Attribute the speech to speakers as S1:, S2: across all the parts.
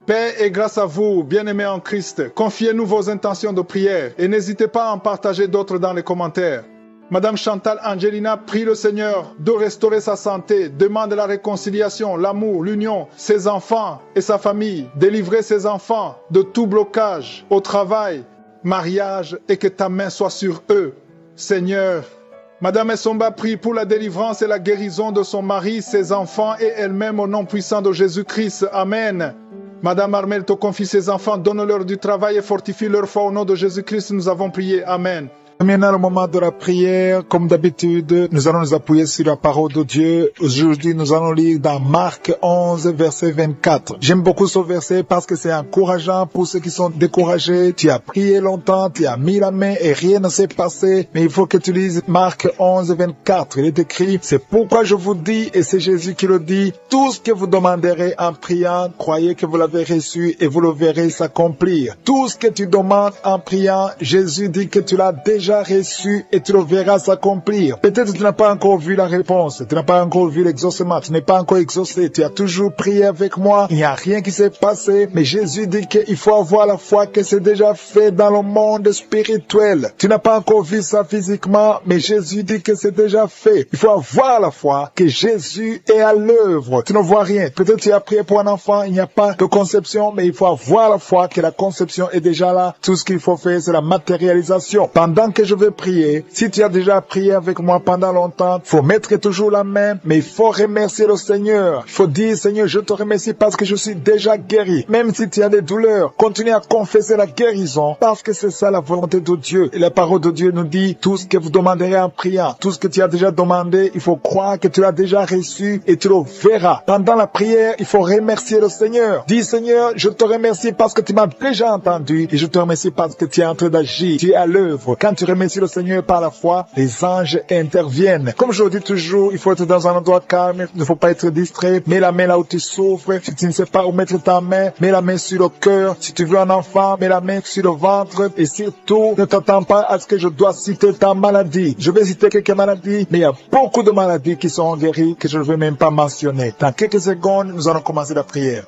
S1: Paix et grâce à vous, bien-aimés en Christ. Confiez-nous vos intentions de prière et n'hésitez pas à en partager d'autres dans les commentaires. Madame Chantal Angelina prie le Seigneur de restaurer sa santé, demande la réconciliation, l'amour, l'union, ses enfants et sa famille, délivrer ses enfants de tout blocage au travail, mariage et que ta main soit sur eux. Seigneur, Madame Essomba prie pour la délivrance et la guérison de son mari, ses enfants et elle-même au nom puissant de Jésus-Christ. Amen. Madame Armel te confie ses enfants, donne-leur du travail et fortifie leur foi au nom de Jésus-Christ. Nous avons prié. Amen.
S2: Maintenant, le moment de la prière, comme d'habitude, nous allons nous appuyer sur la parole de Dieu. Aujourd'hui, nous allons lire dans Marc 11, verset 24. J'aime beaucoup ce verset parce que c'est encourageant pour ceux qui sont découragés. Tu as prié longtemps, tu as mis la main et rien ne s'est passé. Mais il faut que tu lises Marc 11, 24. Il est écrit, c'est pourquoi je vous dis, et c'est Jésus qui le dit, tout ce que vous demanderez en priant, croyez que vous l'avez reçu et vous le verrez s'accomplir. Tout ce que tu demandes en priant, Jésus dit que tu l'as déjà reçu et tu le verras s'accomplir. Peut-être que tu n'as pas encore vu la réponse, tu n'as pas encore vu l'exaucement, tu n'es pas encore exaucé, tu as toujours prié avec moi, il n'y a rien qui s'est passé, mais Jésus dit qu'il faut avoir la foi que c'est déjà fait dans le monde spirituel. Tu n'as pas encore vu ça physiquement, mais Jésus dit que c'est déjà fait. Il faut avoir la foi que Jésus est à l'œuvre. Tu ne vois rien. Peut-être tu as prié pour un enfant, il n'y a pas de conception, mais il faut avoir la foi que la conception est déjà là. Tout ce qu'il faut faire, c'est la matérialisation. Pendant que je vais prier, si tu as déjà prié avec moi pendant longtemps, il faut mettre toujours la main, mais il faut remercier le Seigneur. Il faut dire, Seigneur, je te remercie parce que je suis déjà guéri. Même si tu as des douleurs, continue à confesser la guérison parce que c'est ça la volonté de Dieu. Et la parole de Dieu nous dit, tout ce que vous demanderez en priant, tout ce que tu as déjà demandé, il faut croire que tu l'as déjà reçu et tu le verras. Pendant la prière, il faut remercier le Seigneur. Dis, Seigneur, je te remercie parce que tu m'as déjà entendu et je te remercie parce que tu es en train d'agir. Tu es à l'œuvre. Quand tu remercies le Seigneur par la foi, les anges interviennent. Comme je le dis toujours, il faut être dans un endroit calme, il ne faut pas être distrait. Mets la main là où tu souffres. Si tu ne sais pas où mettre ta main, mets la main sur le cœur. Si tu veux un enfant, mets la main sur le ventre. Et surtout, ne t'attends pas à ce que je dois citer ta maladie. Je vais citer quelques maladies, mais il y a beaucoup de maladies qui sont guéries que je ne vais même pas mentionner. Dans quelques secondes, nous allons commencer la prière.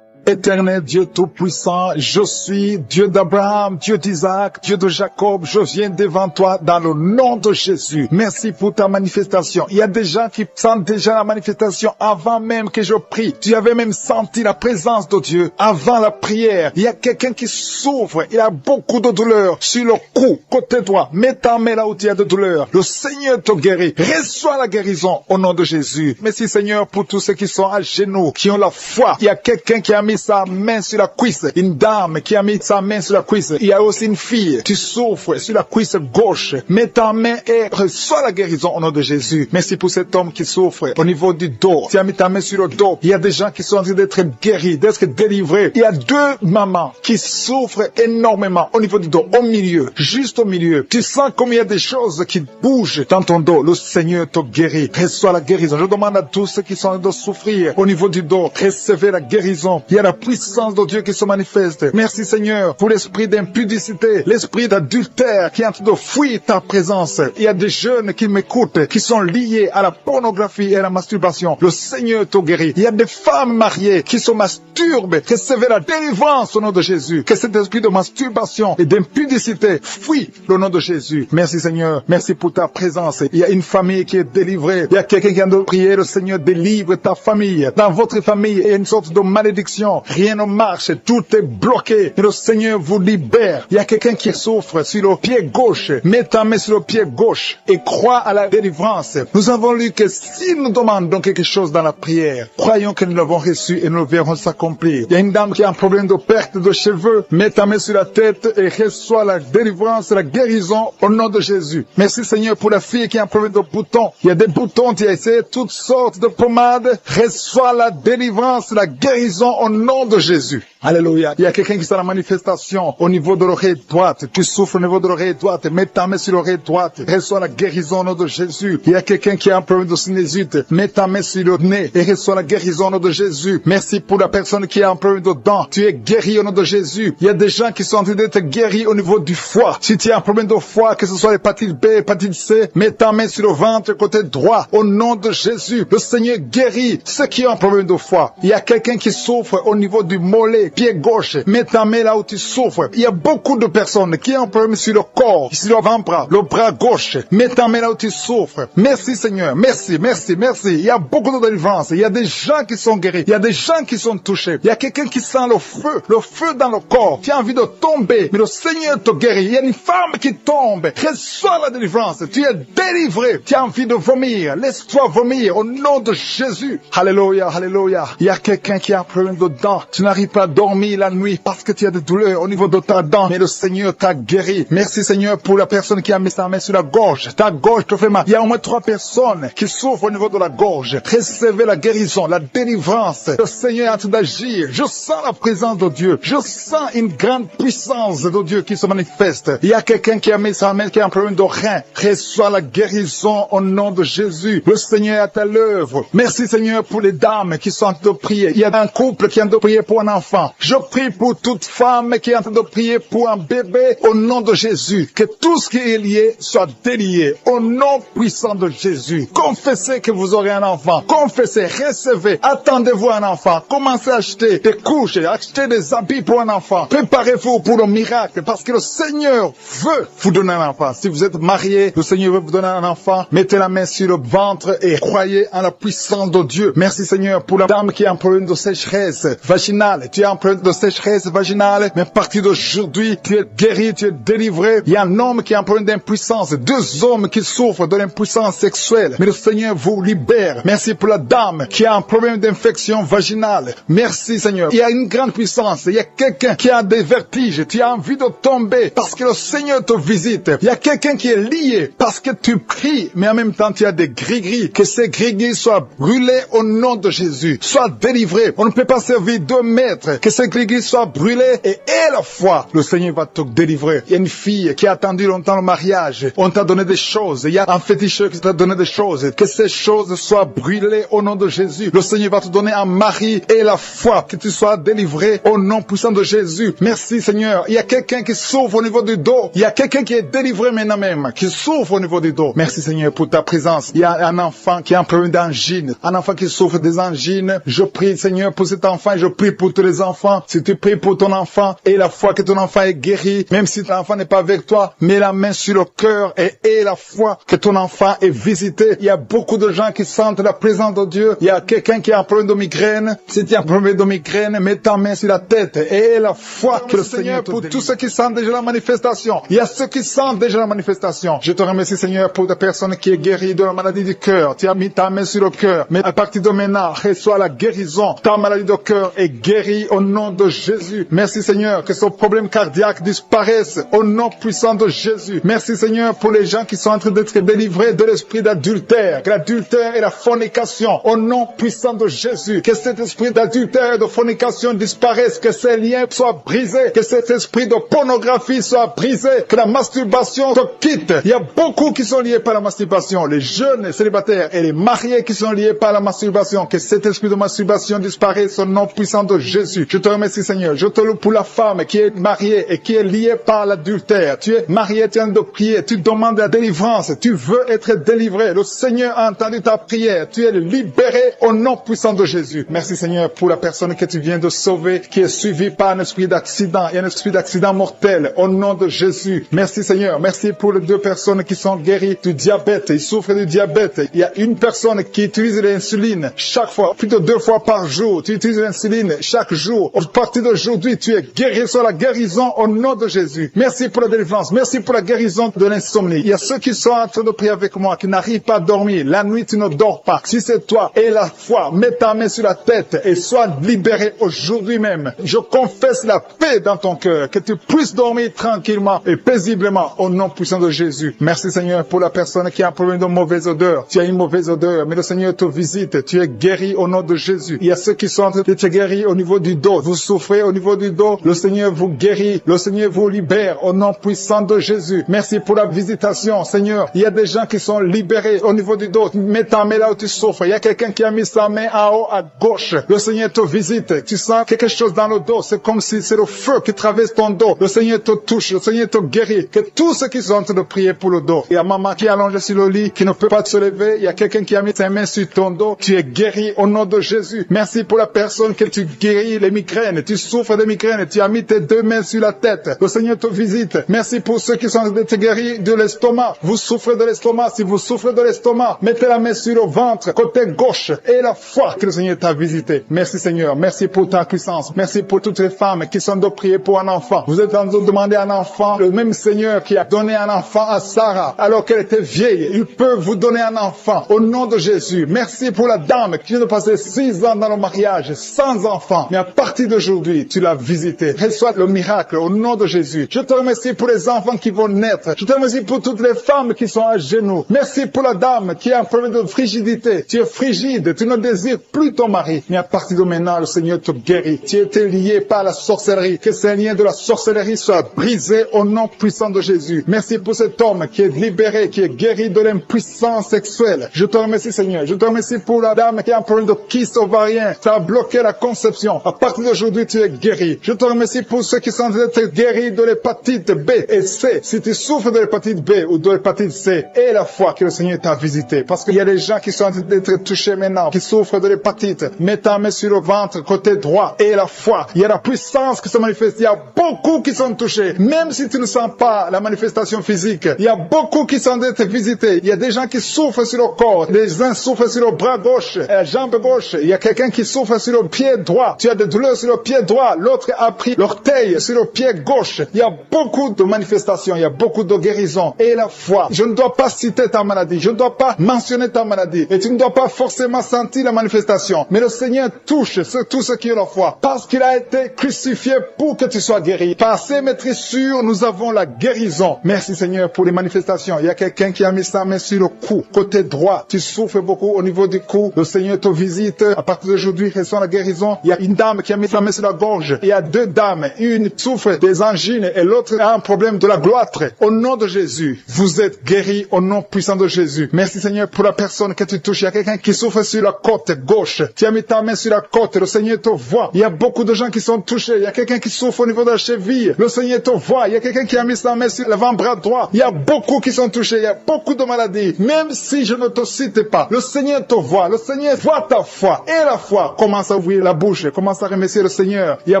S2: Éternel Dieu Tout-Puissant, je suis Dieu d'Abraham, Dieu d'Isaac, Dieu de Jacob, je viens devant toi dans le nom de Jésus. Merci pour ta manifestation. Il y a des gens qui sentent déjà la manifestation avant même que je prie. Tu avais même senti la présence de Dieu avant la prière. Il y a quelqu'un qui souffre, il a beaucoup de douleur sur le cou, côté droit. Mets ta main là où tu as de douleur. Le Seigneur te guérit. Reçois la guérison au nom de Jésus. Merci Seigneur pour tous ceux qui sont à genoux, qui ont la foi. Il y a quelqu'un qui a mis sa main sur la cuisse, une dame qui a mis sa main sur la cuisse. Il y a aussi une fille, tu souffres sur la cuisse gauche. Mets ta main et reçois la guérison au nom de Jésus. Merci pour cet homme qui souffre au niveau du dos. Tu as mis ta main sur le dos. Il y a des gens qui sont en train d'être guéris, d'être délivrés. Il y a deux mamans qui souffrent énormément au niveau du dos, au milieu, juste au milieu. Tu sens comme il y a des choses qui bougent dans ton dos. Le Seigneur te guérit. Reçois la guérison. Je demande à tous ceux qui sont en train de souffrir au niveau du dos, recevez la guérison. Il y a la puissance de Dieu qui se manifeste. Merci Seigneur pour l'esprit d'impudicité, l'esprit d'adultère qui est en train de fuir ta présence. Il y a des jeunes qui m'écoutent, qui sont liés à la pornographie et à la masturbation. Le Seigneur te guérit. Il y a des femmes mariées qui se masturbent. Recevez la délivrance au nom de Jésus. Que cet esprit de masturbation et d'impudicité fuit au nom de Jésus. Merci Seigneur. Merci pour ta présence. Il y a une famille qui est délivrée. Il y a quelqu'un qui vient de prier. Le Seigneur délivre ta famille. Dans votre famille, il y a une sorte de malédiction. Rien ne marche, tout est bloqué. Et le Seigneur vous libère. Il y a quelqu'un qui souffre sur le pied gauche. Mets ta main sur le pied gauche et crois à la délivrance. Nous avons lu que si nous demandons quelque chose dans la prière, croyons que nous l'avons reçu et nous le verrons s'accomplir. Il y a une dame qui a un problème de perte de cheveux. Mets ta main sur la tête et reçois la délivrance, la guérison au nom de Jésus. Merci Seigneur pour la fille qui a un problème de boutons. Il y a des boutons, tu as essayé toutes sortes de pommades. Reçois la délivrance, la guérison au nom nom de Jésus. Alléluia. Il y a quelqu'un qui est dans la manifestation au niveau de l'oreille droite. Tu souffres au niveau de l'oreille droite. Mets ta main sur l'oreille droite. Reçois la guérison au nom de Jésus. Il y a quelqu'un qui a un problème de sinusite. Mets ta main sur le nez et reçois la guérison au nom de Jésus. Merci pour la personne qui a un problème de dents. Tu es guéri au nom de Jésus. Il y a des gens qui sont en train d'être guéris au niveau du foie. Si tu as un problème de foie, que ce soit l'hépatite B, l'hépatite C, mets ta main sur le ventre côté droit au nom de Jésus. Le Seigneur guérit ceux qui ont un problème de foie. Il y a quelqu'un qui souffre au niveau du mollet, pied gauche. Mets ta main là où tu souffres. Il y a beaucoup de personnes qui ont un problème sur le corps, sur l'avant-bras, le bras gauche. Mets ta main là où tu souffres. Merci Seigneur. Merci, merci, merci. Il y a beaucoup de délivrance. Il y a des gens qui sont guéris. Il y a des gens qui sont touchés. Il y a quelqu'un qui sent le feu dans le corps. Tu as envie de tomber, mais le Seigneur te guérit. Il y a une femme qui tombe. Reçois la délivrance. Tu es délivré. Tu as envie de vomir. Laisse-toi vomir au nom de Jésus. Alléluia, alléluia. Il y a quelqu'un qui a un problème de dents. Tu n'arrives pas à dormir la nuit parce que tu as des douleurs au niveau de ta dent. Mais le Seigneur t'a guéri. Merci Seigneur pour la personne qui a mis sa main sur la gorge. Ta gorge te fait mal. Il y a au moins 3 personnes qui souffrent au niveau de la gorge. Recevez la guérison, la délivrance. Le Seigneur est en train d'agir. Je sens la présence de Dieu. Je sens une grande puissance de Dieu qui se manifeste. Il y a quelqu'un qui a mis sa main qui a un problème de rein. Reçois la guérison au nom de Jésus. Le Seigneur est à l'œuvre. Merci Seigneur pour les dames qui sont en train de prier. Il y a un couple qui est en train de prier pour un enfant. Je prie pour toute femme qui est en train de prier pour un bébé au nom de Jésus. Que tout ce qui est lié soit délié au nom puissant de Jésus. Confessez que vous aurez un enfant. Confessez, recevez. Attendez-vous un enfant. Commencez à acheter des couches, acheter des habits pour un enfant. Préparez-vous pour le miracle parce que le Seigneur veut vous donner un enfant. Si vous êtes marié, le Seigneur veut vous donner un enfant. Mettez la main sur le ventre et croyez en la puissance de Dieu. Merci Seigneur pour la dame qui a un problème de sécheresse vaginale. Tu as un problème de sécheresse vaginale, mais à partir d'aujourd'hui, tu es guéri, tu es délivré. Il y a un homme qui a un problème d'impuissance. 2 hommes qui souffrent de l'impuissance sexuelle. Mais le Seigneur vous libère. Merci pour la dame qui a un problème d'infection vaginale. Merci Seigneur. Il y a une grande puissance. Il y a quelqu'un qui a des vertiges. Tu as envie de tomber parce que le Seigneur te visite. Il y a quelqu'un qui est lié parce que tu pries, mais en même temps tu as des gris-gris. Que ces gris-gris soient brûlés au nom de Jésus. Sois délivré. On ne peut pas servir 2 maîtres. Que ces gris-gris soient brûlés et la foi. Le Seigneur va te délivrer. Il y a une fille qui a attendu longtemps le mariage. On t'a donné des choses. Il y a un féticheur qui t'a donné des choses. Que ces choses soient brûlées au nom de Jésus. Le Seigneur va te donner un mari et la foi. Que tu sois délivré au nom puissant de Jésus. Merci Seigneur. Il y a quelqu'un qui souffre au niveau du dos. Il y a quelqu'un qui est délivré maintenant même. Qui souffre au niveau du dos. Merci Seigneur pour ta présence. Il y a un enfant qui a un problème d'angine. Un enfant qui souffre des angines. Je prie Seigneur pour cet enfant. Je prie pour tous les enfants. Si tu pries pour ton enfant et la foi que ton enfant est guéri. Même si ton enfant n'est pas avec toi. Mets la main sur le cœur et la foi que ton enfant est visité. Il y a beaucoup de gens qui sentent la présence de Dieu. Il y a quelqu'un qui a un problème de migraine. Si tu as un problème de migraine, mets ta main sur la tête et la foi que le Seigneur pour tous ceux qui sentent déjà la manifestation. Il y a ceux qui sentent déjà la manifestation. Je te remercie Seigneur pour la personne qui est guérie de la maladie du cœur. Tu as mis ta main sur le cœur. Mais à partir de maintenant, reçois la guérison. Ta maladie de cœur est guérie au nom de Jésus. Merci Seigneur que ce problème cardiaque disparaisse au nom puissant de Jésus. Merci Seigneur pour les gens qui sont en train d'être délivrés de l'esprit d'adultère. Que l'adultère et la fornication au nom puissant de Jésus. Que cet esprit d'adultère et de fornication disparaisse. Que ces liens soient brisés. Que cet esprit de pornographie soit brisé. Que la masturbation te quitte. Il y a beaucoup qui sont liés par la masturbation. Les jeunes célibataires et les mariés qui sont liés par la masturbation. Que cet esprit de masturbation disparaisse au nom puissant de Jésus. Je te remercie Seigneur. Je te loue pour la femme qui est mariée et qui est liée par l'adultère. Tu es marié, tu es en train de prier. Tu demandes la délivrance. Tu veux être délivré. Le Seigneur a entendu ta prière. Tu es libéré au nom puissant de Jésus. Merci Seigneur pour la personne que tu viens de sauver, qui est suivie par un esprit d'accident et un esprit d'accident mortel au nom de Jésus. Merci Seigneur. Merci pour les 2 personnes qui sont guéries du diabète. Ils souffrent du diabète. Il y a une personne qui utilise l'insuline chaque fois, plus de 2 fois par jour. Tu utilises l'insuline chaque jour. À partir d'aujourd'hui, tu es guéri sur la guérison au nom de Jésus. Merci pour la délivrance. Merci pour la guérison de l'insomnie. Il y a ceux qui sont en train de prier avec moi, qui n'arrivent pas à dormir. La nuit, tu ne dors pas. Si c'est toi, et la foi, mets ta main sur la tête et sois libéré aujourd'hui même. Je confesse la paix dans ton cœur, que tu puisses dormir tranquillement et paisiblement au nom puissant de Jésus. Merci Seigneur pour la personne qui a un problème de mauvaise odeur. Tu as une mauvaise odeur, mais le Seigneur te visite. Tu es guéri au nom de Jésus. Il y a ceux qui sont en train de te guéri au niveau du dos. Vous souffrez au niveau du dos. Le Seigneur vous guérit. Le Seigneur vous libère au nom puissant de Jésus. Merci pour la visitation, Seigneur. Il y a des gens qui sont libérés au niveau du dos. Mets ta main là où tu souffres. Il y a quelqu'un qui a mis sa main en haut à gauche. Le Seigneur te visite. Tu sens quelque chose dans le dos. C'est comme si c'est le feu qui traverse ton dos. Le Seigneur te touche. Le Seigneur te guérit. Que tous ceux qui sont en train de prier pour le dos. Il y a maman qui est allongée sur le lit, qui ne peut pas se lever. Il y a quelqu'un qui a mis sa main sur ton dos. Tu es guéri au nom de Jésus. Merci pour la personne que tu guéris les migraines. Tu souffres de migraines. Tu as mis tes deux mains sur la tête. Le Seigneur te visite. Merci pour ceux qui sont en train de guéris de l'estomac. Vous souffrez de l'estomac. Si vous souffrez de l'estomac, mettez la main sur le ventre, côté gauche, et la foi que le Seigneur t'a visité. Merci Seigneur. Merci pour ta puissance. Merci pour toutes les femmes qui sont de prier pour un enfant. Vous êtes en train de demander un enfant. Le même Seigneur qui a donné un enfant à Sarah alors qu'elle était vieille, il peut vous donner un enfant au nom de Jésus. Merci pour la dame qui vient de passer 6 ans dans le mariage sans enfant. Mais à partir d'aujourd'hui, tu l'as visité. Reçois le miracle au nom de Jésus. Je te remercie pour les enfants qui vont naître. Je te remercie pour toutes les femmes qui sont à genoux. Merci pour la dame qui a un problème de frigidité. Tu es frigide, tu ne désires plus ton mari. Mais à partir de maintenant, le Seigneur te guérit. Tu étais lié par la sorcellerie. Que ces liens de la sorcellerie soient brisés au nom puissant de Jésus. Merci pour cet homme qui est libéré, qui est guéri de l'impuissance sexuelle. Je te remercie Seigneur. Je te remercie pour la dame qui a un problème de kyste ovarien. Ça a bloqué la conception. À partir d'aujourd'hui, tu es guéri. Je te remercie pour ceux qui sont guéris de l'hépatite B et C. Si tu souffres de l'hépatite B ou de l'hépatite C, et la foi que le Seigneur t'a visité. Parce qu'il y a des gens qui sont en train d'être touchés maintenant, qui souffrent de l'hépatite. Mets ta main sur le ventre, côté droit, et la foi. Il y a la puissance qui se manifeste. Il y a beaucoup qui sont touchés. Même si tu ne sens pas la manifestation physique, il y a beaucoup qui sont d'être visités. Il y a des gens qui souffrent sur le corps. Les uns souffrent sur le bras gauche, la jambe gauche. Il y a quelqu'un qui souffre sur le pied droit. Tu as des douleurs sur le pied droit. L'autre a pris l'orteil sur le pied gauche. Il y a beaucoup de manifestations. Il y a beaucoup de guérisons. Et la foi. Je ne dois pas citer ta maladie. Je ne dois pas mentionner ta maladie. Et tu ne dois pas forcément sentir la manifestation. Mais le Seigneur touche tous ceux qui ont la foi. Parce qu'il a été crucifié pour que tu sois guéri. Par ses maîtrissures, nous avons la guérison. Merci Seigneur pour les manifestations. Il y a quelqu'un qui a mis sa main sur le cou. Côté droit, tu souffres beaucoup au niveau du cou. Le Seigneur te visite. À partir d'aujourd'hui, reçois la guérison. Il y a une dame qui a mis sa main sur la gorge. Il y a 2 dames. Une souffre des angines et l'autre a un problème de la gloître. Au nom de Jésus, vous êtes guéris au nom puissant de Jésus. Merci Seigneur pour la personne que tu touches. Il y a quelqu'un qui souffre sur la côte gauche. Tu as mis ta main sur la côte. Le Seigneur te voit. Il y a beaucoup de gens qui sont touchés. Il y a quelqu'un qui souffre au niveau de la cheville. Le Seigneur te voit. Il y a quelqu'un qui a mis sa main sur l'avant-bras droit. Il y a beaucoup qui sont touchés. Il y a beaucoup de maladies. Même si je ne te cite pas, le Seigneur te voit. Le Seigneur voit ta foi. Et la foi commence à ouvrir la bouche. Commence à remercier le Seigneur. Il y a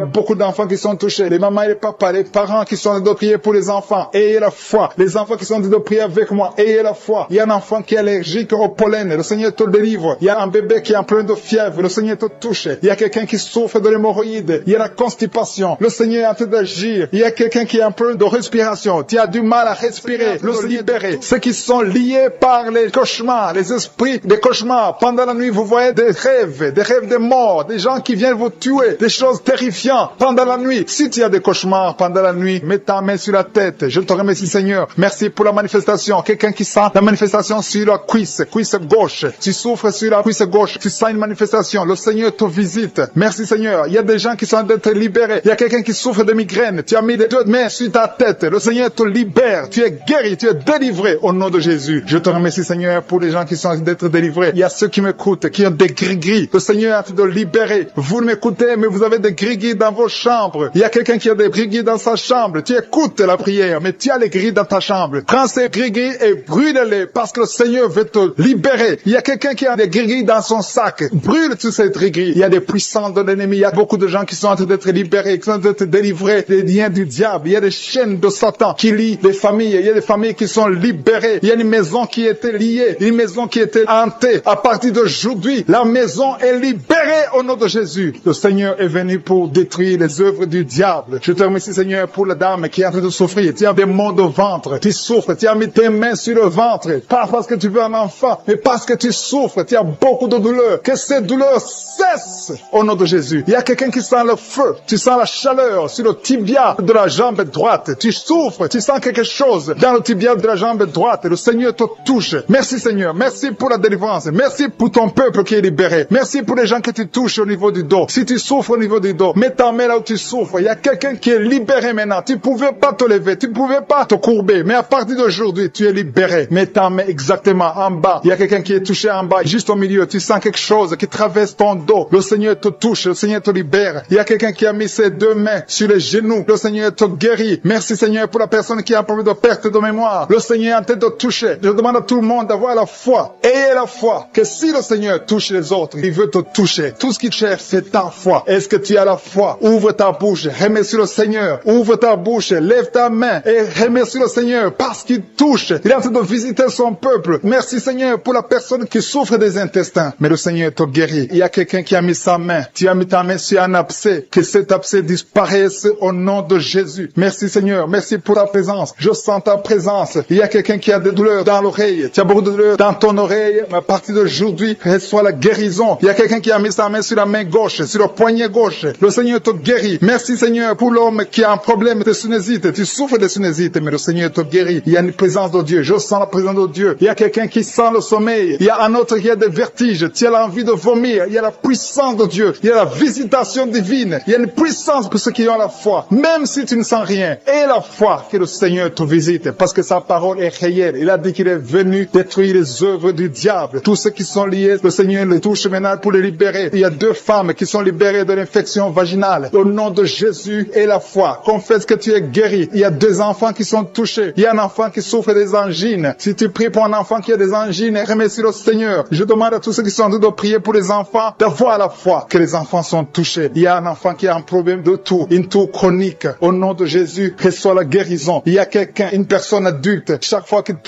S2: beaucoup d'enfants qui sont touchés. Les mamans et les papas, les parents qui sont en train de prier pour les enfants. Ayez la foi. Les enfants qui sont en train de prier avec moi. Ayez la foi. Il y a un enfant qui est allergique au pollen. Le Seigneur te délivre. Il y a un bébé qui est en plein de fièvre. Le Seigneur te touche. Il y a quelqu'un qui souffre de l'hémorroïde. Il y a la constipation. Le Seigneur est en train d'agir. Il y a quelqu'un qui a un problème de respiration. Tu as du mal à respirer. Le libérer. Ceux qui sont liés par les cauchemars, les esprits des cauchemars. Pendant la nuit, vous voyez des rêves de mort, des gens qui viennent vous tuer, des choses terrifiantes pendant la nuit. Si tu as des cauchemars pendant la nuit, mets ta main sur la tête. Je te remercie Seigneur. Merci pour la manifestation. Quelqu'un qui sent la manifestation sur la cuisse gauche. Tu souffres sur la cuisse gauche. Tu sens une manifestation. Le Seigneur te visite. Merci Seigneur. Il y a des gens qui sont d'être libérés. Il y a quelqu'un qui souffre de migraine. Tu as mis les 2 mains sur ta tête. Le Seigneur te libère. Tu es guéri. Tu es délivré au nom de Jésus. Je te remercie Seigneur pour les gens qui sont d'être délivrés. Il y a ceux qui m'écoutent, qui ont des gris-gris. Le Seigneur est en train de libérer. Vous m'écoutez, mais vous avez des gris-gris dans vos chambres. Il y a quelqu'un qui a des gris-gris dans sa chambre. Tu écoutes la prière, mais tu as les gris dans ta chambre. Prends ces gris-gris et brûle-les parce que le Seigneur veut te libérer. Il y a quelqu'un qui a des gris-gris dans son sac. Brûle tous ces gris-gris. Il y a des puissants de l'ennemi. Il y a beaucoup de gens qui sont en train d'être libérés, qui sont en train d'être délivrés des liens du diable. Il y a des chaînes de Satan qui lient les familles. Il y a des familles qui sont libérées. Il y a une maison qui était liée, une maison qui était hantée. À partir d'aujourd'hui, la maison est libérée au nom de Jésus. Le Seigneur est venu pour détruire les œuvres du diable. Je te remercie Seigneur pour la dame qui est en train de souffrir. Tu as des maux de ventre, tu souffres, tu as mis tes mains sur le ventre. Pas parce que tu veux un enfant, mais parce que tu souffres, tu as beaucoup de douleurs. Que ces douleurs cessent au nom de Jésus. Il y a quelqu'un qui sent le feu, tu sens la chaleur sur le tibia de la jambe droite. Tu souffres, tu sens quelque chose dans le tibia de la jambe droite. Le Seigneur te touche. Merci Seigneur, merci pour la délivrance. Merci pour ton peuple qui est libéré. Merci pour les gens que tu touches au niveau niveau du dos. Si tu souffres au niveau du dos, mets ta main là où tu souffres. Il y a quelqu'un qui est libéré maintenant. Tu pouvais pas te lever, tu pouvais pas te courber, mais à partir d'aujourd'hui, tu es libéré. Mets ta main exactement en bas. Il y a quelqu'un qui est touché en bas, juste au milieu. Tu sens quelque chose qui traverse ton dos. Le Seigneur te touche, le Seigneur te libère. Il y a quelqu'un qui a mis ses deux mains sur les genoux. Le Seigneur te guérit. Merci Seigneur pour la personne qui a un problème de perte de mémoire. Le Seigneur est en train de toucher. Je demande à tout le monde d'avoir la foi. Ayez la foi que si le Seigneur touche les autres, il veut te toucher. Tout ce qu'il cherche, c'est ta foi. Est-ce que tu as la foi? Ouvre ta bouche, remercie le Seigneur. Ouvre ta bouche, lève ta main et remercie le Seigneur parce qu'il touche. Il est en train de visiter son peuple. Merci Seigneur pour la personne qui souffre des intestins. Mais le Seigneur te guérit. Il y a quelqu'un qui a mis sa main. Tu as mis ta main sur un abcès. Que cet abcès disparaisse au nom de Jésus. Merci Seigneur. Merci pour ta présence. Je sens ta présence. Il y a quelqu'un qui a des douleurs dans l'oreille. Tu as beaucoup de douleurs dans ton oreille. Mais à partir d'aujourd'hui, reçois la guérison. Il y a quelqu'un qui a mis sa main sur la main gauche, sur le poignet gauche. Le Seigneur te guérit. Merci Seigneur pour l'homme qui a un problème de sinusite. Tu souffres de sinusite, mais le Seigneur te guérit. Il y a une présence de Dieu. Je sens la présence de Dieu. Il y a quelqu'un qui sent le sommeil. Il y a un autre qui a des vertiges. Tu as l'envie de vomir. Il y a la puissance de Dieu. Il y a la visitation divine. Il y a une puissance pour ceux qui ont la foi. Même si tu ne sens rien, aie la foi que le Seigneur te visite parce que sa parole est réelle. Il a dit qu'il est venu détruire les œuvres du diable. Tous ceux qui sont liés, le Seigneur les touche maintenant pour les libérer. Il y a 2 femmes qui sont libérées de l'infection vaginale. Au nom de Jésus et la foi, confesse que tu es guéri. Il y a 2 enfants qui sont touchés. Il y a un enfant qui souffre des angines. Si tu pries pour un enfant qui a des angines, remercie le Seigneur. Je demande à tous ceux qui sont en train de prier pour les enfants d'avoir la foi que les enfants sont touchés. Il y a un enfant qui a un problème de toux, une toux chronique. Au nom de Jésus, reçois la guérison. Il y a quelqu'un, une personne adulte, chaque fois que tu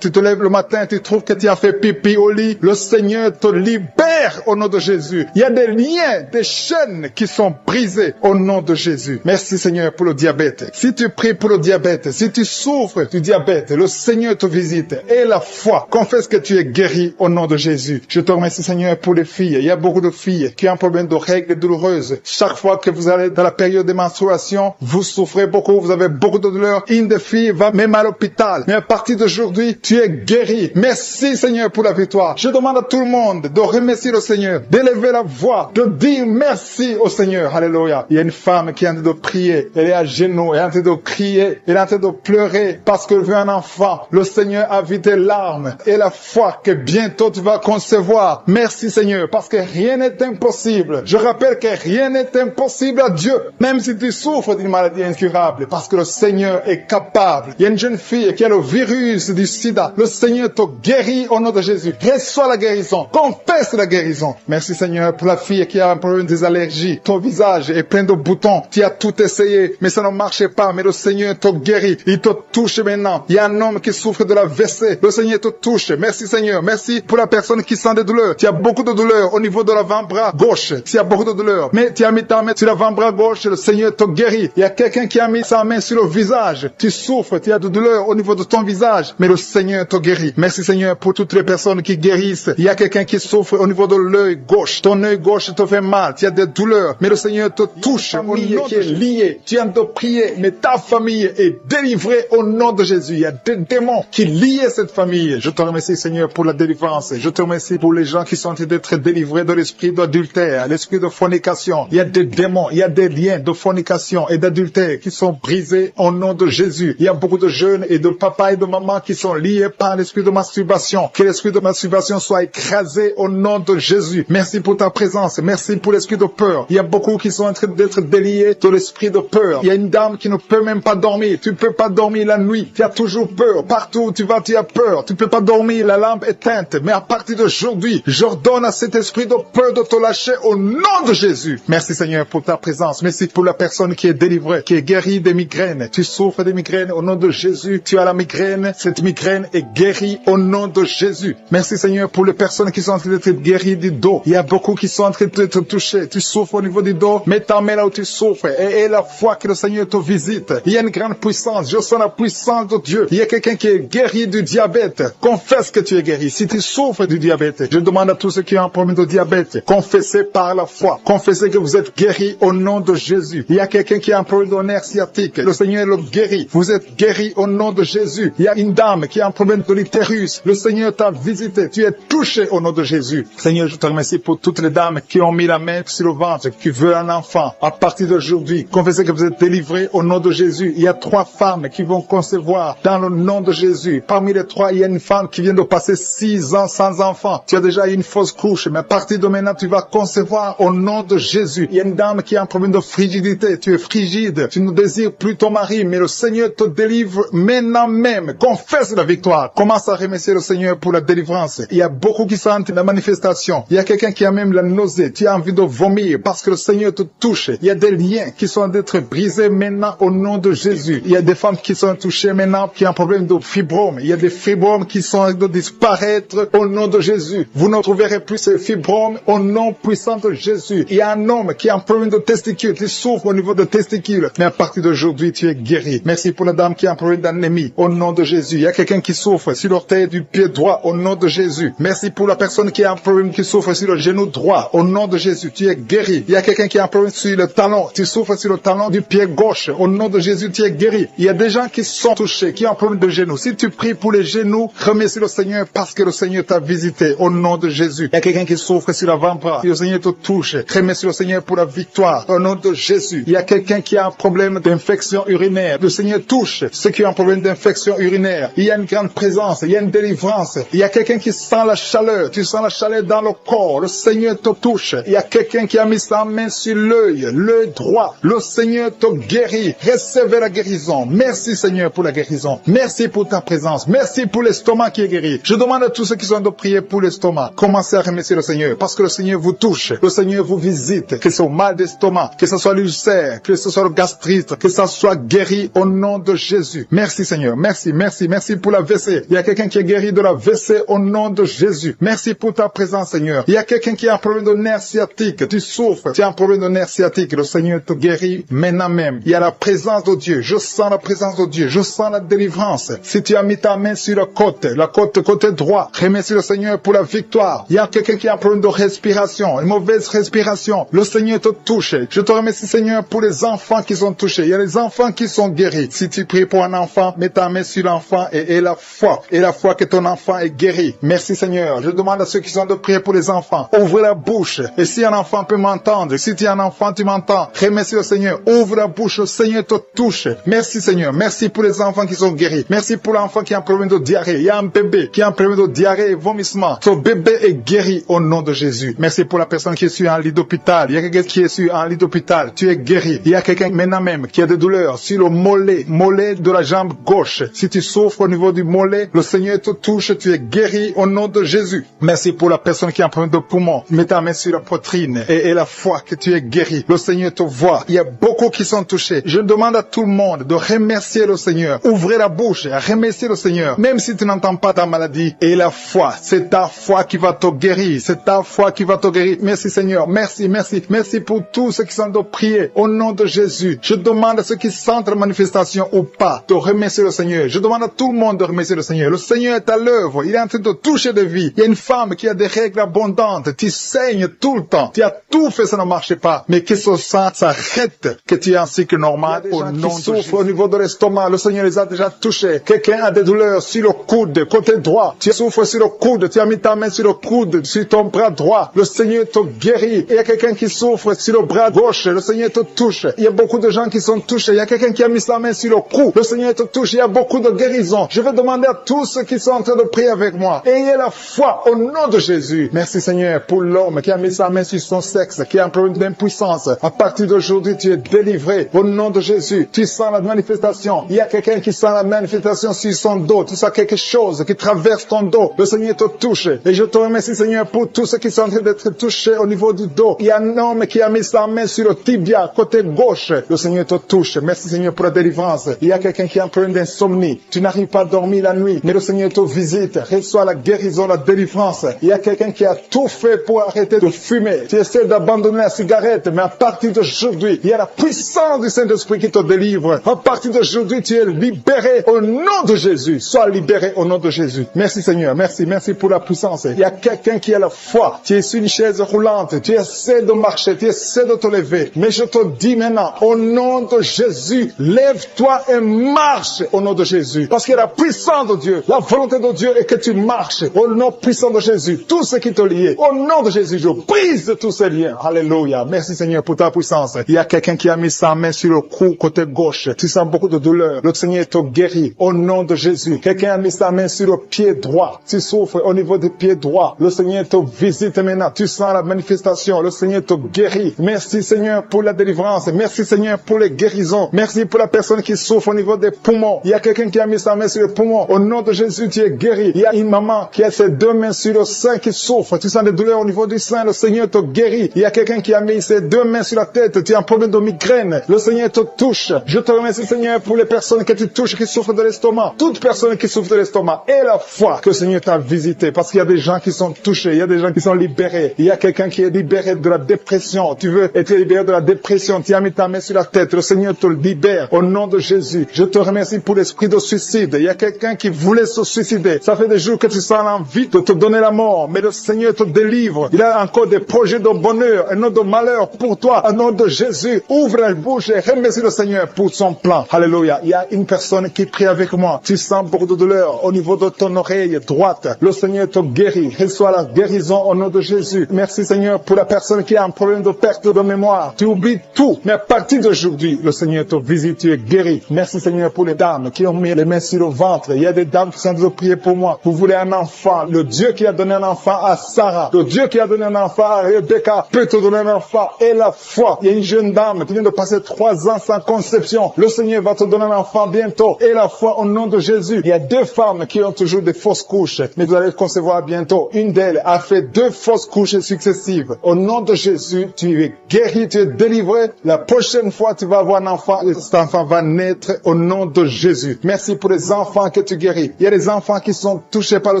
S2: te lèves le matin, tu trouves que tu as fait pipi au lit. Le Seigneur te libère au nom de Jésus. Il y a des liens, des chaînes qui sont brisées au nom de Jésus. Merci Seigneur pour le diabète. Si tu pries pour le diabète, si tu souffres du diabète, le Seigneur te visite. Et la foi, confesse que tu es guéri au nom de Jésus. Je te remercie Seigneur pour les filles. Il y a beaucoup de filles qui ont un problème de règles douloureuses. Chaque fois que vous allez dans la période de menstruation, vous souffrez beaucoup, vous avez beaucoup de douleurs. Une des filles va même à l'hôpital. Mais à partir d'aujourd'hui, tu es guéri. Merci Seigneur pour la victoire. Je demande à tout le monde de remercier le Seigneur, d'élever la voix, de dire merci au Seigneur. Alléluia. Il y a une femme qui est en train de prier. Elle est à genoux, elle est en train de crier, elle est en train de pleurer parce qu'elle veut un enfant. Le Seigneur a vu tes larmes et la foi que bientôt tu vas concevoir. Merci Seigneur parce que rien n'est impossible. Je rappelle que rien n'est impossible à Dieu, même si tu souffres d'une maladie incurable, parce que le Seigneur est capable. Il y a une jeune fille qui a le virus du sida. Le Seigneur te guérit au nom de Jésus. Reçois la guérison. Confesse la guérison. Merci Seigneur pour la fille qui a un problème des allergies. Ton visage est plein de boutons. Tu as tout essayé, mais ça ne marchait pas. Mais le Seigneur te guérit. Il te touche maintenant. Il y a un homme qui souffre de la WC. Le Seigneur te touche. Merci Seigneur. Merci pour la personne qui sent des douleurs. Tu as beaucoup de douleurs au niveau de l'avant-bras gauche. Tu as beaucoup de douleurs. Mais tu as mis ta main sur l'avant-bras gauche. Le Seigneur te guérit. Il y a quelqu'un qui a mis sa main sur le visage. Tu souffres. Tu as de douleurs au niveau de ton visage. Mais le Seigneur te guérit. Merci Seigneur pour toutes les personnes qui guérissent. Il y a quelqu'un qui souffre au niveau de l'œil gauche. Ton œil gauche te fait mal. Tu as des douleurs. Mais le Seigneur te touche. Au nom qui est lié. Tu viens de prier. Mais ta famille est délivrée au nom de Jésus. Il y a des démons qui lient cette famille. Je te remercie Seigneur pour la délivrance. Je te remercie pour les gens qui sont en train d'être délivrés de l'esprit d'adultère, l'esprit de fornication. Il y a des démons, il y a des liens de fornication et d'adultère qui sont brisés au nom de Jésus. Il y a beaucoup de jeunes et de papas et de mamans qui sont liés par l'esprit de masturbation. Que l'esprit de masturbation soit écrasé au nom de Jésus. Merci pour ta présence. Merci pour l'esprit de peur. Il y a beaucoup qui sont en train d'être déliés de l'esprit de peur. Il y a une dame qui ne peut même pas dormir. Tu ne peux pas dormir la nuit. Tu as toujours peur. Partout où tu vas, tu as peur. Tu ne peux pas dormir, la lampe éteinte. Mais à partir d'aujourd'hui, j'ordonne à cet esprit de peur de te lâcher au nom de Jésus. Merci Seigneur pour ta présence. Merci pour la personne qui est délivrée, qui est guérie des migraines. Tu souffres des migraines au nom de Jésus. Tu as la migraine. Cette migraine est guérie au nom de Jésus. Merci Seigneur pour les personnes qui sont en train d'être guéries du dos. Il y a beaucoup qui sont en train de te toucher. Tu souffres au niveau du dos. Mets ta main là où tu souffres et la foi que le Seigneur te visite. Il y a une grande puissance. Je sens la puissance de Dieu. Il y a quelqu'un qui est guéri du diabète. Confesse que tu es guéri. Si tu souffres du diabète, je demande à tous ceux qui ont un problème de diabète, confessez par la foi. Confessez que vous êtes guéri au nom de Jésus. Il y a quelqu'un qui a un problème de nerf sciatique. Le Seigneur le guérit. Vous êtes guéri au nom de Jésus. Il y a une dame qui a un problème de l'utérus. Le Seigneur t'a visité. Tu es touché au nom de Jésus. Seigneur, je te remercie pour toutes les dames qui ont mis la main sur le ventre, qui veulent un enfant, à partir d'aujourd'hui, confessez que vous êtes délivrés au nom de Jésus. Il y a 3 femmes qui vont concevoir dans le nom de Jésus. Parmi les 3, il y a une femme qui vient de passer 6 ans sans enfant. Tu as déjà eu une fausse couche, mais à partir de maintenant, tu vas concevoir au nom de Jésus. Il y a une dame qui a un problème de frigidité. Tu es frigide. Tu ne désires plus ton mari, mais le Seigneur te délivre maintenant même. Confesse la victoire. Commence à remercier le Seigneur pour la délivrance. Il y a beaucoup qui sentent la manifestation. Il y a quelqu'un qui a même la nausée. Tu as envie de vomir parce que le Seigneur te touche. Il y a des liens qui sont d'être brisés maintenant au nom de Jésus. Il y a des femmes qui sont touchées maintenant, qui ont un problème de fibrome. Il y a des fibromes qui sont de disparaître au nom de Jésus. Vous ne trouverez plus ces fibromes au nom puissant de Jésus. Il y a un homme qui a un problème de testicules, qui souffre au niveau de testicules. Mais à partir d'aujourd'hui, tu es guéri. Merci pour la dame qui a un problème d'anémie au nom de Jésus. Il y a quelqu'un qui souffre sur l'orteil du pied droit au nom de Jésus. Merci pour la personne qui a un problème, qui souffre sur le genou droit au nom de Jésus. Tu es guéri. Il y a quelqu'un qui a un problème sur le talon. Tu souffres sur le talon du pied gauche. Au nom de Jésus, tu es guéri. Il y a des gens qui sont touchés, qui ont un problème de genou. Si tu pries pour les genoux, remercie le Seigneur parce que le Seigneur t'a visité au nom de Jésus. Il y a quelqu'un qui souffre sur l'avant-bras. Le Seigneur te touche. Remercie le Seigneur pour la victoire au nom de Jésus. Il y a quelqu'un qui a un problème d'infection urinaire. Le Seigneur touche ceux qui ont un problème d'infection urinaire. Il y a une grande présence. Il y a une délivrance. Il y a quelqu'un qui sent la chaleur. Tu sens la chaleur dans le corps. Le Seigneur te touche. Il y a quelqu'un qui a mis sa main sur l'œil droit. Le Seigneur te guérit. Recevez la guérison. Merci Seigneur pour la guérison. Merci pour ta présence. Merci pour l'estomac qui est guéri. Je demande à tous ceux qui sont de prier pour l'estomac. Commencez à remercier le Seigneur parce que le Seigneur vous touche. Le Seigneur vous visite. Que ce soit mal d'estomac, que ce soit l'ulcère, que ce soit le gastrite, que ça soit guéri au nom de Jésus. Merci Seigneur. Merci, merci, merci pour la WC. Il y a quelqu'un qui est guéri de la WC au nom de Jésus. Merci pour ta présence Seigneur. Il y a quelqu'un qui a un problème de nerf sciatique. Tu souffres. Tu as un problème de nerf sciatique. Le Seigneur te guérit maintenant même. Il y a la présence de Dieu. Je sens la présence de Dieu. Je sens la délivrance. Si tu as mis ta main sur la côté droit, remercie le Seigneur pour la victoire. Il y a quelqu'un qui a un problème de respiration, une mauvaise respiration. Le Seigneur te touche. Je te remercie Seigneur pour les enfants qui sont touchés. Il y a les enfants qui sont guéris. Si tu pries pour un enfant, mets ta main sur l'enfant et la foi. Et la foi que ton enfant est guéri. Merci Seigneur. Je demande à ceux qui sont de prier pour les enfants. Ouvre la bouche. Et si un enfant peut m'entendre, si tu es un enfant, tu m'entends. Remercie le Seigneur. Ouvre la bouche. Le Seigneur te touche. Merci Seigneur. Merci pour les enfants qui sont guéris. Merci pour l'enfant qui a un problème de diarrhée. Il y a un bébé qui a un problème de diarrhée et vomissement. Ce bébé est guéri au nom de Jésus. Merci pour la personne qui est sur un lit d'hôpital. Il y a quelqu'un qui est sur un lit d'hôpital. Tu es guéri. Il y a quelqu'un maintenant même qui a des douleurs sur le mollet de la jambe gauche. Si tu souffres au niveau du mollet, le Seigneur te touche. Tu es guéri au nom de Jésus. Merci pour la personne qui a un problème de poumon. Mets ta main sur la poitrine et la foi que tu es guéri. Le Seigneur te voit. Il y a beaucoup qui sont touchés. Je demande à tout le monde de remercier le Seigneur. Ouvrez la bouche et remerciez le Seigneur. Même si tu n'entends pas ta maladie. Et la foi, c'est ta foi qui va te guérir. C'est ta foi qui va te guérir. Merci Seigneur. Merci, merci. Merci pour tous ceux qui sont de prier au nom de Jésus. Je demande à ceux qui sentent la manifestation ou pas de remercier le Seigneur. Je demande à tout le monde de remercier le Seigneur. Le Seigneur est à l'œuvre. Il est en train de toucher des vies. Il y a une femme qui a des règles abondantes. Tu saignes tout le temps. Tu as tout fait, ça ne marche pas. Mais que ce sang s'arrête, que tu es en cycle normal au nom de Jésus. Au niveau de l'estomac, le Seigneur les a déjà touchés. Quelqu'un a des douleurs sur le coude, côté droit. Tu souffres sur le coude. Tu as mis ta main sur le coude, sur ton bras droit. Le Seigneur te guérit. Il y a quelqu'un qui souffre sur le bras gauche. Le Seigneur te touche. Il y a beaucoup de gens qui sont touchés. Il y a quelqu'un qui a mis sa main sur le cou. Le Seigneur te touche. Il y a beaucoup de guérisons. Je vais demander à tous ceux qui sont en train de prier avec moi. Ayez la foi au nom de Jésus. Merci Seigneur pour l'homme qui a mis sa main sur son sexe, qui a un problème d'impuissance. À partir d'aujourd'hui, tu es délivré au nom de Jésus. Tu sens la manifestation. Il y a quelqu'un qui sent la manifestation sur son dos. Tu sens quelque chose qui traverse ton dos. Le Seigneur te touche. Et je te remercie Seigneur pour tous ceux qui sont en train d'être touchés au niveau du dos. Il y a un homme qui a mis sa main sur le tibia, côté gauche. Le Seigneur te touche. Merci Seigneur pour la délivrance. Il y a quelqu'un qui a un problème d'insomnie. Tu n'arrives pas à dormir la nuit, mais le Seigneur te visite. Reçois la guérison, la délivrance. Il y a quelqu'un qui a tout fait pour arrêter de fumer. Tu essaies d'abandonner la cigarette, mais à partir d'aujourd'hui, il y a la puissance du Saint-Esprit qui te délivre. À partir d'aujourd'hui, tu es libéré au nom de Jésus. Sois libéré au nom de Jésus. Merci Seigneur. Merci, merci pour la puissance. Il y a quelqu'un qui a la foi. Tu es sur une chaise roulante. Tu essaies de marcher. Tu essaies de te lever. Mais je te dis maintenant, au nom de Jésus, lève-toi et marche au nom de Jésus. Parce que la puissance de Dieu, la volonté de Dieu est que tu marches au nom puissant de Jésus. Tout ce qui te lie, au nom de Jésus, je brise tous ces liens. Alléluia. Merci Seigneur pour ta puissance. Il y a quelqu'un qui a mis sa main sur le cou côté gauche. Tu sens beaucoup de douleur. Le Seigneur te guérit au nom de Jésus. Quelqu'un a mis sa main sur le pied droit. Tu souffres au niveau du pied droit. Le Seigneur te visite maintenant. Tu sens la manifestation. Le Seigneur te guérit. Merci Seigneur pour la délivrance. Merci Seigneur pour les guérisons. Merci pour la personne qui souffre au niveau des poumons. Il y a quelqu'un qui a mis sa main sur le poumon. Au nom de Jésus, tu es guéri. Il y a une maman qui a ses deux mains sur le sein qui souffre. Tu sens des douleurs au niveau du sein. Le Seigneur te guérit. Il y a quelqu'un qui a mis ses deux mains sur la tête. Tu as un problème de migraine. Le Seigneur te touche. Je te remercie Seigneur pour les personnes que tu touches qui souffrent de l'estomac. Toute personne qui souffre de l'estomac. Et la foi que le Seigneur t'a visité. Parce qu'il y a des gens qui sont touchés. Il y a des gens qui sont libérés. Il y a quelqu'un qui est libéré de la dépression. Tu veux être libéré de la dépression. Tu as mis ta main sur la tête. Le Seigneur te libère. Au nom de Jésus. Je te remercie pour l'esprit de suicide. Il y a quelqu'un qui voulait se suicider. Ça fait des jours que tu sens l'envie de te donner la mort. Mais le Seigneur te délivre. Il a encore des projets de bonheur et non de malheur pour toi. Au nom de Jésus. Ouvre la bouche et remercie le Seigneur pour son plan. Alléluia. Il y a une personne qui prie avec moi. Tu sens beaucoup de douleur au niveau de ton oreille droite. Le Seigneur te guérit. Reçois la guérison au nom de Jésus. Merci Seigneur pour la personne qui a un problème de perte de mémoire. Tu oublies tout. Mais à partir d'aujourd'hui, le Seigneur te visite. Tu es guéri. Merci Seigneur pour les dames qui ont mis les mains sur le ventre. Il y a des dames qui sont en train de prier pour moi. Vous voulez un enfant. Le Dieu qui a donné un enfant à Sarah. Le Dieu qui a donné un enfant à Rebecca peut te donner un enfant. Et la foi. Il y a une jeune dame qui vient de passer 3 ans sans conception. Le Seigneur va te donner un enfant bientôt. Et la foi au nom de Jésus. Il y a 2 femmes qui ont toujours des fausses couches. Mais vous allez concevoir bientôt. Une d'elles a fait 2 fausses couches successives. Au nom de Jésus, tu es guéri, tu es délivré. La prochaine fois, tu vas avoir un enfant. Et cet enfant va naître au nom de Jésus. Merci pour les enfants que tu guéris. Il y a des enfants qui sont touchés par le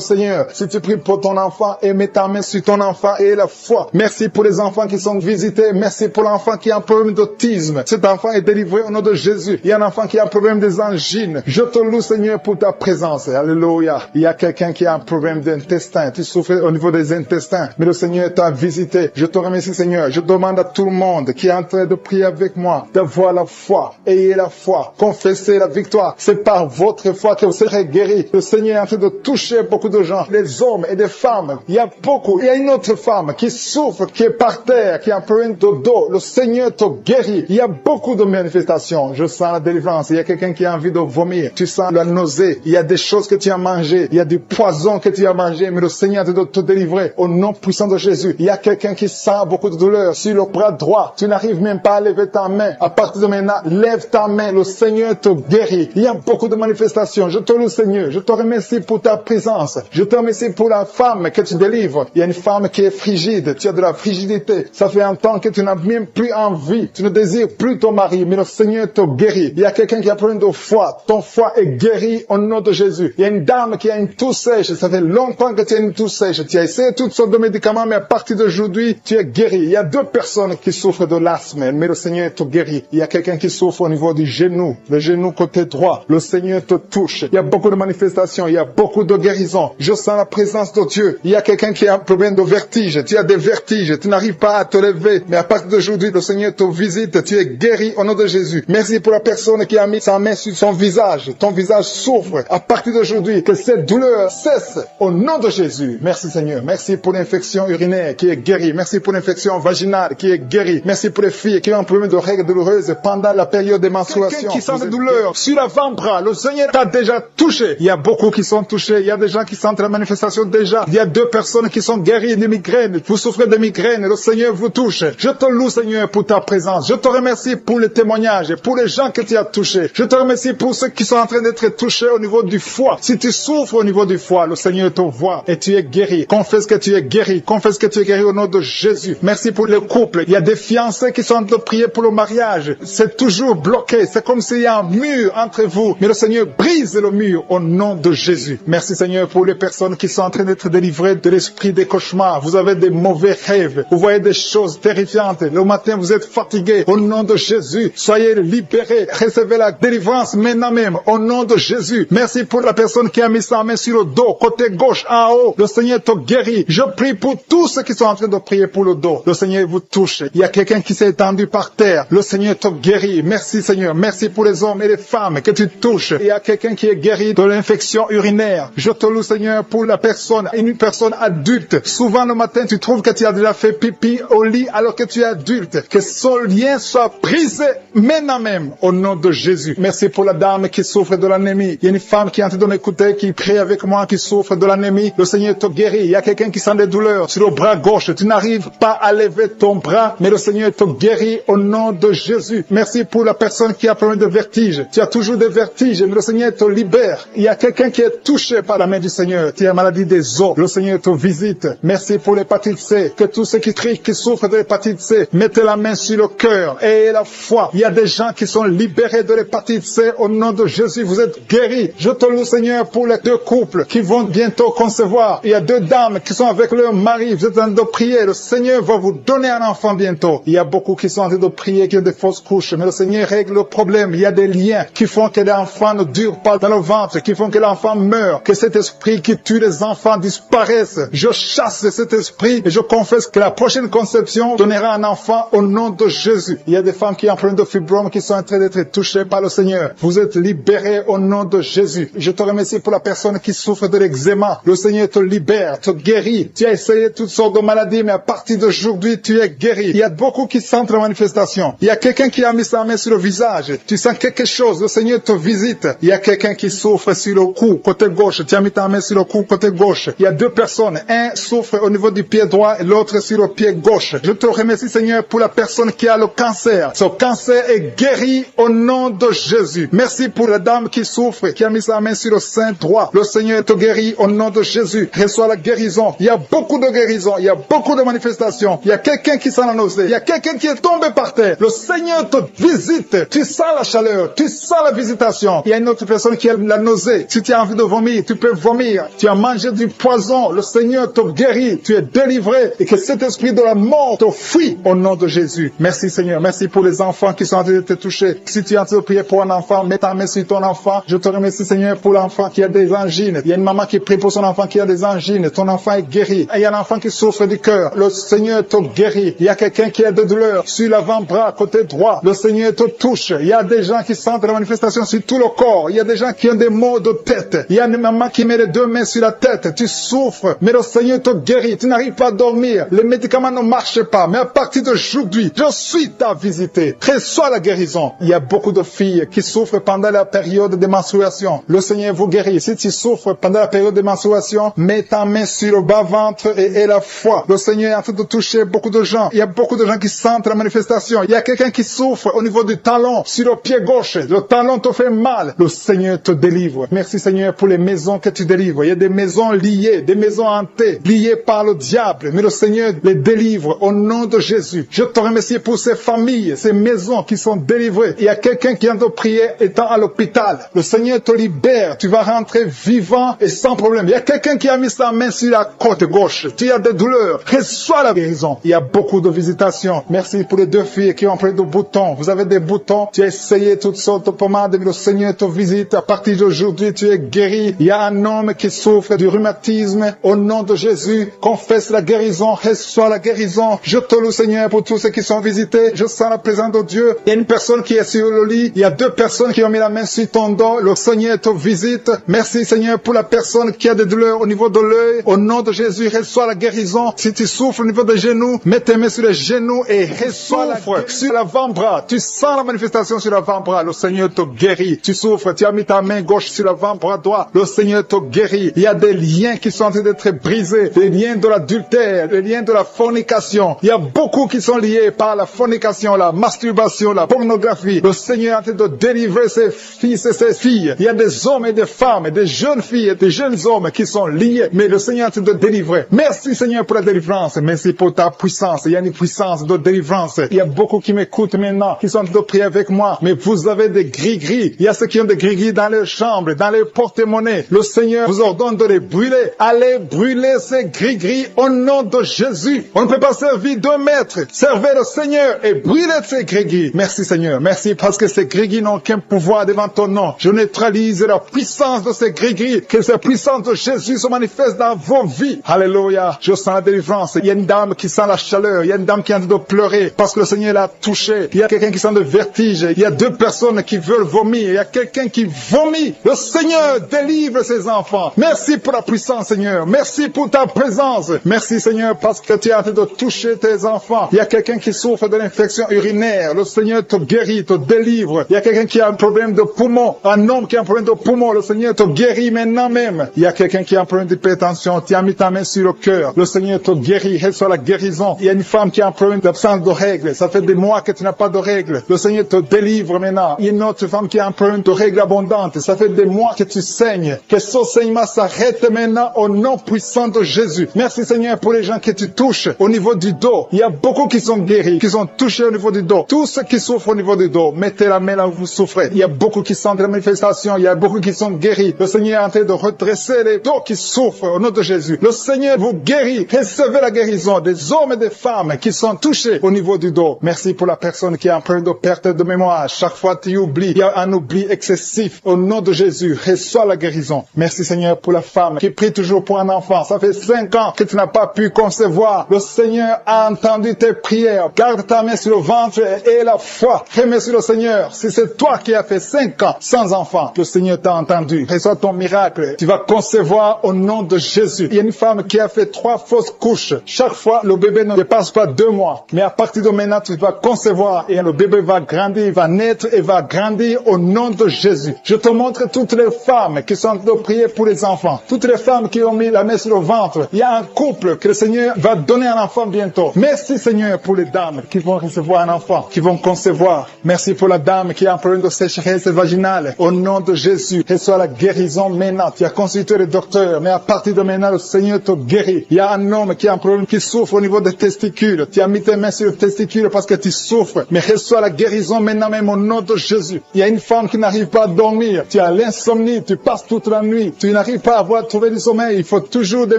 S2: Seigneur. Si tu pries pour ton enfant et mets ta main sur ton enfant et la foi. Merci pour les enfants qui sont visités. Merci pour l'enfant qui a un problème d'autisme. Cet enfant est délivré au nom de Jésus. Il y a un enfant qui a un problème des angines. Je te loue Seigneur pour ta présence. Alléluia. Il y a quelqu'un qui a un problème d'intestin. Tu souffres au niveau des intestins. Mais le Seigneur t'a visité. Je te remercie Seigneur. Je demande à tout le monde qui est en train de prier avec moi d'avoir la foi. Ayez la foi. Confessez la victoire. C'est par votre foi que vous serez guéris. Le Seigneur est en train de toucher beaucoup de gens. Les hommes et des femmes. Il y a beaucoup. Il y a une autre femme qui souffre, qui est par terre, qui a un problème de dos. Le Seigneur te guérit. Il y a beaucoup de manifestations. Je sens la délivrance. Il y a quelqu'un qui a envie de vomir. Tu sens la nausée. Il y a des choses que tu as mangées. Il y a du poison que tu as mangé. Mais le Seigneur te te délivrer. Au nom puissant de Jésus. Il y a quelqu'un qui sent beaucoup de douleur sur le bras droit. Tu n'arrives même pas à lever ta main. À partir de maintenant, lève ta main. Le Seigneur te guérit. Il y a beaucoup de manifestations. Je te loue, Seigneur. Je te remercie pour ta présence. Je te remercie pour la femme que tu délivres. Il y a une femme qui est frigide. Tu as de la frigidité. Ça fait un temps que tu n'as même plus envie. Tu ne désires plus ton mari. Mais le Seigneur te guérit. Il y a quelqu'un qui a problème de foie. Ton foie est guéri au nom de Jésus. Il y a une dame qui a une toux sèche. Ça fait longtemps que tu as une toux sèche. Tu as essayé toutes sortes de médicaments, mais à partir d'aujourd'hui, tu es guéri. Il y a 2 personnes qui souffrent de l'asthme, mais le Seigneur te guérit. Il y a quelqu'un qui souffre au niveau du genou, le genou côté droit. Le Seigneur te touche. Il y a beaucoup de manifestations. Il y a beaucoup de guérisons. Je sens la présence de Dieu. Il y a quelqu'un qui a un problème de vertige. Tu as des vertiges. Tu n'arrives pas à te lever. Mais à partir d'aujourd'hui, le Seigneur te visite. Tu es guéri au nom de Jésus. Merci pour la personne qui a mis sa main sur son visage. Ton visage souffre. À partir d'aujourd'hui, que cette douleur cesse au nom de Jésus. Merci Seigneur. Merci pour l'infection urinaire qui est guérie. Merci pour l'infection vaginale qui est guérie. Merci pour les filles qui ont un problème de règles douloureuses pendant la période des menstruations. Quelqu'un qui sent des douleurs sur l'avant-bras, le Seigneur t'a déjà touché. Il y a beaucoup qui sont touchés. Il y a des gens qui sentent la manifestation déjà. Il y a 2 personnes qui sont guéries de migraines. Vous souffrez de migraines. Le Seigneur vous touche. Je te loue Seigneur pour ta présence. Je te remercie pour les témoignages, pour les gens que tu as touchés. Je te remercie pour ceux qui sont en train d'être touchés au niveau du foie. Si tu souffres au niveau du foie, le Seigneur te voit et tu es guéri. Confesse que tu es guéri. Confesse que tu es guéri au nom de Jésus. Merci pour les couples. Il y a des fiancés qui sont en train de prier pour le mariage. C'est toujours bloqué. C'est comme s'il y a un mur entre vous. Mais le Seigneur brise le mur au nom de Jésus. Merci Seigneur pour les personnes qui sont en train d'être délivrées de l'esprit des cauchemars. Vous avez des mauvais rêves. Vous voyez des choses terrifiantes. Le matin, vous êtes fatigué. Au nom de Jésus, soyez libérés. Recevez la délivrance maintenant même. Au nom de Jésus. Merci pour la personne qui a mis sa main sur le dos, côté gauche, en haut. Le Seigneur te guérit. Je prie pour tous ceux qui sont en train de prier pour le dos. Le Seigneur vous touche. Il y a quelqu'un qui s'est étendu par terre. Le Seigneur te guérit. Merci Seigneur. Merci pour les hommes et les femmes que tu touches. Il y a quelqu'un qui est guéri de l'infection urinaire. Je te loue Seigneur pour la personne, une personne adulte. Souvent le matin
S1: tu trouves que tu as déjà fait pipi au lit alors que tu es adulte, que son lien soit brisé maintenant même au nom de Jésus. Merci pour la dame qui souffre de l'anémie. Il y a une femme qui est en train de m'écouter, qui prie avec moi, qui souffre de l'anémie. Le Seigneur te guérit. Il y a quelqu'un qui sent des douleurs sur le bras gauche. Tu n'arrives pas à lever ton bras, mais le Seigneur te guérit au nom de Jésus. Merci pour la personne qui a problème de vertige. Tu as toujours des vertiges, mais le Seigneur te libère. Il y a quelqu'un qui est touché par la main du Seigneur. Tu as maladie des os. Le Seigneur te visite. Merci pour l'hépatite C. Que tous ceux qui crient, qui souffrent de l'hépatite C, mettez la main sur le cœur et la foi. Il y a des gens qui sont libérés de l'hépatite C au nom de Jésus. Vous êtes guéris. Je te loue, Seigneur, pour les 2 couples qui vont bientôt concevoir. Il y a 2 dames qui sont avec leur mari. Vous êtes en train de prier. Le Seigneur va vous donner un enfant bientôt. Il y a beaucoup qui sont en train de prier, qui ont des fausses couches. Mais le Seigneur règle le problème. Il y a des liens qui font que l'enfant ne dure pas dans le ventre, qui font que l'enfant meurt, que cet esprit qui tue les enfants disparaisse. Je chasse cet esprit et je confesse que la prochaine conception donnera un enfant au nom de Jésus. Il y a des femmes qui ont un problème de fibrome qui sont en train d'être touchées par le Seigneur. Vous êtes libérés au nom de Jésus. Je te remercie pour la personne qui souffre de l'eczéma. Le Seigneur te libère, te guérit. Tu as essayé toutes sortes de maladies, mais à partir d'aujourd'hui, tu es guéri. Il y a beaucoup qui sentent la manifestation. Il y a quelqu'un qui a mis sa main sur le visage. Tu sens quelque chose. Le Seigneur te visite. Il y a quelqu'un qui souffre sur le cou, côté gauche. Tu as mis ta main sur le cou, côté gauche. Il y a 2 personnes. Un souffre au niveau du pied droit et l'autre sur le pied gauche. Je te remercie, Seigneur, pour la personne qui a le cancer. Ce cancer est guéri au nom de Jésus. Merci pour la dame qui souffre, qui a mis sa main sur le sein droit. Le Seigneur te guérit au nom de Jésus. Reçois la guérison. Il y a beaucoup de guérisons. Il y a beaucoup de manifestations. Il y a quelqu'un qui sent la nausée. Il y a quelqu'un qui est tombé par terre. Le Seigneur te visite. Tu sens la chaleur. Tu sens la visitation. Il y a une autre personne qui a la nausée. Si tu as envie de vomir, tu peux vomir. Tu as mangé du poison. Le Seigneur te guérit. Tu es délivré. Et que cet esprit de la mort te fuit au nom de Jésus. Merci Seigneur. Merci pour les enfants qui sont en train de te toucher. Si tu es en train de prier pour un enfant, mets ta main sur ton enfant. Je te remercie Seigneur pour l'enfant qui a des angines. Il y a une maman qui prie pour son enfant qui a des angines. Ton enfant est guéri. Et il y a un enfant qui souffre du cœur. Le Seigneur te guérit. Il y a quelqu'un qui a des douleurs sur l'avant-bras, côté droit. Le Seigneur te touche. Il y a des gens qui sentent la manifestation sur tout le corps. Il y a des gens qui ont des maux de tête. Il y a une maman qui met les 2 mains sur la tête. Tu souffres, mais le Seigneur te guérit. Tu n'arrives pas à dormir. Les médicaments ne marchent pas. Mais à partir d'aujourd'hui, je suis ta visité. Reçois la guérison. Il y a beaucoup de filles qui souffrent pendant la période de menstruation. Le Seigneur vous guérit. Si tu souffres pendant la période de menstruation, mets ta main sur le bas-ventre et la foi. Le Seigneur est en train de toucher beaucoup de gens. Il y a beaucoup de gens qui sentent la manifestation. Il y a quelqu'un qui souffre au niveau du talon, sur le pied gauche. Le talon te fait mal. Le Seigneur te délivre. Merci Seigneur pour les maisons que tu délivres. Il y a des maisons liées, des maisons hantées, liées par le diable. Mais le Seigneur les délivre au nom de Jésus. Je te remercie pour ces familles, ces maisons qui sont délivrées. Il y a quelqu'un qui vient de prier étant à l'hôpital. Le Seigneur te libère. Tu vas rentrer vivant et sans problème. Il y a quelqu'un qui a mis sa main sur la côte gauche. Tu as des douleurs. Reçois la guérison. Il y a beaucoup de visitations. Merci pour les 2 filles qui ont pris de boutons. Vous avez des boutons. Tu as essayé toutes sortes de pommades, mais le Seigneur te visite. À partir d'aujourd'hui, tu es guéri. Il y a un homme qui souffre du rhumatisme. Au nom de Jésus, confesse la guérison. Reçois la guérison. Je te loue, Seigneur, pour tous ceux qui sont visités. Je sens la présence de Dieu. Il y a une personne qui est sur le lit. Il y a 2 personnes qui ont mis la main sur ton dos. Le Seigneur te visite. Merci, Seigneur, pour la personne qui a des douleurs au niveau de l'œil. Au nom de Jésus, reçois la guérison. Si tu souffres au niveau des genoux, mets tes mains sur les genoux et souffre sur l'avant-bras. Tu sens la manifestation sur l'avant-bras. Le Seigneur te guérit. Tu souffres. Tu as mis ta main gauche sur l'avant-bras droit. Le Seigneur te guérit. Il y a des liens qui sont en train d'être brisés. Les liens de l'adultère, les liens de la fornication. Il y a beaucoup qui sont liés par la fornication, la masturbation, la pornographie. Le Seigneur est en train de délivrer ses fils et ses filles. Il y a des hommes et des femmes, des jeunes filles et des jeunes hommes qui sont liés. Mais le Seigneur est en train de délivrer. Merci Seigneur pour la délivrance. Merci pour ta puissance. Il y a une puissance de délivrance. Il y a beaucoup qui m'écoutent maintenant, qui sont en train de prier avec moi. Mais vous avez des gris-gris. Il y a ceux qui ont des gris-gris dans leurs chambres, dans les porte-monnaies. Le Seigneur vous ordonne de les brûler. Allez brûler ces gris-gris au nom de Jésus. On ne peut pas servir 2 maîtres. Servez le Seigneur et brûlez ces gris-gris. Merci Seigneur. Merci parce que ces gris-gris n'ont qu'un pouvoir devant ton nom. Je neutralise la puissance de ces gris-gris. Que cette puissance de Jésus se manifeste dans vos vies. Alléluia. Je sens la délivrance. Il y a une dame qui sent la chaleur. Il y a une dame qui est en train de pleurer parce que le Seigneur l'a touchée. Il y a quelqu'un qui sent le vertige. Il y a 2 personnes qui veulent vomir. Il y a quelqu'un qui vomit. Le Seigneur délivre ses enfants. Merci pour la puissance, Seigneur. Merci pour ta présence. Merci
S2: Merci Seigneur parce que tu es en train de toucher tes enfants. Il y a quelqu'un qui souffre de l'infection urinaire. Le Seigneur te guérit, te délivre. Il y a quelqu'un qui a un problème de poumon. Un homme qui a un problème de poumon. Le Seigneur te guérit maintenant même. Il y a quelqu'un qui a un problème d'hypertension. Tu as mis ta main sur le cœur. Le Seigneur te guérit. Reçois la guérison. Il y a une femme qui a un problème d'absence de règles. Ça fait des mois que tu n'as pas de règles. Le Seigneur te délivre maintenant. Il y a une autre femme qui a un problème de règles abondantes. Ça fait des mois que tu saignes. Que ce saignement s'arrête maintenant au nom puissant de Jésus. Merci Seigneur pour les gens que tu touches au niveau du dos. Il y a beaucoup qui sont guéris, qui sont touchés au niveau du dos. Tous ceux qui souffrent au niveau du dos, mettez la main là où vous souffrez. Il y a beaucoup qui sentent la manifestation. Il y a beaucoup qui sont guéris. Le Seigneur est en train de redresser les dos qui souffrent au nom de Jésus. Le Seigneur vous guérit. Recevez la guérison des hommes et des femmes qui sont touchés au niveau du dos. Merci pour la personne qui a un problème de perte de mémoire. Chaque fois tu oublies. Il y a un oubli excessif. Au nom de Jésus, reçois la guérison. Merci Seigneur pour la femme qui prie toujours pour un enfant. Ça fait 5 ans que tu n'as pas pu concevoir. Le Seigneur a entendu tes prières. Garde ta main sur le ventre et la foi. Remercie le Seigneur. Si c'est toi qui as fait 5 ans sans enfant, le Seigneur t'a entendu. Reçois ton miracle. Tu vas concevoir au nom de Jésus. Il y a une femme qui a fait 3 fausses couches. Chaque fois, le bébé ne dépasse pas 2 mois. Mais à partir de maintenant, tu vas concevoir et le bébé va grandir, il va naître et va grandir au nom de Jésus. Je te montre toutes les femmes qui sont en train de prier pour les enfants. Toutes les femmes qui ont mis la main sur le ventre. Il y a un couple que le Seigneur va donner un enfant bientôt. Merci Seigneur pour les dames qui vont recevoir un enfant, qui vont concevoir. Merci pour la dame qui a un problème de sécheresse vaginale. Au nom de Jésus, reçois la guérison maintenant. Tu as consulté le docteur, mais à partir de maintenant, le Seigneur te guérit. Il y a un homme qui a un problème qui souffre au niveau des testicules. Tu as mis tes mains sur le testicule parce que tu souffres. Mais reçois la guérison maintenant même au nom de Jésus. Il y a une femme qui n'arrive pas à dormir. Tu as l'insomnie, tu passes toute la nuit. Tu n'arrives pas à trouver du sommeil. Il faut toujours des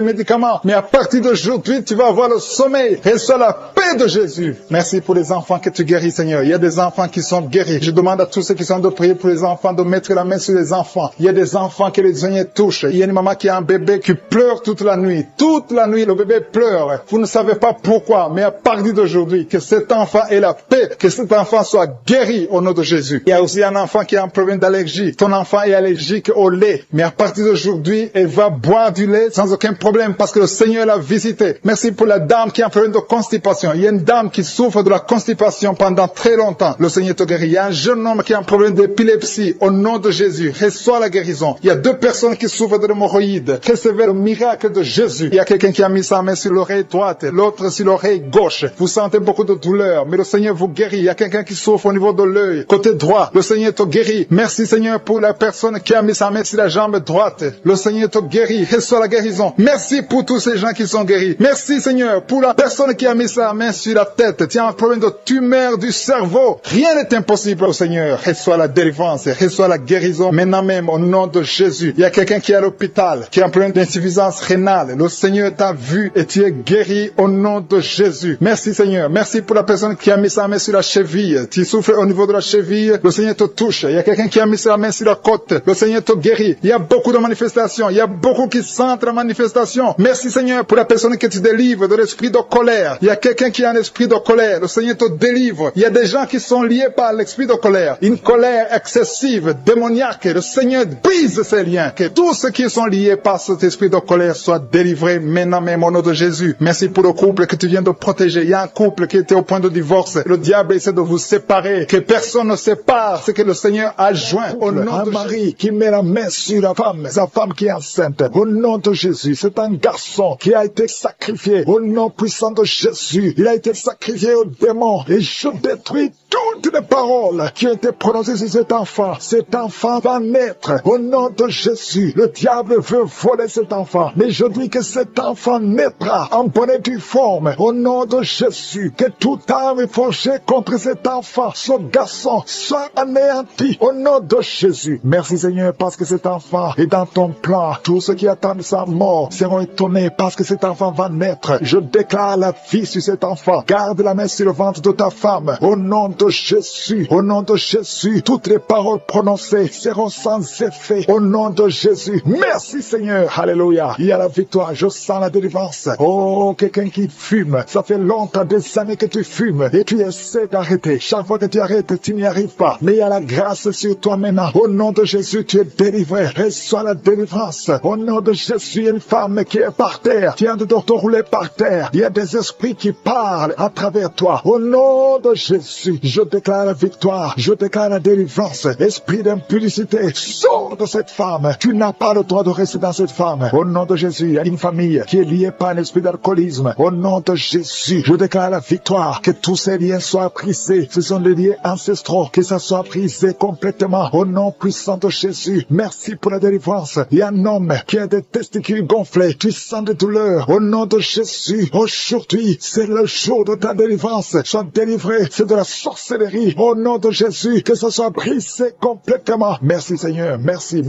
S2: médicaments. Mais à partir d'aujourd'hui, tu vas avoir le sommeil. Reçois la paix de Jésus. Merci pour les enfants que tu guéris, Seigneur. Il y a des enfants qui sont guéris. Je demande à tous ceux qui sont de prier pour les enfants de mettre la main sur les enfants. Il y a des enfants que les Seigneur touchent. Il y a une maman qui a un bébé qui pleure toute la nuit. Toute la nuit, le bébé pleure. Vous ne savez pas pourquoi, mais à partir d'aujourd'hui, que cet enfant ait la paix, que cet enfant soit guéri au nom de Jésus. Il y a aussi un enfant qui a un problème d'allergie. Ton enfant est allergique au lait, mais à partir d'aujourd'hui, elle va boire du lait sans aucun problème parce que le Seigneur l'a visité. Merci pour la dame qui a un problème de constipation. Il y a une dame qui souffre de la constipation pendant très longtemps. Le Seigneur te guérit. Il y a un jeune homme qui a un problème d'épilepsie. Au nom de Jésus, reçois la guérison. Il y a 2 personnes qui souffrent de l'hémorroïde. Recevez le miracle de Jésus. Il y a quelqu'un qui a mis sa main sur l'oreille droite, l'autre sur l'oreille gauche. Vous sentez beaucoup de douleur, mais le Seigneur vous guérit. Il y a quelqu'un qui souffre au niveau de l'œil, côté droit. Le Seigneur te guérit. Merci Seigneur pour la personne qui a mis sa main sur la jambe droite. Le Seigneur te guérit. Reçois la guérison. Merci pour tous ces gens qui sont guéris. Merci Seigneur pour la personne qui a mis sa main sur la tête. Tu as un problème de tumeur du cerveau. Rien n'est impossible au Seigneur. Reçois la délivrance. Reçois la guérison maintenant même au nom de Jésus. Il y a quelqu'un qui est à l'hôpital, qui a un problème d'insuffisance rénale. Le Seigneur t'a vu et tu es guéri au nom de Jésus. Merci Seigneur. Merci pour la personne qui a mis sa main sur la cheville. Tu souffres au niveau de la cheville. Le Seigneur te touche. Il y a quelqu'un qui a mis sa main sur la côte. Le Seigneur te guérit. Il y a beaucoup de manifestations. Il y a beaucoup qui sentent la manifestation. Merci Seigneur pour la personne que tu délivres de l'esprit de colère. Il y a quelqu'un qui a un esprit de colère. Le Seigneur te délivre. Il y a des gens qui sont liés par l'esprit de colère. Une colère excessive, démoniaque. Le Seigneur brise ces liens. Que tous ceux qui sont liés par cet esprit de colère soient délivrés maintenant même au nom de Jésus. Merci pour le couple que tu viens de protéger. Il y a un couple qui était au point de divorce. Le diable essaie de vous séparer. Que personne ne sépare ce que le Seigneur a joint. Au nom de Marie qui met la main sur la femme, sa femme qui est enceinte. Au nom de Jésus, c'est un garçon qui a été sacrifié. Au nom puissant de Jésus, il a été sacrifié au démon. Et je détruis toutes les paroles qui ont été prononcées sur cet enfant. Cet enfant va naître au nom de Jésus. Le diable veut voler cet enfant. Mais je dis que cet enfant naîtra en bonne et due forme. Au nom de Jésus, que toute arme forgée contre cet enfant, ce garçon, soit anéanti. Au nom de Jésus. Merci Seigneur parce que cet enfant est dans ton plan. Tous ceux qui attendent sa mort seront étonnés parce que cet enfant va naître. Je déclare la vie sur cet enfant. Garde la main sur le ventre de ta femme. Au nom de Jésus, au nom de Jésus, toutes les paroles prononcées seront sans effet. Au nom de Jésus. Merci Seigneur. Alléluia. Il y a la victoire. Je sens la délivrance. Oh, quelqu'un qui fume. Ça fait longtemps, des années que tu fumes et tu essaies d'arrêter. Chaque fois que tu arrêtes, tu n'y arrives pas. Mais il y a la grâce sur toi maintenant. Au nom de Jésus, tu es délivré. Reçois la délivrance. Au nom de Jésus, il y a une femme qui est par terre. Tu as train de te rouler par terre. Il y a des esprits qui parlent à travers toi. Au nom de Jésus, je déclare la victoire, je déclare la délivrance. Esprit d'impudicité, sors de cette femme. Tu n'as pas le droit de rester dans cette femme. Au nom de Jésus, il y a une famille qui est liée par un esprit d'alcoolisme. Au nom de Jésus, je déclare la victoire, que tous ces liens soient brisés. Ce sont des liens ancestraux, que ça soit brisé complètement. Au nom puissant de Jésus, merci pour la délivrance. Il y a un homme qui a des testicules gonflés, tu sens des douleurs. Au nom de Jésus, aujourd'hui, c'est le jour de ta délivrance. Sois délivré, c'est de la sorcellerie. Au nom de Jésus, que ça soit brisé complètement. Merci Seigneur, merci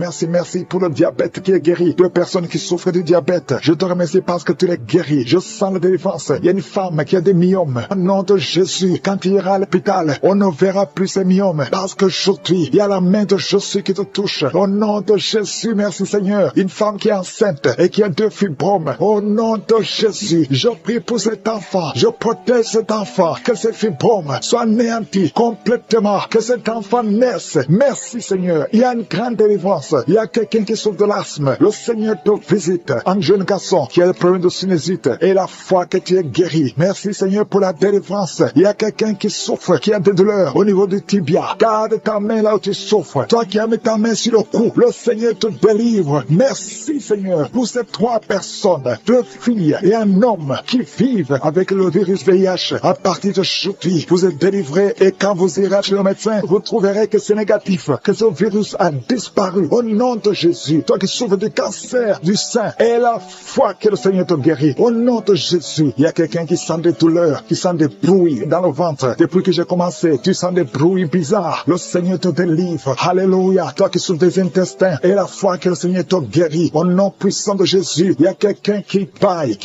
S2: pour le diabète qui est guéri. Deux personnes qui souffrent du diabète, je te remercie parce que tu les guéris. Je sens la délivrance. Il y a une femme qui a des myomes. Au nom de Jésus, quand tu iras à l'hôpital, on ne verra plus ces myomes parce qu'aujourd'hui, il y a la main de Jésus qui te touche. Au nom de Jésus, merci Seigneur. Une femme qui est enceinte et qui a 2 fibromes. Au nom de Jésus, je prie pour cet enfant. Je protège cet enfant. Que ces fibromes soient anéantis complètement. Que cet enfant naisse. Merci Seigneur. Il y a une grande délivrance. Il y a quelqu'un qui souffre de l'asthme. Le Seigneur te visite. Un jeune garçon qui a le problème de sinusite. Et la foi que tu es guéri. Merci Seigneur pour la délivrance. Il y a quelqu'un qui souffre, qui a des douleurs au niveau du tibia. Garde ta main là où tu souffres. Toi qui as mis ta main sur le cou, le Seigneur te délivre. Merci Seigneur pour ces 3 personnes, 2 filles et un homme qui vivent avec le virus VIH. À partir d'aujourd'hui, vous êtes délivrés et quand vous irez chez le médecin, vous trouverez que c'est négatif, que ce virus a disparu. Au nom de Jésus, toi qui souffres du cancer du sein, et la foi que le Seigneur te guérit. Au nom de Jésus, il y a quelqu'un qui sent des douleurs, qui sent des bruits dans le ventre. Depuis que j'ai commencé, tu sens des bruits bizarres. Le Seigneur te délivre. Alléluia. Toi qui souffres des intestins, et la foi que le Seigneur te guérit. Au nom puissant de Jésus, il y a quelqu'un qui baille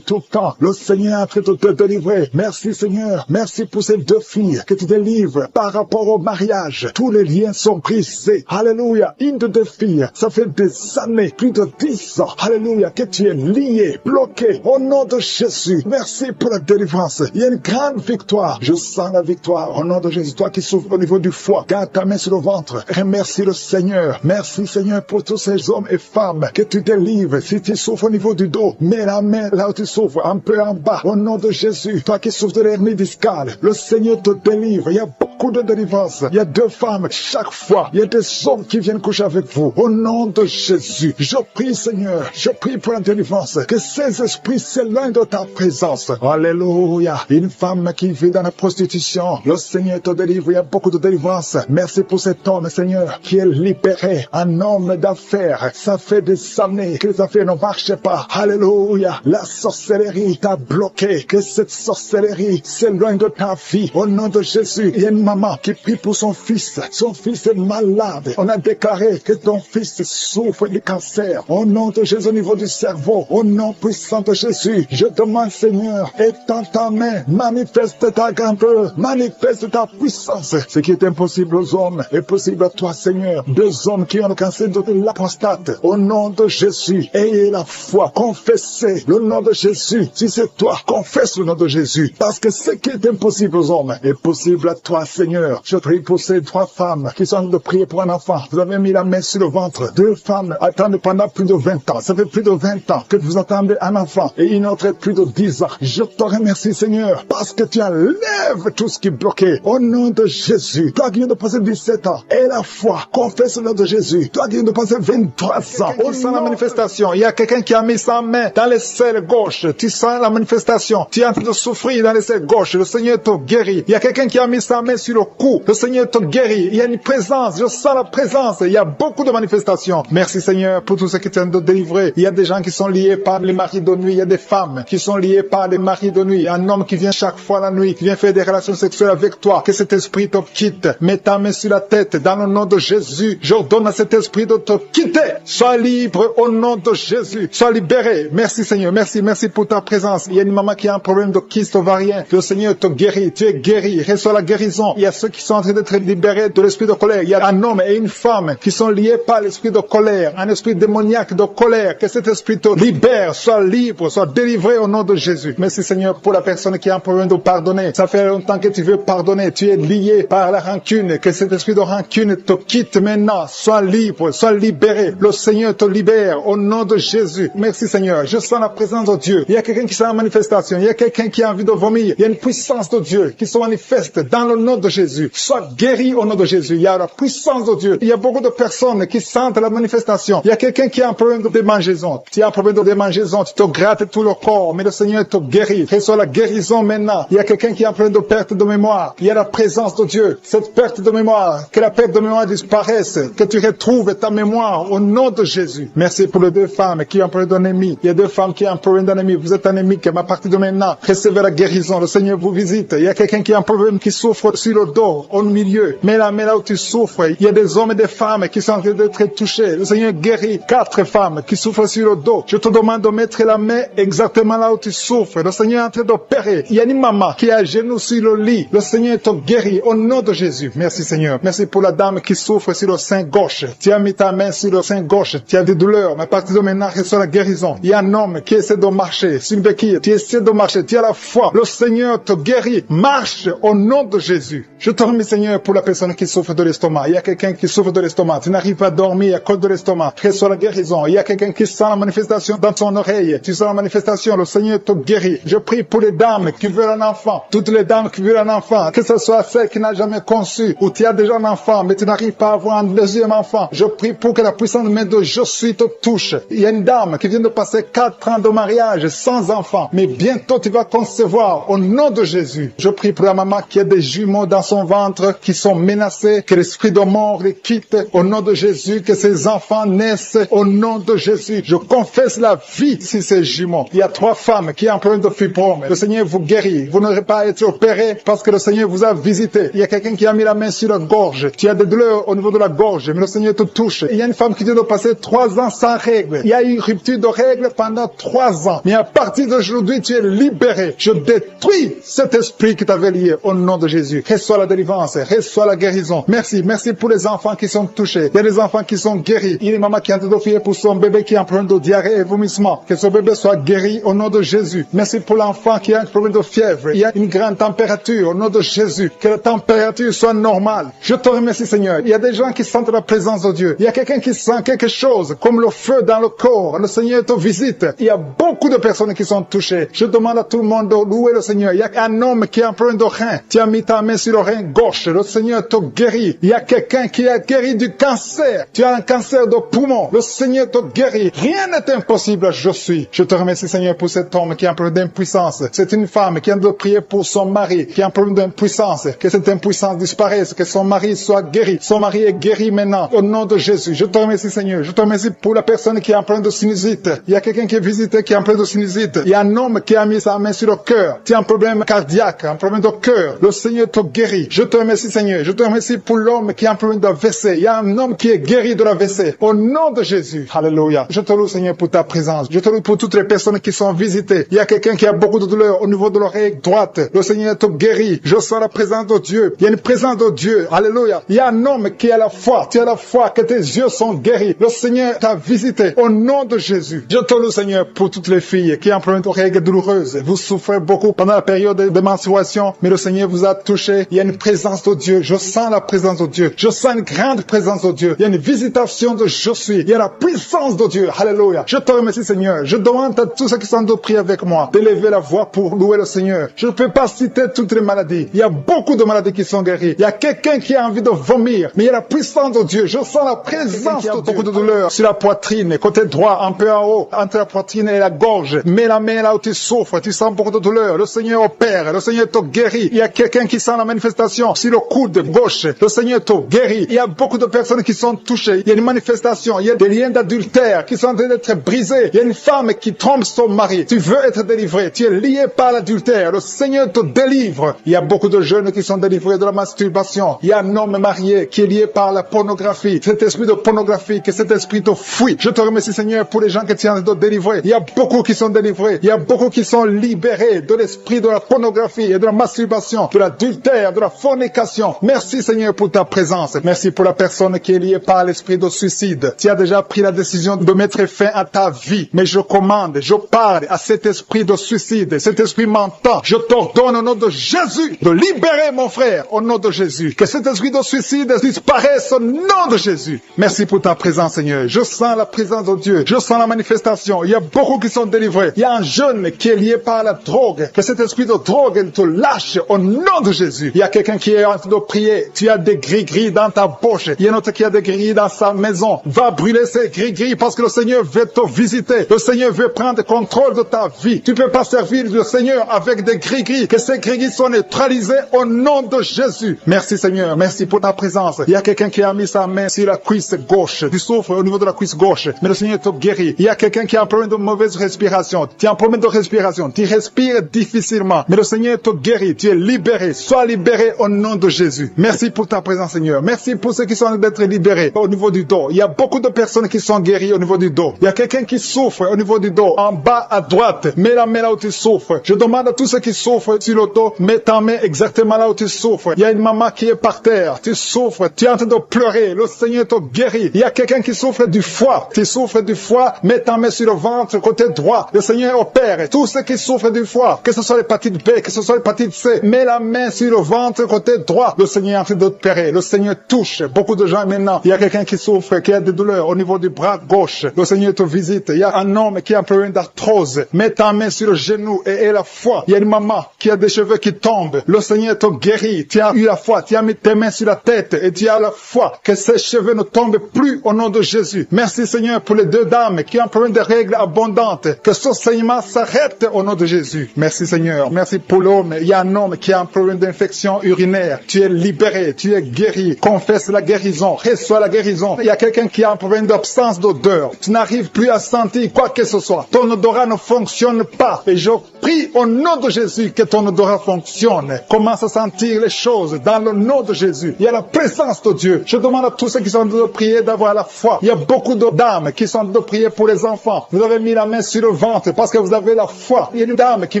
S2: tout le temps. Le Seigneur est en train de te délivrer. Merci Seigneur. Merci pour ces 2 filles que tu délivres par rapport au mariage. Tous les liens sont brisés. Alléluia. Une de 2 filles, ça fait des années, plus de 10 ans. Alléluia. Que tu es lié, bloqué. Au nom de Jésus. Merci pour la délivrance. Il y a une grande victoire. Je sens la victoire. Au nom de Jésus. Toi qui souffres au niveau du foie, garde ta main sur le ventre. Remercie le Seigneur. Merci Seigneur pour tous ces hommes et femmes que tu délivres. Si tu souffres au niveau du dos, mets la main là où tu souffres, un peu en bas. Au nom de Jésus. Toi qui souffres de l'hernie discale, le Seigneur te délivre. Il y a beaucoup de délivrance. Il y a 2 femmes chaque fois. Il y a des hommes qui viennent coucher avec vous. Au nom de Jésus. Je prie Seigneur. Je prie pour la délivrance. Que ces esprits s'éloignent de ta présence. Alléluia. Une femme qui vit dans la prostitution, le Seigneur te délivre. Il y a beaucoup de délivrance. Merci pour cet homme, Seigneur, qui est libéré. Un homme d'affaires. Ça fait des années que les affaires ne marchaient pas. Alléluia. La sorcellerie t'a bloqué. Que cette sorcellerie s'éloigne de ta vie. Au nom de Jésus. Il y a une maman qui prie pour son fils. Son fils est malade. On a déclaré que ton fils souffre du cancer. Au nom de Jésus, au niveau du cerveau. Au nom puissant de Jésus. Je demande, Seigneur, étends ta main. Manifeste ta grandeur. Manifeste ta puissance. Ce qui est impossible aux hommes est possible à toi, Seigneur. 2 hommes qui ont le cancer de la prostate. Au nom de Jésus, ayez la foi. Confessez le nom de Jésus. Si c'est toi, confesse le nom de Jésus. Parce que ce qui est impossible aux hommes est possible à toi, Seigneur. Je prie pour ces 3 femmes qui sont en train de prier pour un enfant. Vous avez mis la main sur le ventre. 2 femmes attendent pendant plus de 20 ans. Ça fait plus de 20 ans que vous attendez un enfant. Et une autre plus de 10 ans. Je te remercie, Seigneur, parce que tu enlèves tout ce qui est bloqué. Au nom de Jésus. Toi qui viens de passer 17 ans. Et la foi. Confesse le nom de Jésus. Toi qui viens de passer 23 ans.
S1: On sent la manifestation. Il y a quelqu'un qui a mis sa main dans les selles gauches. Tu sens la manifestation. Tu es en train de souffrir dans les selles gauches. Le Seigneur te guérit. Il y a quelqu'un qui a mis sa main sur le cou. Le Seigneur te guérit. Il y a une présence. Je sens la présence. Il y a beaucoup de manifestations. Merci Seigneur pour tout ce que tu es en train de délivrer. Il y a des gens qui sont liés par les maris de nuit. Il y a des femmes qui sont liées par les maris de nuit. Un homme qui vient chaque fois la nuit, qui vient faire des relations sexuelles avec toi. Que cet esprit te quitte. Mets ta main sur la tête. Dans le nom de Jésus, j'ordonne à cet esprit de te quitter. Sois libre au nom de Jésus. Sois libéré. Merci Seigneur. Merci pour ta présence. Il y a une maman qui a un problème de kyste ovarien. Le Seigneur te guérit. Tu es guéri. Reçois la guérison.
S2: Il y a ceux qui sont en train d'être libérés de l'esprit de colère. Il y a un homme et une femme qui sont liés par l'esprit de colère, un esprit démoniaque de colère. Que cet esprit te libère, soit libre, soit délivré au nom de Jésus. Merci Seigneur pour la personne qui a un problème de pardonner. Ça fait longtemps que tu veux pardonner. Tu es lié par la rancune. Que cet esprit de rancune te quitte maintenant. Sois libre, sois libéré. Le Seigneur te libère au nom de Jésus. Merci Seigneur. Je sens la présence de Dieu. Il y a quelqu'un qui sent la manifestation. Il y a quelqu'un qui a envie de vomir. Il y a une puissance de Dieu qui se manifeste dans le nom de Jésus. Sois guéri au nom de Jésus. Il y a la puissance de Dieu. Il y a beaucoup de personnes qui sentent la manifestation. Il y a quelqu'un qui a un problème de démangeaison. Tu as un problème de démangeaison. Tu te grattes tout le corps. Mais le Seigneur te guérit. Reçois la guérison maintenant. Il y a quelqu'un qui a un problème de perte de mémoire. Il y a la présence de Dieu. Cette perte de mémoire, que la perte de mémoire disparaisse. Que tu retrouves ta mémoire au nom de Jésus. Merci pour les deux femmes qui ont un problème d'anémie. Il y a deux femmes qui ont un problème d'anémie. Vous êtes anémiques, mais à partir de maintenant, recevez la guérison. Le Seigneur vous visite. Il y a quelqu'un qui a un problème qui souffre sur le dos, au milieu. Mais là où tu souffres, il y a des hommes et des femmes qui sont en train d'être touchés. Le Seigneur guérit 4 femmes qui souffrent sur le dos. Je te demande de mettre la main exactement là où tu souffres. Le Seigneur est en train d'opérer. Il y a une maman qui est à genoux sur le lit. Le Seigneur te guérit au nom de Jésus. Merci Seigneur. Merci pour la dame qui souffre sur le sein gauche. Tu as mis ta main sur le sein gauche. Tu as des douleurs, mais à partir de maintenant, reçois la guérison. Il y a un homme qui essaie de marcher sur une béquille. Tu essaies de marcher. Tu as la foi. Le Seigneur te guérit. Marche au nom de Jésus. Je te remercie Seigneur pour la personne qui souffre de l'estomac. Il y a quelqu'un qui souffre de l'estomac. Tu n'arrives pas à dormir à cause de l'estomac. Reçois la guérison. Il y a quelqu'un qui sent la manifestation dans son oreille. Tu sens la manifestation. Le Seigneur te guérit. Je prie pour les dames qui veulent un enfant. Toutes les dames qui veulent un enfant. Que ce soit celle qui n'a jamais conçu ou tu as déjà un enfant mais tu n'arrives pas à avoir un deuxième enfant. Je prie pour que la puissance main de Je suis te touche. Il y a une dame qui vient de passer 4 ans de mariage sans enfant. Mais bientôt tu vas concevoir au nom de Jésus. Je prie pour la maman qui a des jumeaux dans son ventre qui sont menacés. Que l'esprit de mort les quitte au nom de Jésus. Que ces enfants naissent au nom de Jésus. Je confesse la vie sur ces jumeaux. Il y a 3 femmes qui ont un problème de fibrome. Le Seigneur vous guérit. Vous n'aurez pas à être opéré parce que le Seigneur vous a visité. Il y a quelqu'un qui a mis la main sur la gorge. Tu as des douleurs au niveau de la gorge, mais le Seigneur te touche. Il y a une femme qui vient de passer 3 ans sans règles. Il y a eu une rupture de règles pendant 3 ans. Mais à partir d'aujourd'hui, tu es libéré. Je détruis cet esprit qui t'avait lié au nom de Jésus. Reçois la délivrance, reçois la guérison. Merci, merci pour les enfants qui sont touchés. Il y a des enfants qui sont guéris. Il y a une maman qui est en train d'offrir pour son bébé qui a un problème de diarrhée et vomissement. Que ce bébé soit guéri au nom de Jésus. Merci pour l'enfant qui a un problème de fièvre. Il y a une grande température au nom de Jésus. Que la température soit normale. Je te remercie Seigneur. Il y a des gens qui sentent la présence de Dieu. Il y a quelqu'un qui sent quelque chose comme le feu dans le corps. Le Seigneur te visite. Il y a beaucoup de personnes qui sont touchées. Je demande à tout le monde de louer le Seigneur. Il y a un homme qui a un problème de rein. Tu as mis ta main sur le rein gauche. Le Seigneur te guérit. Il y a quelqu'un qui a guéri du cancer. Tu as un cancer de poumon. Le Seigneur te guérit. Rien n'est impossible. Je suis. Je te remercie Seigneur pour cet homme qui a un problème d'impuissance. C'est une femme qui a de prier pour son mari qui a un problème d'impuissance. Que cette impuissance disparaisse. Que son mari soit guéri. Son mari est guéri maintenant. Au nom de Jésus. Je te remercie Seigneur. Je te remercie pour la personne qui a un problème de sinusite. Il y a quelqu'un qui est visité qui a un problème de sinusite. Il y a un homme qui a mis sa main sur le cœur. Tu as un problème cardiaque, un problème de cœur. Le Seigneur te guérit. Je te remercie Seigneur. Je te remercie pour l'homme qui a un problème d'AVC. Il y a un homme qui est guéri de l'AVC. Au nom de Jésus. Alléluia. Je te loue Seigneur pour ta présence. Je te loue pour toutes les personnes qui sont visitées. Il y a quelqu'un qui a beaucoup de douleur au niveau de l'oreille droite. Le Seigneur te guérit. Je sens la présence de Dieu. Il y a une présence de Dieu. Alléluia. Il y a un homme qui a la foi. Tu as la foi que tes yeux sont guéris. Le Seigneur t'a visité. Au nom de Jésus. Je te loue Seigneur pour toutes les filles qui ont un problème de règles douloureuses. Vous souffrez beaucoup pendant la période de menstruation, mais le Seigneur vous a touché. Il y a une présence de Dieu. Je sens la présence de Dieu. Je sens une grande présence de Dieu. Il y a une visitation de Je suis. Il y a la puissance de Dieu. Alléluia. Je te remercie Seigneur. Je demande à tous ceux qui sont de prier avec moi d'élever la voix pour louer le Seigneur. Je ne peux pas citer toutes les maladies. Il y a beaucoup de maladies qui sont guéries. Il y a quelqu'un qui a envie de vomir, mais il y a la puissance de Dieu. Je sens la présence de Dieu. Beaucoup de douleurs sur la poitrine, côté droit, un peu en haut, entre la poitrine et la gorge. Mets la main là où tu souffres. Tu sens beaucoup de douleurs. Le Seigneur opère. Le Seigneur te guérit. Il y a quelqu'un qui sent la manifestation sur le coude gauche. Le Seigneur te guérit. Il y a beaucoup de personnes qui sont touchées. Il y a une manifestation. Il y a des liens d'adultère qui sont en train d'être brisés. Il y a une femme qui trompe son mari. Tu veux être délivré. Tu es lié par l'adultère. Le Seigneur te délivre. Il y a beaucoup de jeunes qui sont délivrés de la masturbation. Il y a un homme marié qui est lié par la pornographie. Cet esprit de pornographie, que cet esprit te fuit. Je te remercie Seigneur pour les gens que tu es en train de délivrer. Il y a beaucoup qui sont délivrés. Il y a beaucoup qui sont libérés de l'esprit de la pornographie et de la masturbation, de l'adultère d'adultère, de la fornication. Merci Seigneur pour ta présence. Merci pour la personne qui est liée par l'esprit de suicide. Tu as déjà pris la décision de mettre fin à ta vie. Mais je commande, je parle à cet esprit de suicide, cet esprit mentant. Je t'ordonne au nom de Jésus de libérer mon frère au nom de Jésus. Que cet esprit de suicide disparaisse au nom de Jésus. Merci pour ta présence Seigneur. Je sens la présence de Dieu. Je sens la manifestation. Il y a beaucoup qui sont délivrés. Il y a un jeune qui est lié par la drogue. Que cet esprit de drogue te lâche au nom de Jésus. Il y a quelqu'un qui est en train de prier. Tu as des gris-gris dans ta bouche. Il y a un autre qui a des gris dans sa maison. Va brûler ces gris-gris parce que le Seigneur veut te visiter. Le Seigneur veut prendre contrôle de ta vie. Tu ne peux pas servir le Seigneur avec des gris-gris. Que ces gris-gris soient neutralisés au nom de Jésus. Merci Seigneur. Merci pour ta présence. Il y a quelqu'un qui a mis sa main sur la cuisse gauche. Tu souffres au niveau de la cuisse gauche. Mais le Seigneur te guérit. Il y a quelqu'un qui a un problème de mauvaise respiration. Tu as un problème de respiration. Tu respires difficilement. Mais le Seigneur te guérit. Tu es libéré. Sois libéré au nom de Jésus. Merci pour ta présence Seigneur. Merci pour ceux qui sont en train d'être libérés au niveau du dos. Il y a beaucoup de personnes qui sont guéries au niveau du dos. Il y a quelqu'un qui souffre au niveau du dos. En bas à droite. Mets la main là où tu souffres. Je demande à tous ceux qui souffrent sur le dos, mets ta main exactement là où tu souffres. Il y a une maman qui est par terre. Tu souffres. Tu es en train de pleurer. Le Seigneur te guérit. Il y a quelqu'un qui souffre du foie. Tu souffres du foie. Mets ta main sur le ventre côté droit. Le Seigneur opère. Tous ceux qui souffrent du foie, que ce soit l'hépatite B, que ce soit l'hépatite C, mets la main sur le ventre côté droit. Le Seigneur est en train d'opérer. Le Seigneur touche beaucoup de gens maintenant. Il y a quelqu'un qui souffre, qui a des douleurs au niveau du bras gauche. Le Seigneur te visite. Il y a un homme qui a un problème d'arthrose. Mets ta main sur le genou et la foi. Il y a une maman qui a des cheveux qui tombent. Le Seigneur te guérit. Tu as eu la foi. Tu as mis tes mains sur la tête et tu as la foi que ces cheveux ne tombent plus au nom de Jésus. Merci Seigneur pour les deux dames qui ont un problème de règles abondantes. Que ce saignement s'arrête au nom de Jésus. Merci Seigneur. Merci pour l'homme. Il y a un homme qui a un problème d'infection urinaire. Tu es libéré. Tu es guéri. Confesse la guérison. Reçois la guérison. Il y a quelqu'un qui a un problème d'absence d'odeur. Tu n'arrives plus à sentir quoi que ce soit. Ton odorat ne fonctionne pas. Et je prie au nom de Jésus que ton odorat fonctionne. Commence à sentir les choses dans le nom de Jésus. Il y a la présence de Dieu. Je demande à tous ceux qui sont de prier d'avoir la foi. Il y a beaucoup de dames qui sont de prier pour les enfants. Vous avez mis la main sur le ventre parce que vous avez la foi. Il y a une dame qui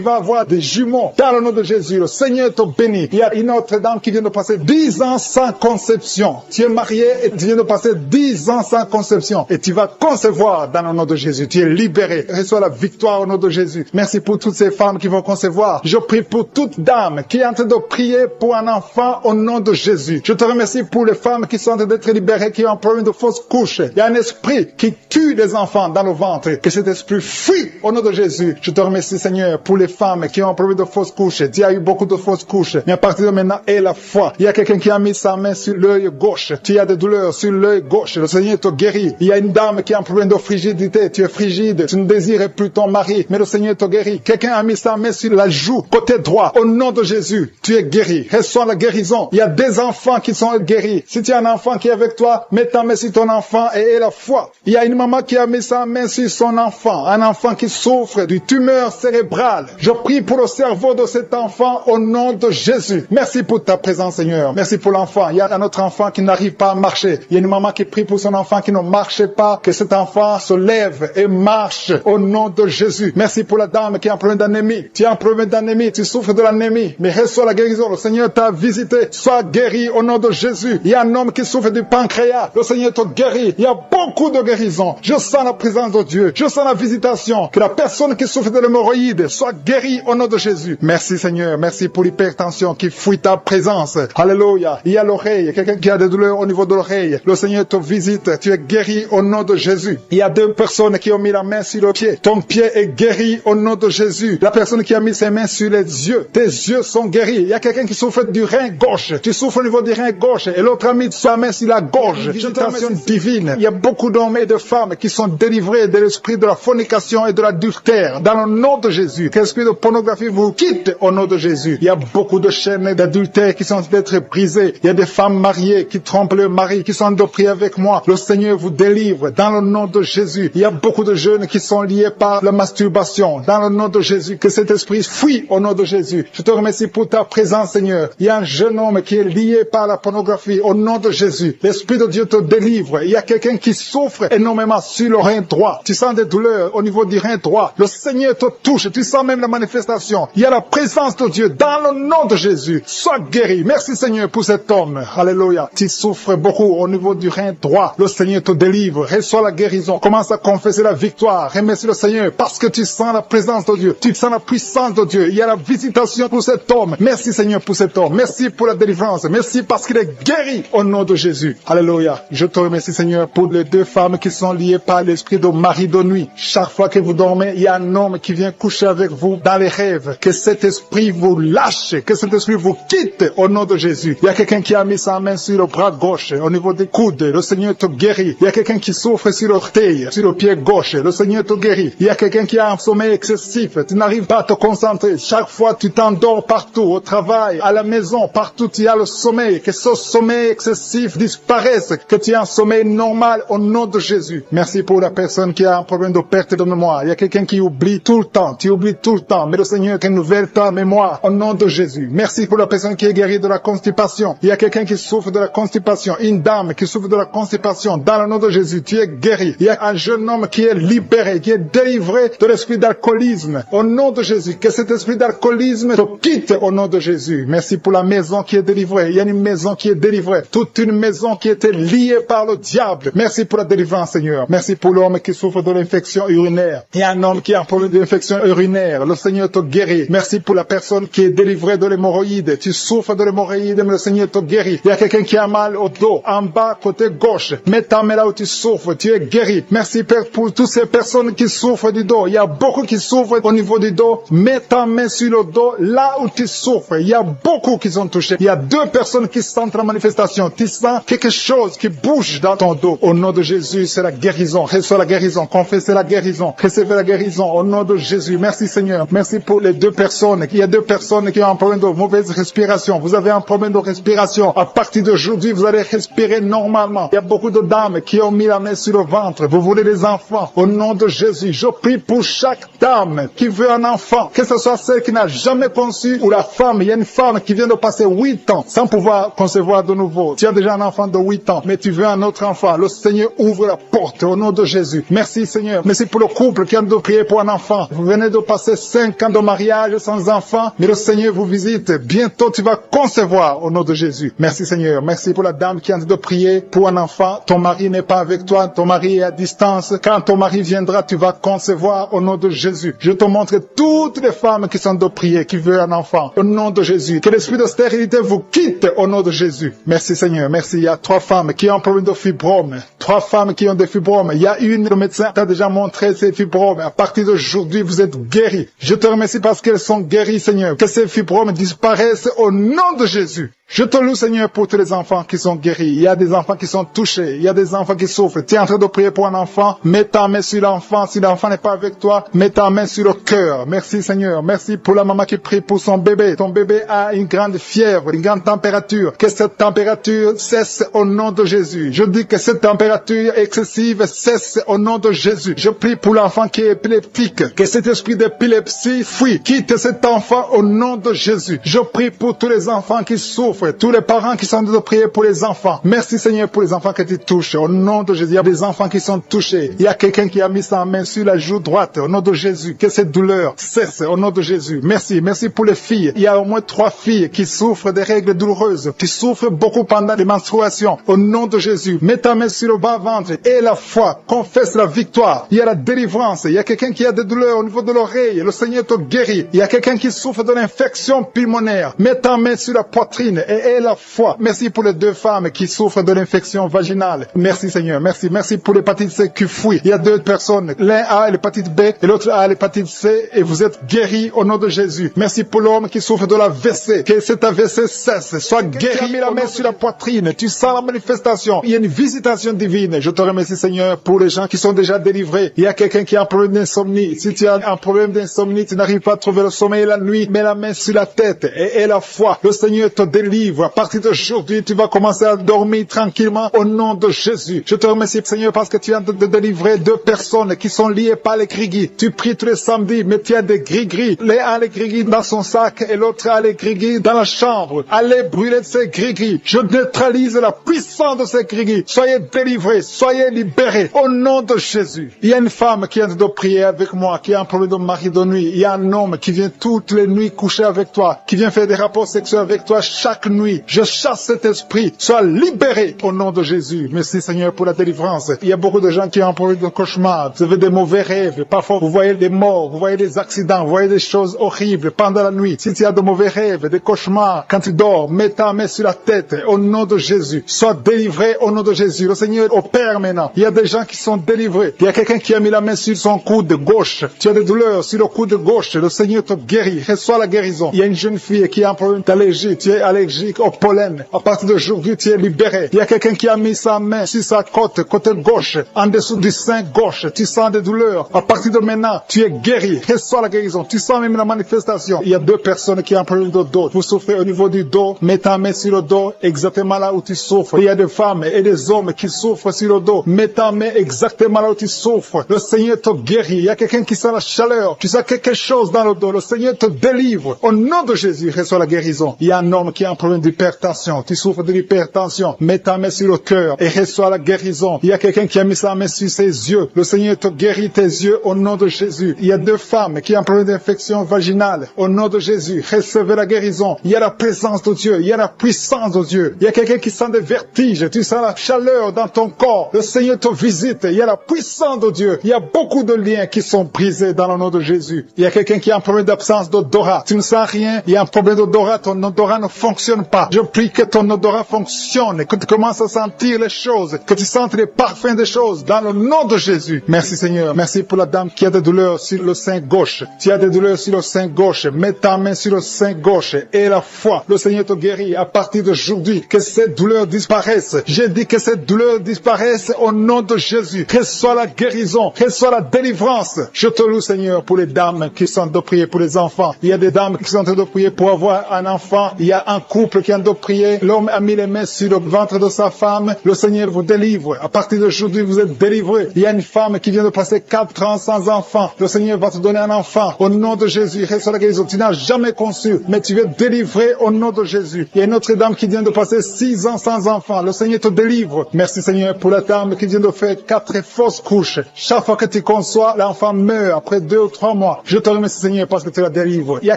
S2: va avoir des jumeaux dans le nom de Jésus. Le Seigneur te bénit. Il y a une autre dame qui vient de passer 10 ans sans conception. Tu es marié et tu viens de passer 10 ans sans conception. Et tu vas concevoir dans le nom de Jésus. Tu es libéré. Reçois la victoire au nom de Jésus. Merci pour toutes ces femmes qui vont concevoir. Je prie pour toute dame qui est en train de prier pour un enfant au nom de Jésus. Je te remercie pour les femmes qui sont en train d'être libérées, qui ont un problème de fausse couche. Il y a un esprit qui tue les enfants dans le ventre. Que cet esprit fuit au nom de Jésus. Je te remercie Seigneur pour les femmes qui ont un problème de fausse couche. Tu as eu beaucoup de fausses couches. Mais à partir de maintenant, aie la foi. Il y a quelqu'un qui a mis sa main sur l'œil gauche. Tu as des douleurs sur l'œil gauche. Le Seigneur te guérit. Il y a une dame qui a un problème de frigidité. Tu es frigide. Tu ne désires plus ton mari. Mais le Seigneur te guérit. Quelqu'un a mis sa main sur la joue, côté droit. Au nom de Jésus, tu es guéri. Reçois la guérison. Il y a des enfants qui sont guéris. Si tu as un enfant qui est avec toi, mets ta main sur ton enfant et aie la foi. Il y a une maman qui a mis sa main sur son enfant. Un enfant qui souffre d'une tumeur cérébrale. Je prie pour le cerveau de cet enfant au nom de Jésus. Merci pour ta présence, Seigneur. Merci pour l'enfant. Il y a un autre enfant qui n'arrive pas à marcher. Il y a une maman qui prie pour son enfant qui ne marche pas. Que cet enfant se lève et marche au nom de Jésus. Merci pour la dame qui a un problème d'anémie. Tu as un problème d'anémie. Tu souffres de l'anémie. Mais reçois la guérison. Le Seigneur t'a visité. Sois guéri au nom de Jésus. Il y a un homme qui souffre du pancréas. Le Seigneur te guérit. Il y a beaucoup de guérisons. Je sens la présence de Dieu. Je sens la visitation. Que la personne qui souffre de l'hémorroïde soit guérie au nom de Jésus. Merci Seigneur. Merci pour l'hypertension qui fuit ta présence. Alléluia. Il y a l'oreille. Quelqu'un qui a des douleurs au niveau de l'oreille. Le Seigneur te visite. Tu es guéri au nom de Jésus. Il y a deux personnes qui ont mis la main sur le pied. Ton pied est guéri au nom de Jésus. La personne qui a mis ses mains sur les yeux. Tes yeux sont guéris. Il y a quelqu'un qui souffre du rein gauche. Tu souffres au niveau du rein gauche. Et l'autre a mis sa main sur la gorge. Visitation divine. Il y a beaucoup d'hommes et de femmes qui sont délivrés de l'esprit de la fornication et de l'adultère. Dans le nom de Jésus. Que l'esprit de pornographie vous quitte au nom de Jésus. Il y a beaucoup de chaînes d'adultère qui sont d'être brisées. Il y a des femmes mariées qui trompent leur mari, qui sont de prier avec moi. Le Seigneur vous délivre dans le nom de Jésus. Il y a beaucoup de jeunes qui sont liés par la masturbation. Dans le nom de Jésus. Que cet esprit fuit au nom de Jésus. Je te remercie pour ta présence, Seigneur. Il y a un jeune homme qui est lié par la pornographie au nom de Jésus. L'Esprit de Dieu te délivre. Il y a quelqu'un qui souffre énormément sur le rein droit. Tu sens des douleurs au niveau du rein droit. Le Seigneur te touche. Tu sens même la manifestation. Il y a la présence de Dieu dans le nom de Jésus. Jésus. Sois guéri. Merci Seigneur pour cet homme. Alléluia. Tu souffres beaucoup au niveau du rein droit. Le Seigneur te délivre. Reçois la guérison. Commence à confesser la victoire. Remercie le Seigneur parce que tu sens la présence de Dieu. Tu sens la puissance de Dieu. Il y a la visitation pour cet homme. Merci Seigneur pour cet homme. Merci pour la délivrance. Merci parce qu'il est guéri au nom de Jésus. Alléluia. Je te remercie Seigneur pour les deux femmes qui sont liées par l'esprit de mari de nuit. Chaque fois que vous dormez, il y a un homme qui vient coucher avec vous dans les rêves. Que cet esprit vous lâche. Que cet esprit vous quitte au nom de Jésus. Il y a quelqu'un qui a mis sa main sur le bras gauche, au niveau des coudes. Le Seigneur te guérit. Il y a quelqu'un qui souffre sur l'orteil, sur le pied gauche. Le Seigneur te guérit. Il y a quelqu'un qui a un sommeil excessif. Tu n'arrives pas à te concentrer. Chaque fois, tu t'endors partout, au travail, à la maison, partout, tu as le sommeil. Que ce sommeil excessif disparaisse. Que tu aies un sommeil normal au nom de Jésus. Merci pour la personne qui a un problème de perte de mémoire. Il y a quelqu'un qui oublie tout le temps. Tu oublies tout le temps. Mais le Seigneur renouvelle ta mémoire au nom de Jésus. Merci pour la personne qui est guérie de la constipation. Il y a quelqu'un qui souffre de la constipation. Une dame qui souffre de la constipation. Dans le nom de Jésus, tu es guéri. Il y a un jeune homme qui est libéré, qui est délivré de l'esprit d'alcoolisme. Au nom de Jésus, que cet esprit d'alcoolisme te quitte au nom de Jésus. Merci pour la maison qui est délivrée. Il y a une maison qui est délivrée. Toute une maison qui était liée par le diable. Merci pour la délivrance, Seigneur. Merci pour l'homme qui souffre de l'infection urinaire. Il y a un homme qui a un problème d'infection urinaire. Le Seigneur te guérit. Merci pour la personne qui est délivrée de l'hémorroïde. Tu souffres de l'hémorroïde, mais le Seigneur te guérit. Il y a quelqu'un qui a mal au dos, en bas, côté gauche. Mets ta main là où tu souffres. Tu es guéri. Merci Père pour toutes ces personnes qui souffrent du dos. Il y a beaucoup qui souffrent au niveau du dos. Mets ta main sur le dos, là où tu souffres. Il y a beaucoup qui sont touchés. Il y a 2 personnes qui sentent la manifestation. Tu sens quelque chose qui bouge dans ton dos. Au nom de Jésus, c'est la guérison. Reçois la guérison. Confessez la guérison. Recevez la guérison. Au nom de Jésus. Merci Seigneur. Merci pour les 2 personnes. Il y a 2 personnes qui ont un problème de mauvaise respiration. Vous avez un problème de respiration. À partir d'aujourd'hui, vous allez respirer normalement. Il y a beaucoup de dames qui ont mis la main sur le ventre. Vous voulez des enfants. Au nom de Jésus, je prie pour chaque dame qui veut un enfant. Que ce soit celle qui n'a jamais conçu ou la femme. Il y a une femme qui vient de passer 8 ans sans pouvoir concevoir de nouveau. Tu as déjà un enfant de 8 ans, mais tu veux un autre enfant. Le Seigneur ouvre la porte au nom de Jésus. Merci Seigneur. Merci pour le couple qui a de prier pour un enfant. Vous venez de passer 5 ans de mariage sans enfant, mais le Seigneur vous visite. Bientôt tu vas concevoir au nom de Jésus. Merci Seigneur. Merci pour la dame qui a de prier pour un enfant. Ton mari n'est pas avec toi. Ton mari est à distance. Quand ton mari viendra, tu vas concevoir au nom de Jésus. Je te montre toutes les femmes qui sont de prier, qui veulent un enfant. Au nom de Jésus. Que l'esprit de stérilité vous quitte au nom de Jésus. Merci Seigneur. Merci. Il y a 3 femmes qui ont un problème de fibrome. 3 femmes qui ont des fibromes. Il y a une, le médecin t'a déjà montré ces fibromes. À partir d'aujourd'hui, vous êtes guéris. Je te remercie parce qu'elles sont guéries, Seigneur. Que ces fibromes disparaissent au nom de Jésus. Je te loue, Seigneur, pour tous les enfants qui sont guéris. Il y a des enfants qui sont touchés. Il y a des enfants qui souffrent. Tu es en train de prier pour un enfant. Mets ta main sur l'enfant. Si l'enfant n'est pas avec toi, mets ta main sur le cœur. Merci, Seigneur. Merci pour la maman qui prie pour son bébé. Ton bébé a une grande fièvre, une grande température. Que cette température cesse au nom de Jésus. Je dis que cette température excessive cesse au nom de Jésus. Je prie pour l'enfant qui est épileptique. Que cet esprit d'épilepsie fuit. Quitte cet enfant au nom de Jésus. Je prie pour tous les enfants qui souffrent. Tous les parents qui sont en train de prier pour les enfants. Merci Seigneur pour les enfants que tu touches. Au nom de Jésus, il y a des enfants qui sont touchés. Il y a quelqu'un qui a mis sa main sur la joue droite. Au nom de Jésus, que cette douleur cesse. Au nom de Jésus. Merci. Merci pour les filles. Il y a au moins 3 filles qui souffrent des règles douloureuses. Qui souffrent beaucoup pendant les menstruations. Au nom de Jésus, mets ta main sur le bas-ventre. Et la foi, confesse la victoire. Il y a la délivrance. Il y a quelqu'un qui a des douleurs au niveau de l'oreille. Le Seigneur te guérit. Il y a quelqu'un qui souffre de l'infection pulmonaire. Mets ta main sur la poitrine. Et la foi. Merci pour les 2 femmes qui souffrent de l'infection vaginale. Merci Seigneur. Merci. Merci pour l'hépatite C qui fuit. Il y a 2 personnes. L'un a l'hépatite B et l'autre a l'hépatite C et vous êtes guéris au nom de Jésus. Merci pour l'homme qui souffre de l'AVC. Que cet AVC cesse. Sois guéri. Tu as mis la main sur la poitrine. Tu sens la manifestation. Il y a une visitation divine. Je te remercie Seigneur pour les gens qui sont déjà délivrés. Il y a quelqu'un qui a un problème d'insomnie. Si tu as un problème d'insomnie, tu n'arrives pas à trouver le sommeil la nuit, mets la main sur la tête et la foi. Le Seigneur te délivre. À partir d'aujourd'hui, tu vas commencer à dormir tranquillement au nom de Jésus. Je te remercie, Seigneur, parce que tu viens de délivrer 2 personnes qui sont liées par les grigris. Tu pries tous les samedis, mais tu as des grigris. L'un a les grigris dans son sac et l'autre a les grigris dans la chambre. Allez brûler ces grigris. Je neutralise la puissance de ces grigris. Soyez délivrés, soyez libérés au nom de Jésus. Il y a une femme qui vient de prier avec moi, qui a un problème de mari de nuit. Il y a un homme qui vient toutes les nuits coucher avec toi, qui vient faire
S1: faire des rapports sexuels avec toi chaque nuit. Je chasse cet esprit. Sois libéré au nom de Jésus. Merci Seigneur pour la délivrance. Il y a beaucoup de gens qui ont un problème de cauchemar. Vous avez des mauvais rêves. Parfois vous voyez des morts, vous voyez des accidents, vous voyez des choses horribles pendant la nuit. Si tu as de mauvais rêves, des cauchemars, quand tu dors, mets ta main sur la tête au nom de Jésus. Sois délivré au nom de Jésus. Le Seigneur opère maintenant. Il y a des gens qui sont délivrés. Il y a quelqu'un qui a mis la main sur son coude gauche. Tu as des douleurs sur le coude gauche. Le Seigneur te guérit. Reçois la guérison. Il y a une jeune fille qui a un problème d'allergie. Tu es allergique au pollen. À partir d'aujourd'hui, tu es libéré. Il y a quelqu'un qui a mis sa main sur sa côte, côté gauche, en dessous du sein gauche. Tu sens des douleurs. À partir de maintenant, tu es guéri. Reçois la guérison. Tu sens même la manifestation. Il y a deux personnes qui ont un problème de dos. Vous souffrez au niveau du dos. Mets ta main sur le dos, exactement là où tu souffres. Il y a des femmes et des hommes qui souffrent sur le dos. Mets ta main exactement là où tu souffres. Le Seigneur te guérit. Il y a quelqu'un qui sent la chaleur. Tu sens quelque chose dans le dos. Le Seigneur te délivre. Au nom de Jésus, reçois la guérison. Il y a un homme qui a un problème d'hypertension. Tu souffres de l'hypertension. Mets ta main sur le cœur et reçois la guérison. Il y a quelqu'un qui a mis sa main sur ses yeux. Le Seigneur te guérit tes yeux au nom de Jésus. Il y a deux femmes qui ont un problème d'infection vaginale. Au nom de Jésus, recevez la guérison. Il y a la présence de Dieu. Il y a la puissance de Dieu. Il y a quelqu'un qui sent des vertiges. Tu sens la chaleur dans ton corps. Le Seigneur te visite. Il y a la puissance de Dieu. Il y a beaucoup de liens qui sont brisés dans le nom de Jésus. Il y a quelqu'un qui a un problème d'absence d'odorat. Tu ne sens rien. Il y a un problème d'odorat. Ton odorat ne fonctionne pas. Je prie que ton odorat fonctionne. Que tu commences à sentir les choses. Que tu sentes les parfums des choses dans le nom de Jésus. Merci Seigneur. Merci pour la dame qui a des douleurs sur le sein gauche. Tu as des douleurs sur le sein gauche. Mets ta main sur le sein gauche et la foi. Le Seigneur te guérit à partir d'aujourd'hui. Que ces douleurs disparaissent. J'ai dit que ces douleurs disparaissent au nom de Jésus. Reçois la guérison. Reçois la délivrance. Je te loue Seigneur pour les dames qui sont en train de prier pour les enfants. Il y a des dames qui sont en train de prier pour avoir un enfant. Il y a un couple qui est en train de prier. L'homme a mis les mains sur le ventre de sa femme. Le Seigneur vous délivre. À partir d'aujourd'hui, vous êtes délivrés. Il y a une femme qui vient de passer 4 ans sans enfant. Le Seigneur va te donner un enfant. Au nom de Jésus, reçois la guérison. Tu n'as jamais conçu, mais tu es délivré au nom de Jésus. Il y a une autre dame qui vient de passer 6 ans sans enfant. Le Seigneur te délivre. Merci Seigneur pour la dame qui vient de faire 4 fausses couches. Chaque fois que tu conçois, l'enfant meurt après 2 ou 3 mois. Je te remercie Seigneur parce que tu la délivres. Il y a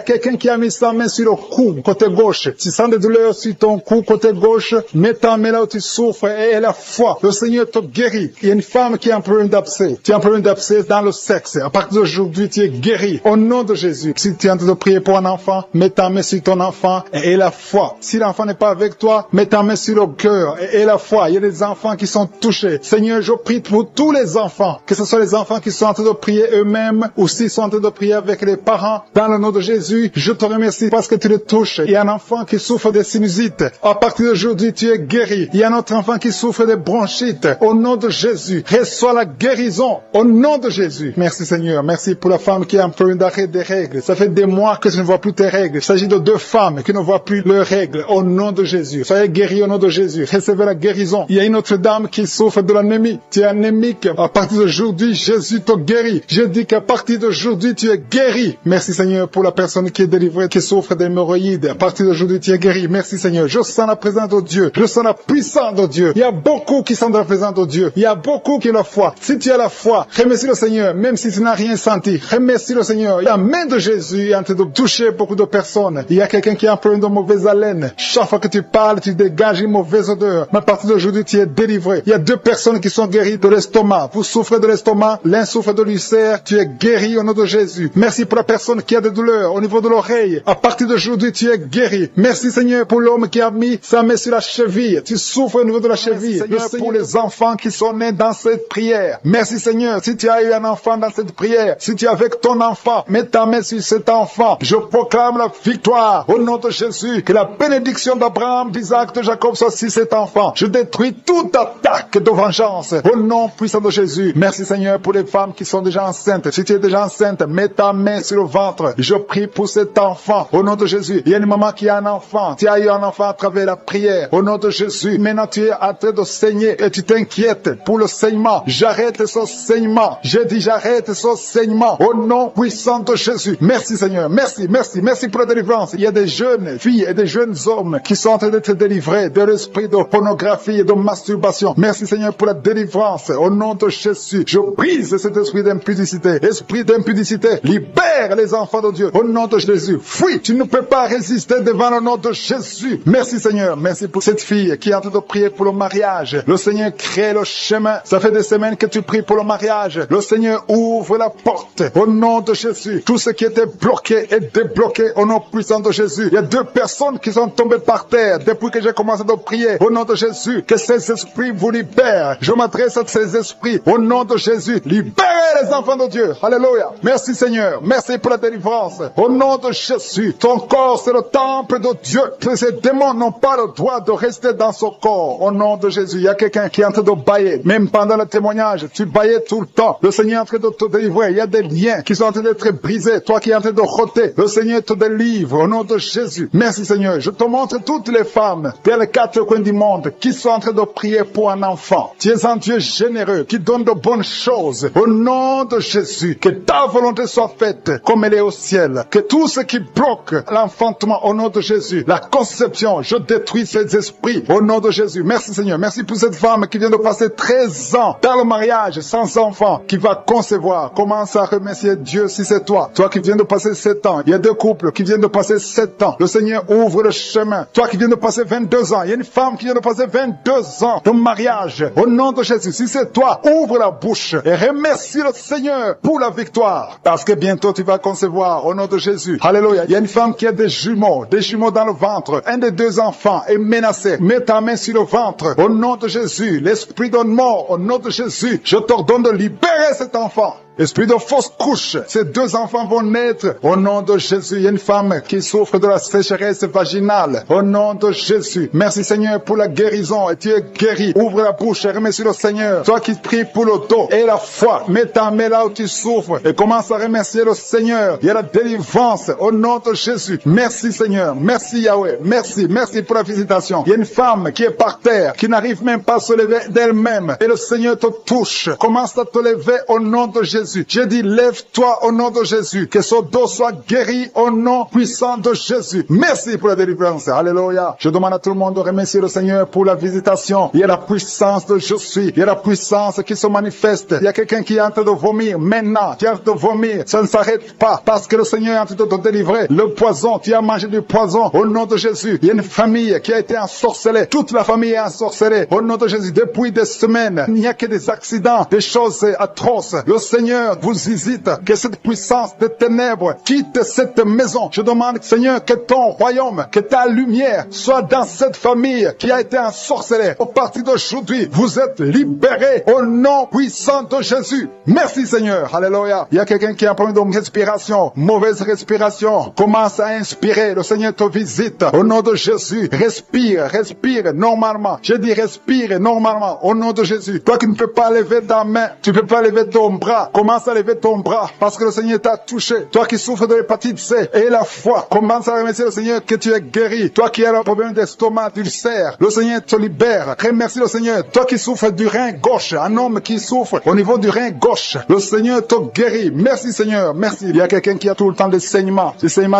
S1: quelqu'un qui a mis sa main sur le cou, côté gauche. Tu sens des douleurs sur ton cou, côté gauche. Mets ta main là où tu souffres et la foi. Le Seigneur te guérit. Il y a une femme qui a un problème d'abcès. Tu as un problème d'abcès dans le sexe. À partir d'aujourd'hui, tu es guéri. Au nom de Jésus. Si tu es en train de prier pour un enfant, mets ta main sur ton enfant et la foi. Si l'enfant n'est pas avec toi, mets ta main sur le cœur et la foi. Il y a des enfants qui sont touchés. Seigneur, je prie pour tous les enfants. Que ce soit les enfants qui sont en train de prier eux-mêmes ou s'ils sont en train de prier avec les parents. Dans le nom de Jésus, je te remercie parce que tu les touches. Il y a un enfant qui souffre de sinusite. À partir d'aujourd'hui, tu es guéri. Il y a un autre enfant qui souffre de bronchite. Au nom de Jésus, reçois la guérison. Au nom de Jésus. Merci Seigneur. Merci pour la femme qui a un problème d'arrêt des règles. Ça fait des mois que tu ne vois plus tes règles. Il s'agit de 2 femmes qui ne voient plus leurs règles. Au nom de Jésus. Soyez guéris au nom de Jésus. Recevez la guérison. Il y a une autre dame qui souffre de l'anémie. Tu es anémique. À partir d'aujourd'hui, Jésus te guérit. Je dis qu'à partir d'aujourd'hui, tu es guéri. Merci Seigneur pour la personne qui est délivrée, qui souffre d'hémorroïdes. À partir d'aujourd'hui, tu es guéri. Merci Seigneur. Je sens la présence de Dieu. Je sens la puissance de Dieu. Il y a beaucoup qui sont dans la présence de Dieu. Il y a beaucoup qui ont la foi. Si tu as la foi, remercie le Seigneur, même si tu n'as rien senti. Remercie le Seigneur. La main de Jésus est en train de toucher beaucoup de personnes. Il y a quelqu'un qui a un problème de mauvaise haleine. Chaque fois que tu parles, tu dégages une mauvaise odeur. Mais à partir d'aujourd'hui, tu es délivré. Il y a 2 personnes qui sont guéries de l'estomac. Vous souffrez de l'estomac, l'un souffre de l'ulcère. Tu es guéri au nom de Jésus. Merci pour la personne qui a des douleurs au niveau de l'oreille. À partir d'aujourd'hui, tu es guéri. Merci Seigneur pour l'homme qui a mis sa main sur la cheville. Tu souffres au niveau de la cheville. Merci pour les enfants qui sont nés dans cette prière. Merci Seigneur. Si tu as eu un enfant dans cette prière, si tu es avec ton enfant, mets ta main sur cet enfant. Je proclame la victoire au nom de Jésus. Que la bénédiction d'Abraham, d'Isaac, de Jacob soit sur cet enfant. Je détruis toute attaque de vengeance au nom puissant de Jésus. Merci Seigneur pour les femmes qui sont déjà enceintes. Si tu es déjà enceinte, mets ta main sur le ventre. Je prie pour cet enfant au nom de Jésus. Il y a une maman qui a un enfant. Tu as eu un enfant à travers la prière au nom de Jésus. Maintenant tu es en train de saigner et tu t'inquiètes pour le saignement. J'arrête ce saignement. Je dis j'arrête ce saignement au nom puissant de Jésus. Merci Seigneur. Merci, merci, merci pour la délivrance. Il y a des jeunes filles et des jeunes hommes qui sont en train d'être délivrés de l'esprit de pornographie et de masturbation. Merci Seigneur pour la délivrance au nom de Jésus. Je brise cet esprit d'impudicité. Esprit d'impudicité, libère les enfants de Dieu au nom de Jésus. Fuis, tu ne peux
S2: peux pas résister devant le nom de Jésus. Merci Seigneur, merci pour cette fille qui est en train de prier pour le mariage. Le Seigneur crée le chemin. Ça fait des semaines que tu pries pour le mariage. Le Seigneur ouvre la porte au nom de Jésus. Tout ce qui était bloqué est débloqué au nom puissant de Jésus. Il y a 2 personnes qui sont tombées par terre depuis que j'ai commencé à prier au nom de Jésus. Que ces esprits vous libèrent. Je m'adresse à ces esprits au nom de Jésus. Libérez les enfants de Dieu. Alléluia. Merci Seigneur. Merci pour la délivrance. Au nom de Jésus. Ton corps c'est le temple de Dieu. Que ces démons n'ont pas le droit de rester dans son corps. Au nom de Jésus. Il y a quelqu'un qui est en train de bailler. Même pendant le témoignage, tu baillais tout le temps. Le Seigneur est en train de te délivrer. Il y a des liens qui sont en train d'être brisés. Toi qui es en train de rôter. Le Seigneur te délivre au nom de Jésus. Merci Seigneur. Je te montre toutes les femmes dans les 4 coins du monde qui sont en train de prier pour un enfant. Tu es un Dieu généreux qui donne de bonnes choses. Au nom de Jésus, que ta volonté soit faite comme elle est au ciel. Que tout ce qui bloque l'enfantement au nom de Jésus, la conception, je détruis ces esprits au nom de Jésus. Merci Seigneur. Merci pour cette femme qui vient de passer 13 ans dans le mariage sans enfant, qui va concevoir. Commence à remercier Dieu si c'est toi. Toi qui viens de passer 7 ans. Il y a 2 couples qui viennent de passer 7 ans. Le Seigneur ouvre le chemin. Toi qui viens de passer 22 ans. Il y a une femme qui vient de passer 22 ans de mariage. Au nom de Jésus, si c'est toi, ouvre la bouche et remercie le Seigneur pour la victoire. Parce que bientôt tu vas concevoir au nom de Jésus. Alléluia. Il y a une femme qui a des jumeaux dans le ventre. Un des 2 enfants est menacé. Mets ta main sur le ventre. Au nom de Jésus, l'esprit de mort, au nom de Jésus, je t'ordonne de libérer cet enfant. Esprit de fausse couche, ces 2 enfants vont naître au nom de Jésus. Il y a une femme qui souffre de la sécheresse vaginale au nom de Jésus. Merci Seigneur pour la guérison et tu es guéri. Ouvre la bouche et remercie le Seigneur. Toi qui pries pour le dos et la foi, mets ta main là où tu souffres et commence à remercier le Seigneur. Il y a la délivrance au nom de Jésus. Merci Seigneur, merci Yahweh, merci pour la visitation. Il y a une femme qui est par terre, qui n'arrive même pas à se lever d'elle-même et le Seigneur te touche. Commence à te lever au nom de Jésus. J'ai dit, lève-toi au nom de Jésus. Que son dos soit guéri au nom puissant de Jésus. Merci pour la délivrance. Alléluia. Je demande à tout le monde de remercier le Seigneur pour la visitation. Il y a la puissance de je suis. Il y a la puissance qui se manifeste. Il y a quelqu'un qui est en train de vomir maintenant. Tu es en train de vomir. Ça ne s'arrête pas parce que le Seigneur est en train de te délivrer. Le poison, tu as mangé du poison au nom de Jésus. Il y a une famille qui a été ensorcelée. Toute la famille est ensorcelée au nom de Jésus. Depuis des semaines, il n'y a que des accidents, des choses atroces. Le Seigneur vous visite, que cette puissance des ténèbres quitte cette maison. Je demande, Seigneur, que ton royaume, que ta lumière soit dans cette famille qui a été ensorcelée. Au partir d'aujourd'hui, vous êtes libérés au nom puissant de Jésus. Merci Seigneur. Alléluia. Il y a quelqu'un qui a un problème de respiration, mauvaise respiration. Commence à inspirer. Le Seigneur te visite. Au nom de Jésus, respire normalement. Je dis respire normalement au nom de Jésus. Toi qui ne peux pas lever ta main, tu ne peux pas lever ton bras. Commence à lever ton bras parce que le Seigneur t'a touché. Toi qui souffres de l'hépatite C et la foi, commence à remercier le Seigneur que tu es guéri. Toi qui as un problème d'estomac, d'ulcère, le Seigneur te libère. Remercie le Seigneur. Toi qui souffres du rein gauche, un homme qui souffre au niveau du rein gauche, le Seigneur te guérit. Merci Seigneur, merci. Il y a quelqu'un qui a tout le temps des saignements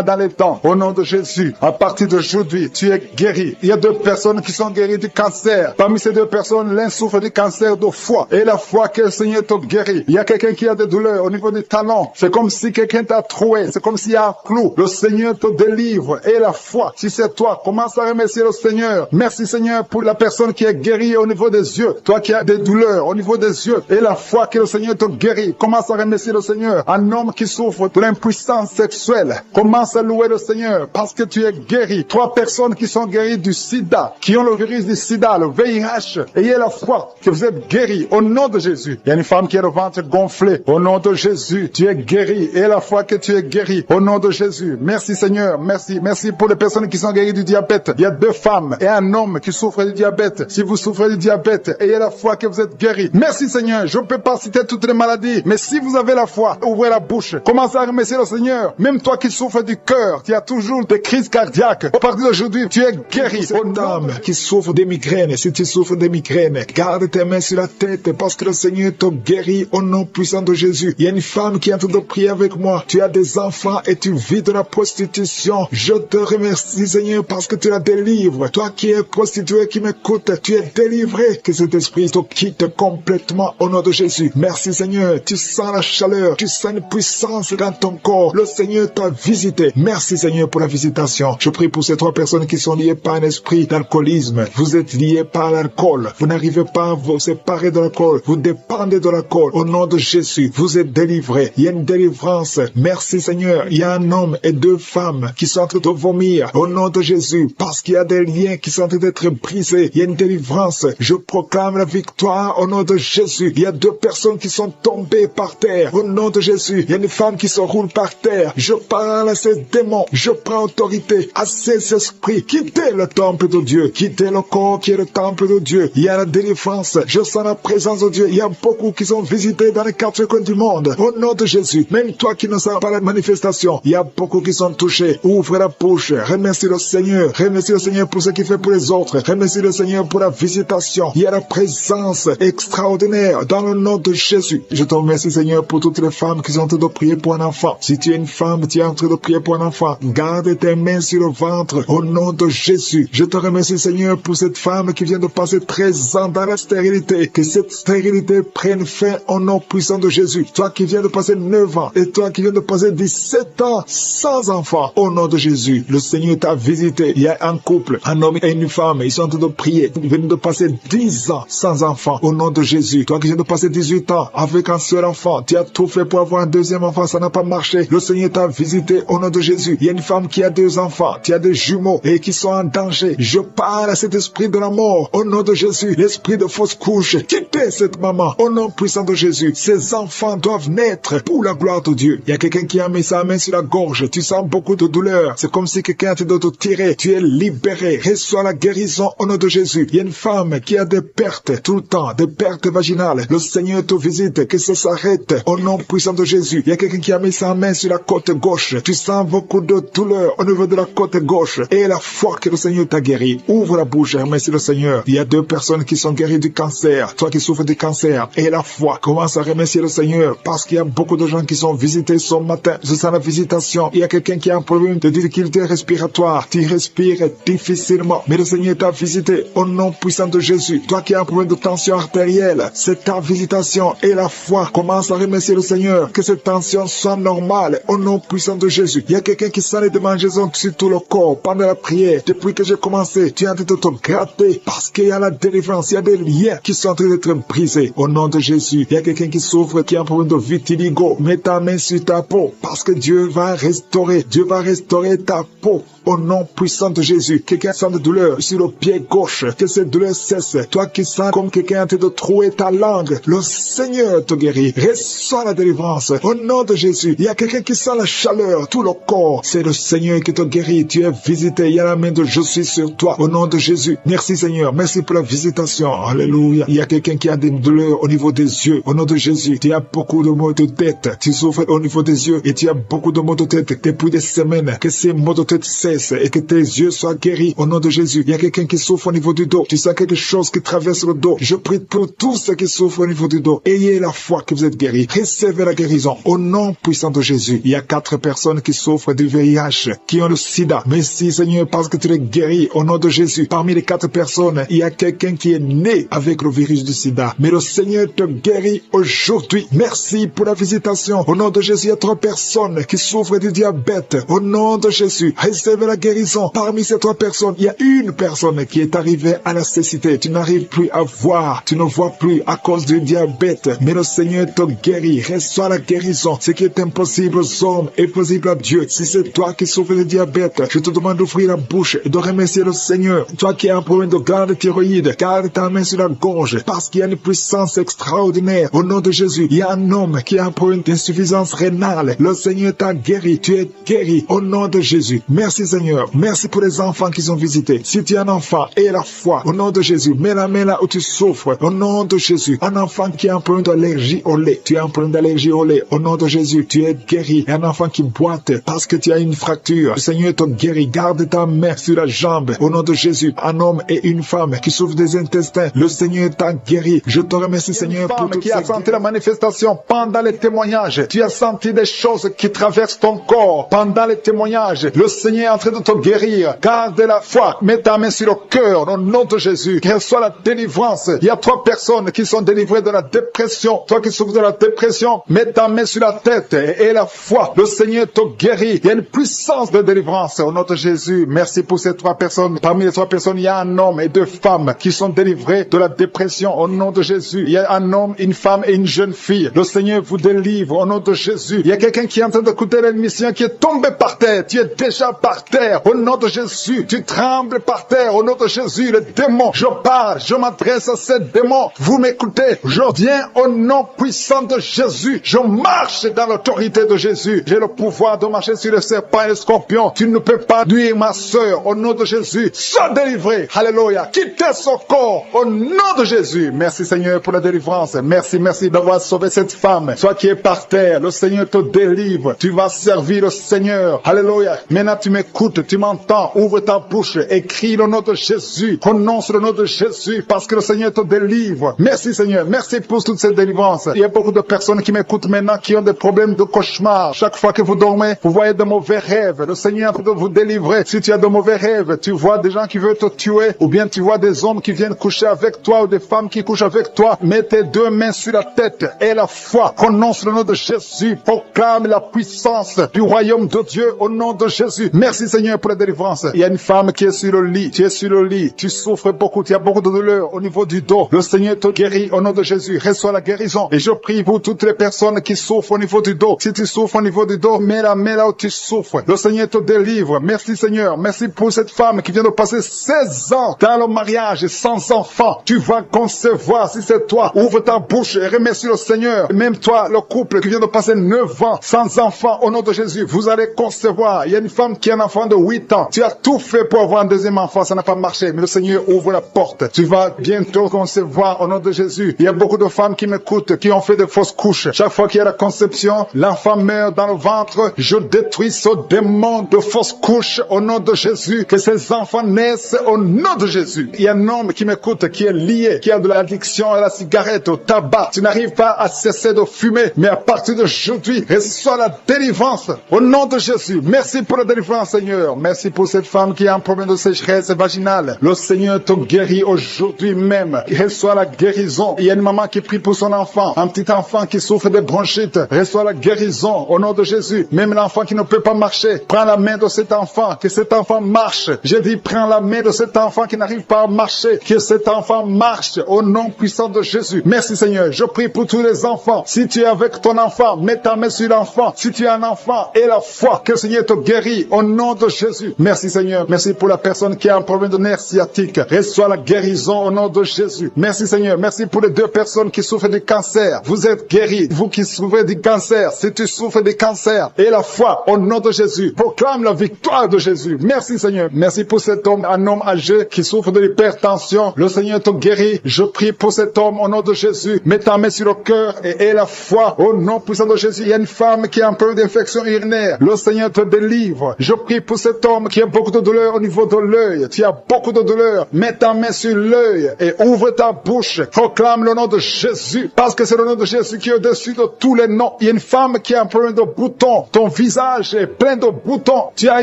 S2: dans les dents. Au nom de Jésus, à partir d'aujourd'hui, tu es guéri. Il y a 2 personnes qui sont guéries du cancer. Parmi ces 2 personnes, l'un souffre du cancer de foie et la foi que le Seigneur te guérit. Il y a quelqu'un qui a des douleurs au niveau des talons. C'est comme si quelqu'un t'a troué. C'est comme s'il y a un clou. Le Seigneur te délivre. Et la foi, si c'est toi, commence à remercier le Seigneur. Merci Seigneur pour la personne qui est guérie au niveau des yeux. Toi qui as des douleurs au niveau des yeux. Et la foi que le Seigneur te guérit. Commence à remercier le Seigneur. Un homme qui souffre de l'impuissance sexuelle. Commence à louer le Seigneur parce que tu es guéri. 3 personnes qui sont guéries du sida, qui ont le virus du sida, le VIH. Ayez la foi que vous êtes guéris au nom de Jésus. Il y a une femme qui a le ventre gonflé. Au nom de Jésus, tu es guéri. Et la foi que tu es guéri. Au nom de Jésus. Merci Seigneur. Merci pour les personnes qui sont guéries du diabète. Il y a 2 femmes et un homme qui souffrent du diabète. Si vous souffrez du diabète, ayez la foi que vous êtes guéri. Merci Seigneur. Je ne peux pas citer toutes les maladies. Mais si vous avez la foi, ouvrez la bouche. Commencez à remercier le Seigneur. Même toi qui souffres du cœur, tu as toujours des crises cardiaques. À partir d'aujourd'hui, tu es guéri.
S1: Cette dame qui souffre des migraines, si tu souffres des migraines, garde tes mains sur la tête parce que le Seigneur te guérit au nom puissant de Jésus. Il y a une femme qui est en train de prier avec moi. Tu as des enfants et tu vis de la prostitution. Je te remercie Seigneur parce que tu la délivres. Toi qui es prostituée, qui m'écoute, tu es délivré. Que cet esprit te quitte complètement au nom de Jésus. Merci Seigneur. Tu sens la chaleur, tu sens une puissance dans ton corps. Le Seigneur t'a visité. Merci
S2: Merci Seigneur pour la visitation. Je prie pour ces 3 personnes qui sont liées par un esprit d'alcoolisme. Vous êtes liés par l'alcool. Vous n'arrivez pas à vous séparer de l'alcool. Vous dépendez de l'alcool. Au nom de Jésus, vous êtes délivrés. Il y a une délivrance. Merci Seigneur. Il y a un homme et 2 femmes qui sont en train de vomir. Au nom de Jésus, parce qu'il y a des liens qui sont en train d'être brisés. Il y a une délivrance. Je proclame la victoire au nom de Jésus. Il y a 2 personnes qui sont tombées par terre. Au nom de Jésus, il y a une femme qui se roule par terre. Je parle à ces démons. Je prends autorité à ces esprits. Quittez le temple de Dieu. Quittez le corps qui est le temple de Dieu. Il y a la délivrance. Je sens la présence de Dieu. Il y a beaucoup qui sont visités dans les 4 coins du monde. Au nom de Jésus, même toi qui ne sens pas la manifestation, il y a beaucoup qui sont touchés. Ouvre la bouche. Remercie le Seigneur. Remercie le Seigneur pour ce qu'il fait pour les autres. Remercie le Seigneur pour la visitation. Il y a la présence extraordinaire dans le nom de Jésus. Je te remercie Seigneur pour toutes les femmes qui sont en train de prier pour un enfant. Si tu es une femme, tu es en train de prier pour un enfant, garde tes mains sur le ventre au nom de Jésus. Je te remercie Seigneur pour cette femme qui vient de passer 13 ans dans la stérilité. Que cette stérilité prenne fin au nom puissant de Jésus. Toi qui viens de passer 9 ans et toi qui viens de passer 17 ans sans enfant, au nom de Jésus, le Seigneur t'a visité. Il y a un couple, un homme et une femme, ils sont en train de prier. Ils viennent de passer 10 ans sans enfant, au nom de Jésus. Toi qui viens de passer 18 ans avec un seul enfant, tu as tout fait pour avoir un deuxième enfant, ça n'a pas marché. Le Seigneur t'a visité au nom de Jésus. Il y a une femme qui a 2 enfants, tu as des jumeaux et qui sont en danger. Je parle à cet esprit de la mort au nom de Jésus, l'esprit de fausse couche. Quittez cette maman au nom puissant de Jésus. Ces enfants doivent naître pour la gloire de Dieu. Il y a quelqu'un qui a mis sa main sur la gorge. Tu sens beaucoup de douleur. C'est comme si quelqu'un te doit te tirer. Tu es libéré. Reçois la guérison au nom de Jésus. Il y a une femme qui a des pertes tout le temps, des pertes vaginales. Le Seigneur te visite, que ça s'arrête au nom puissant de Jésus. Il y a quelqu'un qui a mis sa main sur la côte gauche. Tu sens beaucoup de douleur au niveau de la côte gauche. Et la foi que le Seigneur t'a guéri. Ouvre la bouche et remercie le Seigneur. Il y a 2 personnes qui sont guéries du cancer. Toi qui souffres du cancer. Et la foi. Commence à remercier le Seigneur parce qu'il y a beaucoup de gens qui sont visités ce matin. Je sens la visitation. Il y a quelqu'un qui a un problème de difficulté respiratoire. Tu respires difficilement. Mais le Seigneur t'a visité au nom puissant de Jésus. Toi qui as un problème de tension artérielle. C'est ta visitation et la foi. Commence à remercier le Seigneur. Que cette tension soit normale au nom puissant de Jésus. Il y a quelqu'un qui sent les démangeaisons sur tout le corps pendant la prière. Depuis que j'ai commencé, tu es en train de te gratter parce qu'il y a la délivrance. Il y a des liens qui sont en train d'être brisés au nom de Jésus. Il y a quelqu'un qui souffre, qui a un problème de vitiligo. Mets ta main sur ta peau parce que Dieu va restaurer. Dieu va restaurer ta peau. Au nom puissant de Jésus, quelqu'un sent de douleur sur le pied gauche, que cette douleur cesse. Toi qui sens comme quelqu'un est en train de trouer ta langue, le Seigneur te guérit. Reçois la délivrance. Au nom de Jésus, il y a quelqu'un qui sent la chaleur, tout le corps. C'est le Seigneur qui te guérit. Tu es visité. Il y a la main de je suis sur toi. Au nom de Jésus. Merci Seigneur. Merci pour la visitation. Alléluia. Il y a quelqu'un qui a des douleurs au niveau des yeux. Au nom de Jésus, tu as beaucoup de maux de tête. Tu souffres au niveau des yeux et tu as beaucoup de maux de tête depuis des semaines. Que ces maux de tête cessent et que tes yeux soient guéris au nom de Jésus. Il y a quelqu'un qui souffre au niveau du dos. Tu sens quelque chose qui traverse le dos. Je prie pour tous ceux qui souffrent au niveau du dos. Ayez la foi que vous êtes guéris. Recevez la guérison au nom puissant de Jésus. Il y a 4 personnes qui souffrent du VIH, qui ont le sida. Merci Seigneur parce que tu les guéris au nom de Jésus. Parmi les 4 personnes, il y a quelqu'un qui est né avec le virus du sida. Mais le Seigneur te guérit aujourd'hui. Merci pour la visitation. Au nom de Jésus, il y a 3 personnes qui souffrent du diabète. Au nom de Jésus, recevez la guérison. Parmi ces 3 personnes, il y a une personne qui est arrivée à la cécité. Tu n'arrives plus à voir, tu ne vois plus à cause du diabète. Mais le Seigneur te guérit. Reçois la guérison. Ce qui est impossible aux hommes est possible à Dieu. Si c'est toi qui souffres de diabète, je te demande d'ouvrir la bouche et de remercier le Seigneur. Toi qui as un problème de glande thyroïde, garde ta main sur la gorge parce qu'il y a une puissance extraordinaire. Au nom de Jésus, il y a un homme qui a un problème d'insuffisance rénale. Le Seigneur t'a guéri. Tu es guéri au nom de Jésus. Merci Seigneur. Merci pour les enfants qui sont visités. Si tu es un enfant, aie la foi. Au nom de Jésus, mets la main là où tu souffres. Au nom de Jésus. Un enfant qui a un problème d'allergie au lait. Tu as un problème d'allergie au lait. Au nom de Jésus, tu es guéri. Et un enfant qui boite parce que tu as une fracture. Le Seigneur te guérit. Garde ta main sur la jambe. Au nom de Jésus. Un homme et une femme qui souffrent des intestins. Le Seigneur t'a guéri. Je te remercie Seigneur pour tout ça.
S1: Qui a senti la manifestation pendant les témoignages. Tu as senti des choses qui traversent ton corps pendant les témoignages. Le Seigneur est en train de te guérir. Garde la foi. Mets ta main sur le cœur au nom de Jésus. Reçois la délivrance. Il y a 3 personnes qui sont délivrées de la dépression. Toi qui souffres de la dépression, mets ta main sur la tête et la foi. Le Seigneur te guérit.
S2: Il y a une puissance de délivrance au nom de Jésus. Merci pour ces 3 personnes. Parmi les 3 personnes, il y a un homme et 2 femmes qui sont délivrés de la dépression au nom de Jésus. Il y a un homme, une femme et une jeune fille. Le Seigneur vous délivre au nom de Jésus. Il y a quelqu'un qui est en train d'écouter l'émission qui est tombé par terre. Tu es déjà par terre au nom de Jésus. Tu trembles par terre au nom de Jésus. Le démon, je parle, je m'adresse à ces démons. Vous m'écoutez. Je viens au nom puissant de Jésus. Je marche dans l'autorité de Jésus. J'ai le pouvoir de marcher sur les serpents et les scorpions. Tu ne peux pas nuire ma sœur au nom de Jésus. Sois délivré. Alléluia. Quittez son corps au nom de Jésus. Merci Seigneur pour la délivrance. Merci d'avoir sauvé cette femme. Toi qui es par terre, le Seigneur te délivre. Tu vas servir le Seigneur. Alléluia. Maintenant tu m'écoutes, tu m'entends. Ouvre ta bouche et crie le nom de Jésus. Prononce le nom de Jésus parce que le Seigneur te délivre. Merci Seigneur. Merci pour toute cette délivrance. Il y a beaucoup de personnes qui m'écoutent maintenant qui ont des problèmes de cauchemar. Chaque fois que vous dormez, vous voyez de mauvais rêves. Le Seigneur est en train de vous délivrer. Si tu as de mauvais rêves, tu vois des gens qui veulent te tuer ou bien tu vois des hommes qui viennent coucher avec toi ou des femmes qui couchent avec toi. Mets tes 2 mains sur la tête et la foi. Prononce le nom de Jésus. Proclame la puissance du royaume de Dieu au nom de Jésus. Merci Seigneur pour la délivrance. Il y a une femme qui est sur le lit. Tu es sur le lit. Tu souffres beaucoup. Tu as beaucoup de douleur au niveau du dos. Le Seigneur te guérit au nom de Jésus. Reçois la guérison. Et je prie pour toutes les personnes qui souffrent au niveau du dos. Si tu souffres au niveau du dos, mets la main là où tu souffres. Le Seigneur te délivre. Merci Seigneur. Merci pour cette femme qui vient de passer 16 ans dans le mariage sans enfant. Tu vas concevoir si c'est toi. Ouvre ta bouche et remercie le Seigneur. Même toi, le couple qui vient de passer 9 ans sans enfant, au nom de Jésus, vous allez concevoir. Il y a une femme qui a un enfant de 8 ans. Tu as tout fait pour avoir un deuxième enfant, ça n'a pas marché. Mais le Seigneur ouvre la porte. Tu vas bientôt concevoir au nom de Jésus. Il y a beaucoup de femmes qui m'écoutent, qui ont fait de fausses couches. Chaque fois qu'il y a la conception, l'enfant meurt dans le ventre. Je détruis ce démon de fausses couches au nom de Jésus. Que ces enfants naissent au nom de Jésus. Il y a un homme qui m'écoute, qui est lié, qui a de l'addiction à la cigarette, au tabac. Tu n'arrives pas à cesser de fumer, mais à partir d'aujourd'hui, reçois la délivrance au nom de Jésus. Merci pour la délivrance, Seigneur. Merci pour cette femme qui a un problème de sécheresse vaginale. Le Seigneur te guérit aujourd'hui même. Reçois la guérison. Il y a une maman qui prie pour son enfant, un petit enfant qui souffre de bronchite. Reçois la guérison au nom de Jésus. Même l'enfant qui ne peut pas marcher, prends la main de cet enfant, que cet enfant marche. Je dis, prends la main de cet enfant qui n'arrive pas à marcher, que cet enfant marche au nom puissant de Jésus. Merci Seigneur. Je prie pour tous les enfants. Si tu es avec ton enfant, mets ta main sur l'enfant. Si tu es un enfant, et la foi, que le Seigneur te guérit au nom de Jésus. Merci Seigneur. Merci pour la personne qui a un problème de nerf sciatique. Reçois la guérison au nom de Jésus. Merci Seigneur. Merci pour les 2 personnes qui souffrent du cancer. Vous êtes guéris. Vous qui souffrez du cancer, si tu souffres du cancer, et la foi au nom de Jésus. Proclame la victoire de Jésus. Merci Seigneur. Merci pour cet homme, un homme âgé qui souffre de l'hypertension. Le Seigneur te guérit. Je prie pour cet homme au nom de Jésus. Mets ta main sur le cœur et la foi au nom puissant de Jésus. Il y a une femme qui a un peu d'infection urinaire. Le Seigneur te délivre. Je prie pour cet homme qui a beaucoup de douleur au niveau de l'œil. Tu as beaucoup de douleur. Mets ta main sur l'œil et ouvre ta bouche. Proclame le nom de Jésus parce que c'est le nom de Jésus qui est au-dessus de tous les noms. Il y a une femme qui a un problème de boutons. Ton visage est plein de boutons. Tu as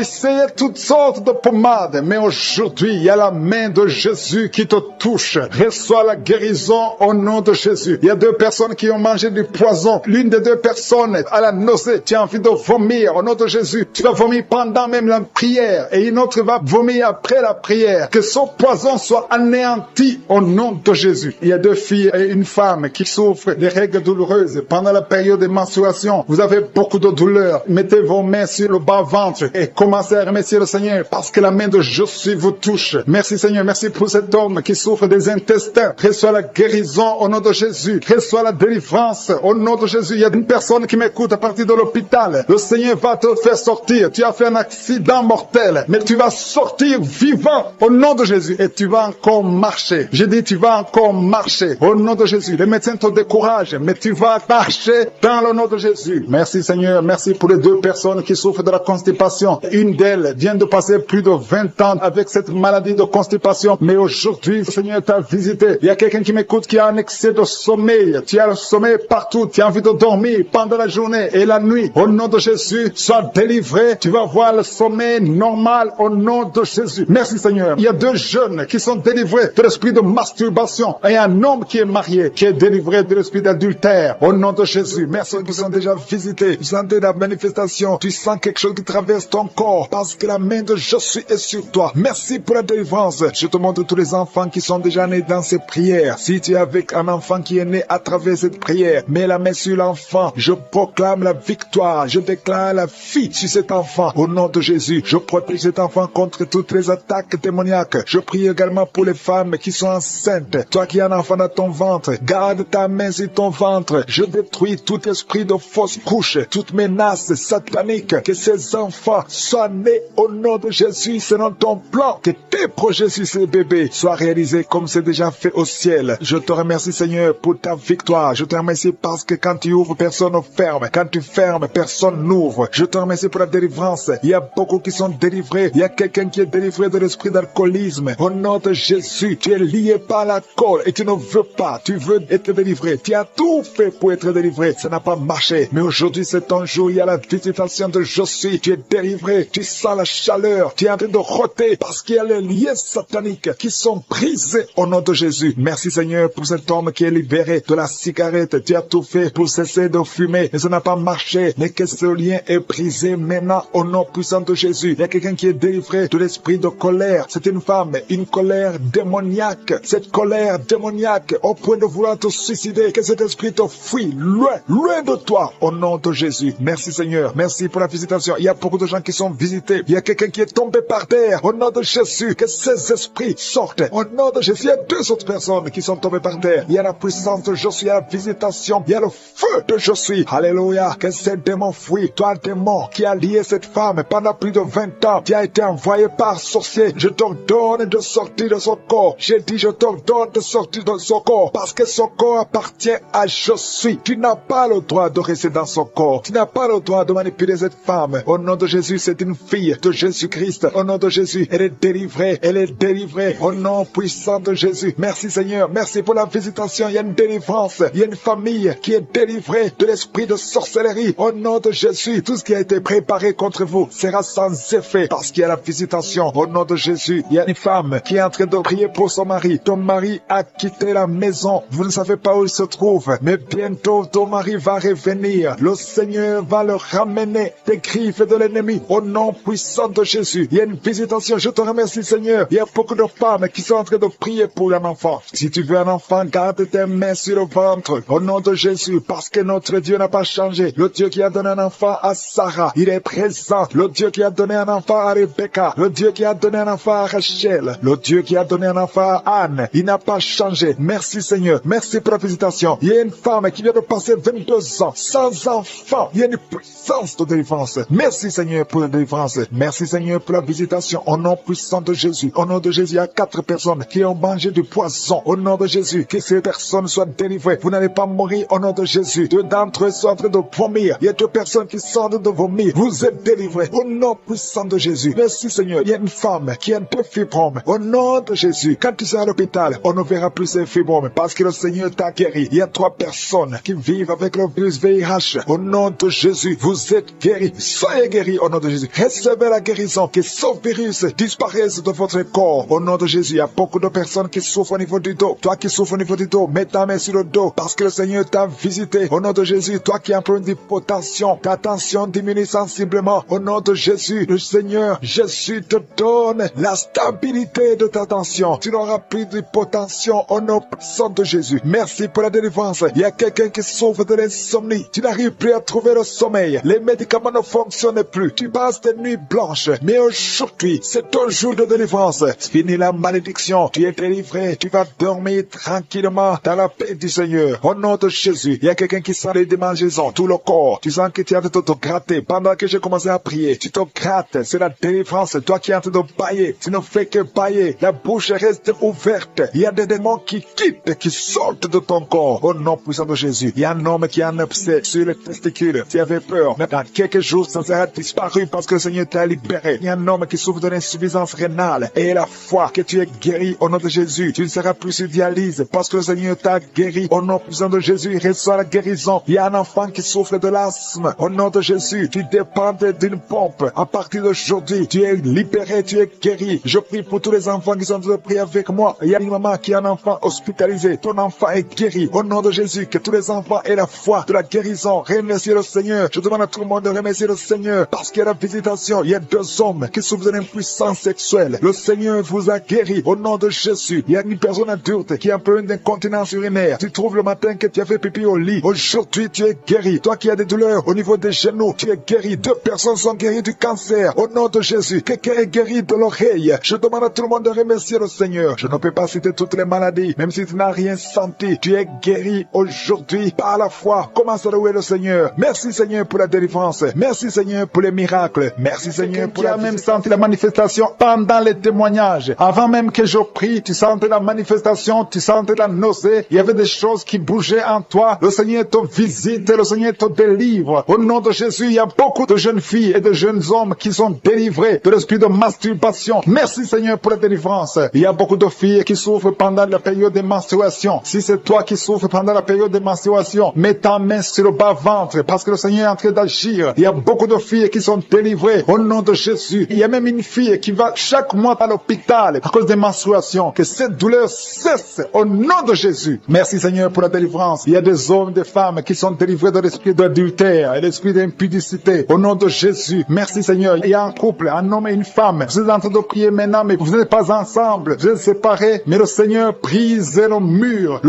S2: essayé toutes sortes de pommades, mais aujourd'hui, il y a la main de Jésus qui te touche. Reçois la guérison au nom de Jésus. Il y a 2 personnes qui ont mangé du poison. L'une des 2 personnes a la nausée. Tu as envie de vomir au nom de Jésus. Tu vas vomir pendant même la prière et une autre va vomir après la prière. Que son poison soit anéanti au nom de Jésus. Il y a 2 filles et une femme qui souffrent des règles douloureuses pendant la période de menstruation. Vous avez beaucoup de douleur. Mettez vos mains sur le bas-ventre et commencez à remercier le Seigneur parce que la main de Jésus vous touche. Merci Seigneur. Merci pour cet homme qui souffre des intestins. Reçois la guérison au nom de Jésus. Reçois la délivrance au nom de Jésus. Il y a une personne qui m'écoute à partir de l'hôpital. Le Seigneur va te faire sortir. Tu as fait un accident mortel, mais tu vas sortir vivant au nom de Jésus et tu vas encore marcher. Je dis tu vas encore marcher au nom de Jésus. Les médecins te découragent, mais tu vas marcher dans le nom de Jésus. Merci Seigneur. Merci pour les 2 personnes qui souffrent de la constipation. Une d'elles vient de passer plus de 20 ans avec cette maladie de constipation, mais aujourd'hui le Seigneur t'a visité. Il y a quelqu'un qui m'écoute qui a un excès de sommeil. Tu as le sommeil partout. Tu as envie de dormir pendant la journée et la nuit. Au nom de Jésus, sois délivré. Tu vas voir le sommeil normal au nom de Jésus. Merci Seigneur. Il y a 2 jeunes qui sont délivrés de l'esprit de masturbation et un homme qui est marié qui est délivré de l'esprit d'adultère au nom de Jésus. Merci, ils sont déjà visités. Ils sentent la manifestation du puissant, quelque chose qui traverse ton corps, parce que la main de Jésus est sur toi. Merci pour la délivrance. Je te montre tous les enfants qui sont déjà nés dans ces prières. Si tu es avec un enfant qui est né à travers cette prière, mets la main sur l'enfant. Je proclame la victoire. Je déclare la vie sur cet enfant. Au nom de Jésus, je protège cet enfant contre toutes les attaques démoniaques. Je prie également pour les femmes qui sont enceintes. Toi qui as un enfant dans ton ventre, garde ta main sur ton ventre. Je détruis tout esprit de fausse couche, toute menace satanique. Que ces enfants soient nés au nom de Jésus selon ton plan. Que tes projets sur ces bébés soient réalisés comme c'est déjà fait au ciel. Je te remercie Seigneur pour ta victoire. Je te remercie parce que quand tu ouvres, personne ne ferme. Quand tu fermes, personne n'ouvre. Je te remercie pour la délivrance. Il y a beaucoup qui sont délivrés. Il y a quelqu'un qui est délivré de l'esprit d'alcoolisme. Au nom de Jésus, tu es lié par l'alcool et tu ne veux pas. Tu veux être délivré. Tu as tout fait pour être délivré. Ça n'a pas marché. Mais aujourd'hui, c'est ton jour. Il y a la visitation de Jésus. Tu es délivré. Tu sens la chaleur. Tu es en train de roter parce qu'il y a les liens sataniques qui sont brisés au nom de Jésus. Merci Seigneur pour cet homme qui est libéré de la cigarette. Tu as tout fait pour cesser de fumer. Mais ça n'a pas marché. Mais que ce lien est brisé maintenant au nom puissant de Jésus. Il y a quelqu'un qui est délivré de l'esprit de colère. C'est une femme, une colère démoniaque. Cette colère démoniaque au point de vouloir te suicider. Que cet esprit te fuit loin, loin de toi au nom de Jésus. Merci Seigneur. Merci pour la visitation. Il y a beaucoup de gens qui sont visités. Il y a quelqu'un qui est tombé par terre au nom de Jésus. Que ces esprits sortent au nom de Jésus. Il y a deux autres personnes qui sont tombées par terre. Il y a la puissance de Jésus. Il y a la visitation. Il y a le feu de Jésus. Alléluia. Que ces démons fuient. Toi démon qui a lié cette femme pendant plus de 20 ans. Tu as été envoyé par sorcier. Je t'ordonne de sortir de son corps. J'ai dit je t'ordonne de sortir de son corps. Parce que son corps appartient à Jésus. Tu n'as pas le droit de rester dans son corps. Tu n'as pas le droit de manipuler cette femme. Au nom de Jésus, c'est une fille de Jésus-Christ. Au nom de Jésus, elle est délivrée. Elle est délivrée. Au nom puissant de Jésus. Merci Seigneur. Merci pour la visitation. Il y a une délivrance. Il y a une famille qui est délivrée de l'esprit de sorcellerie. Au nom de Jésus, tout ce qui a été préparé contre vous sera sans effet parce qu'il y a la visitation. Au nom de Jésus, il y a une femme qui est en train de prier pour son mari. Ton mari a quitté la maison. Vous ne savez pas où il se trouve, mais bientôt ton mari va revenir. Le Seigneur va le ramener des griffes de l'ennemi. Au nom puissant de Jésus, il y a une visitation. Je te remercie Seigneur. Il y a beaucoup de femmes qui sont en train de prier pour un enfant. Si tu veux un enfant, garde tes mains sur le ventre. Au nom de Jésus, parce que notre Dieu n'a pas changé. Le Dieu qui a donné un enfant à Sarah, il est présent. Le Dieu qui a donné un enfant à Rebecca, le Dieu qui a donné un enfant à Rachel, le Dieu qui a donné un enfant à Anne, il n'a pas changé. Merci Seigneur. Merci pour la visitation. Il y a une femme qui vient de passer 22 ans sans enfant. Il y a une puissance de délivrance. Merci Seigneur pour la délivrance. Merci Seigneur pour la visitation. Au nom puissant de Jésus. Au nom de Jésus, il y a 4 personnes qui ont mangé du poison. Au nom de Jésus, que ces personnes soient délivrées. Vous n'allez pas mourir au nom de Jésus. 2 d'entre eux sont en train de vomir. Il y a 2 personnes qui sont en train de vomir. Vous êtes délivrés. Au nom puissant de Jésus. Merci Seigneur. Il y a une femme qui a 2 fibromes. Au nom de Jésus. Quand tu seras à l'hôpital, on ne verra plus ces fibromes parce que le Seigneur t'a guéri. Il y a 3 personnes qui vivent avec le virus VIH. Au nom de Jésus, vous êtes guéris. Soyez guéris au nom de Jésus. Recevez la guérison. Que ce virus disparaisse de votre corps. Au nom de Jésus, il y a beaucoup de personnes qui souffrent au niveau du dos. Toi qui souffres au niveau du dos, mets ta main sur le dos parce que le Seigneur t'a visité. Au nom de Jésus, toi qui as un problème d'hypotension, ta tension diminue sensiblement. Au nom de Jésus, le Seigneur, Jésus te donne la stabilité de ta tension. Tu n'auras plus d'hypotension au nom puissant de Jésus. Merci pour la délivrance. Il y a quelqu'un qui souffre de l'insomnie. Tu n'arrives plus à trouver le sommeil. Les médicaments ne fonctionnent plus. Tu passes des nuits blanches. Mais aujourd'hui, c'est ton jour de délivrance. Fini la malédiction. Tu es délivré. Tu vas dormir tranquillement dans la paix du Seigneur. Au nom de Jésus, il y a quelqu'un qui sent les démangeaisons, tout le corps. Tu sens que tu es en train de te gratter. Pendant que j'ai commencé à prier, tu te grattes. C'est la délivrance. Toi qui es en train de bailler, tu ne fais que bailler. La bouche reste ouverte. Il y a des démons qui quittent, qui sortent de ton corps. Au nom puissant de Jésus. Il y a un homme qui a un abcès sur les testicules. Tu avais peur. Mais dans quelques jours, ça sera disparu parce que le Seigneur t'a libéré. Il y a un homme qui souffre de l'insuffisance rénale. Et la foi que tu es guéri au nom de Jésus. Tu ne seras plus sur dialyse parce que le Seigneur t'a guéri. Au nom puissant de Jésus, reçois la guérison. Il y a un enfant qui souffre de l'asthme. Au nom de Jésus, tu dépends d'une pompe. À partir d'aujourd'hui, tu es libéré, tu es guéri. Je prie pour tous les enfants qui sont en train de prier avec moi. Il y a une maman qui a un enfant hospitalisé. Ton enfant est guéri. Au nom de Jésus, que tous les enfants aient la foi de la guérison. Remerciez le Seigneur. Je demande à tout le monde de remercier le Seigneur parce qu'il y a la visitation. Il y a 2 hommes qui souffrent d'une impuissance sexuelle. Le Seigneur vous a guéri au nom de Jésus. Il y a une personne adulte qui a un peu d'incontinence urinaire. Tu trouves le matin que tu as fait pipi au lit. Aujourd'hui, tu es guéri. Toi qui as des douleurs au niveau des genoux, tu es guéri. 2 personnes sont guéries du cancer au nom de Jésus. Quelqu'un est guéri de l'oreille. Je demande à tout le monde de remercier le Seigneur. Je ne peux pas citer toutes les maladies, même si tu n'as rien senti. Tu es guéri aujourd'hui par la foi. Commence à louer le Seigneur. Merci Seigneur pour la délivrance. Merci Seigneur pour les miracles. Merci Seigneur pour la même senti la manifestation pendant les témoignages. Avant même que je prie, tu sentais la manifestation, tu sentais la nausée. Il y avait des choses qui bougeaient en toi. Le Seigneur te visite, le Seigneur te délivre. Au nom de Jésus, il y a beaucoup de jeunes filles et de jeunes hommes qui sont délivrés de l'esprit de masturbation. Merci Seigneur pour la délivrance. Il y a beaucoup de filles qui souffrent pendant la période de menstruation. Si c'est toi qui souffres pendant la période de menstruation, mets ta main sur le bas-ventre parce que le Seigneur est en train d'agir. Il y a beaucoup de filles qui sont délivrées au nom de Jésus. Il y a même une fille qui va chaque mois à l'hôpital à cause des menstruations. Que cette douleur cesse au nom de Jésus. Merci Seigneur pour la délivrance. Il y a des hommes, des femmes qui sont délivrés de l'esprit d'adultère et l'esprit d'impudicité au nom de Jésus. Merci Seigneur. Il y a un couple, un homme et une femme. Vous êtes en train de prier maintenant, mais vous n'êtes pas ensemble. Vous êtes séparés, mais le Seigneur brise le mur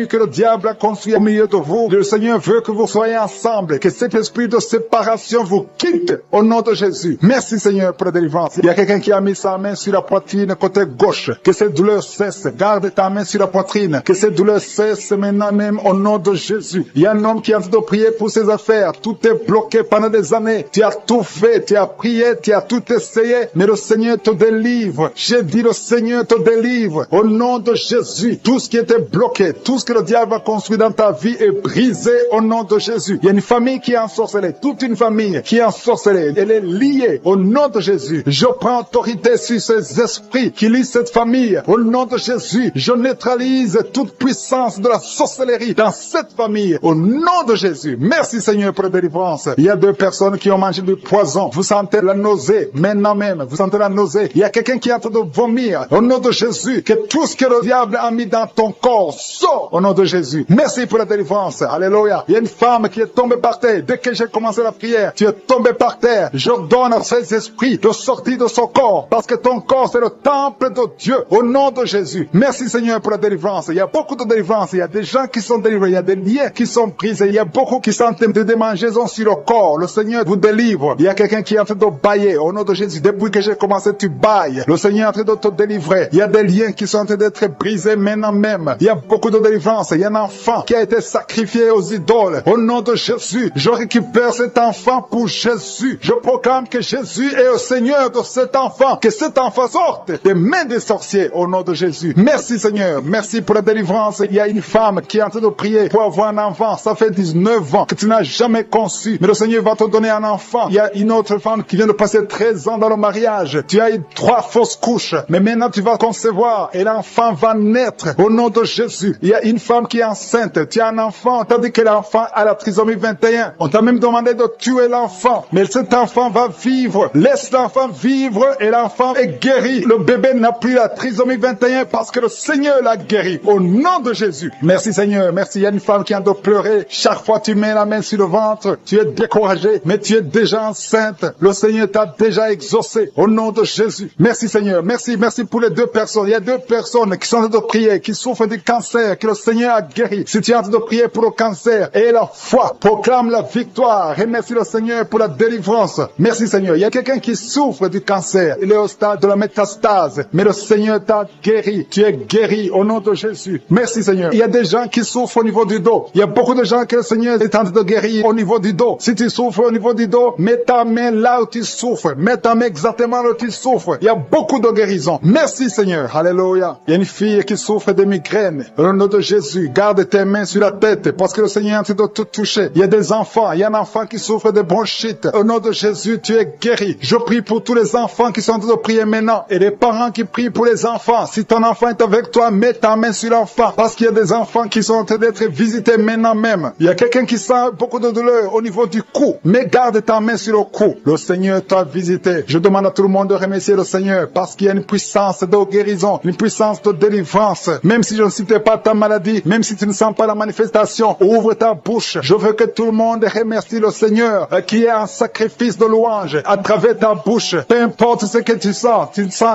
S2: que le diable a construit au milieu de vous. Le Seigneur veut que vous soyez ensemble, que cet esprit de séparation vous quitte au nom de Jésus. Merci Seigneur pour la délivrance. Il y a quelqu'un qui a mis sa main sur la poitrine côté gauche. Que cette douleur cesse. Garde ta main sur la poitrine. Que cette douleur cesse maintenant même au nom de Jésus. Il y a un homme qui est en train de prier pour ses affaires. Tout est bloqué pendant des années. Tu as tout fait, tu as prié, tu as tout essayé, mais le Seigneur te délivre. J'ai dit le Seigneur te délivre. Au nom de Jésus, tout ce qui était bloqué, tout ce que le diable a construit dans ta vie est brisé au nom de Jésus. Il y a une famille qui est ensorcelée, toute une famille qui est ensorcelée. Elle est liée au nom de Jésus. Je prends autorité sur ces esprits qui lient cette famille. Au nom de Jésus, je neutralise toute puissance de la sorcellerie dans cette famille. Au nom de Jésus. Merci Seigneur pour la délivrance. Il y a 2 personnes qui ont mangé du poison. Vous sentez la nausée maintenant même. Vous sentez la nausée. Il y a quelqu'un qui est en train de vomir. Au nom de Jésus, que tout ce que le diable a mis dans ton corps sort au nom de Jésus. Merci pour la délivrance. Alléluia. Il y a une femme qui est tombée par terre. Dès que j'ai commencé la prière, tu es tombé par terre. Je donne à ces esprits de sortir de son corps parce que ton corps c'est le temple de Dieu au nom de Jésus. Merci Seigneur pour la délivrance. Il y a beaucoup de délivrance. Il y a des gens qui sont délivrés. Il y a des liens qui sont brisés. Il y a beaucoup qui sentent des démangeaisons sur le corps. Le Seigneur vous délivre. Il y a quelqu'un qui est en train de bailler au nom de Jésus. Depuis que j'ai commencé, tu bailles. Le Seigneur est en train de te délivrer. Il y a des liens qui sont en train d'être brisés maintenant même. Il y a beaucoup de délivrance. Il y a un enfant qui a été sacrifié aux idoles. Au nom de Jésus, je récupère cet enfant pour Jésus. Je proclame que Jésus est le Seigneur de cet enfant. Que cet enfant sorte des mains des sorciers au nom de Jésus. Merci Seigneur. Merci pour la délivrance. Il y a une femme qui est en train de prier pour avoir un enfant. Ça fait 19 ans que tu n'as jamais conçu. Mais le Seigneur va te donner un enfant. Il y a une autre femme qui vient de passer 13 ans dans le mariage. Tu as eu 3 fausses couches. Mais maintenant tu vas concevoir et l'enfant va naître au nom de Jésus. Il y a une femme qui est enceinte. Tu as un enfant. Tu as dit que l'enfant a la trisomie 21. On t'a même demandé de tuer l'enfant. Mais cet enfant va vivre. Laisse l'enfant vivre et l'enfant est guéri. Le bébé n'a plus la trisomie 21 parce que le Seigneur l'a guéri. Au nom de Jésus. Merci Seigneur. Merci. Il y a une femme qui a de pleurer. Chaque fois tu mets la main sur le ventre, tu es découragé, mais tu es déjà enceinte. Le Seigneur t'a déjà exaucé. Au nom de Jésus. Merci Seigneur. Merci. Merci pour les 2 personnes. Il y a 2 personnes qui sont en train de prier, qui souffrent du cancer, que le Seigneur a guéri. Si tu es en train de prier pour le cancer et la foi, proclame la victoire. Remercie le Seigneur pour la délivrance. Merci Seigneur. Il y a quelqu'un qui souffre du cancer. Il est au stade de la métastase. Mais le Seigneur t'a guéri. Tu es guéri au nom de Jésus. Merci Seigneur. Il y a des gens qui souffrent au niveau du dos. Il y a beaucoup de gens que le Seigneur est en train de guérir au niveau du dos. Si tu souffres au niveau du dos, mets ta main là où tu souffres. Mets ta main exactement là où tu souffres. Il y a beaucoup de guérisons. Merci Seigneur. Alléluia. Il y a une fille qui souffre de migraines. Au nom de Jésus, garde tes mains sur la tête parce que le Seigneur est en train de te toucher. Il y a des enfants. Il y a un enfant qui souffre de bronchite. Au nom de Jésus, tu es guéri. Je prie pour tous les enfants qui sont en train de prier maintenant et les parents qui prient pour les enfants. Si ton enfant est avec toi, mets ta main sur l'enfant parce qu'il y a des enfants qui sont en train d'être visités maintenant même. Il y a quelqu'un qui sent beaucoup de douleur au niveau du cou. Mais garde ta main sur le cou. Le Seigneur t'a visité. Je demande à tout le monde de remercier le Seigneur parce qu'il y a une puissance de guérison, une puissance de délivrance. Même si je ne citais pas ta maladie, même si tu ne sens pas la manifestation, ouvre ta bouche. Je veux que tout le monde remercie le Seigneur qui est un sacrifice de louange à travers ta bouche. Peu importe ce que tu sens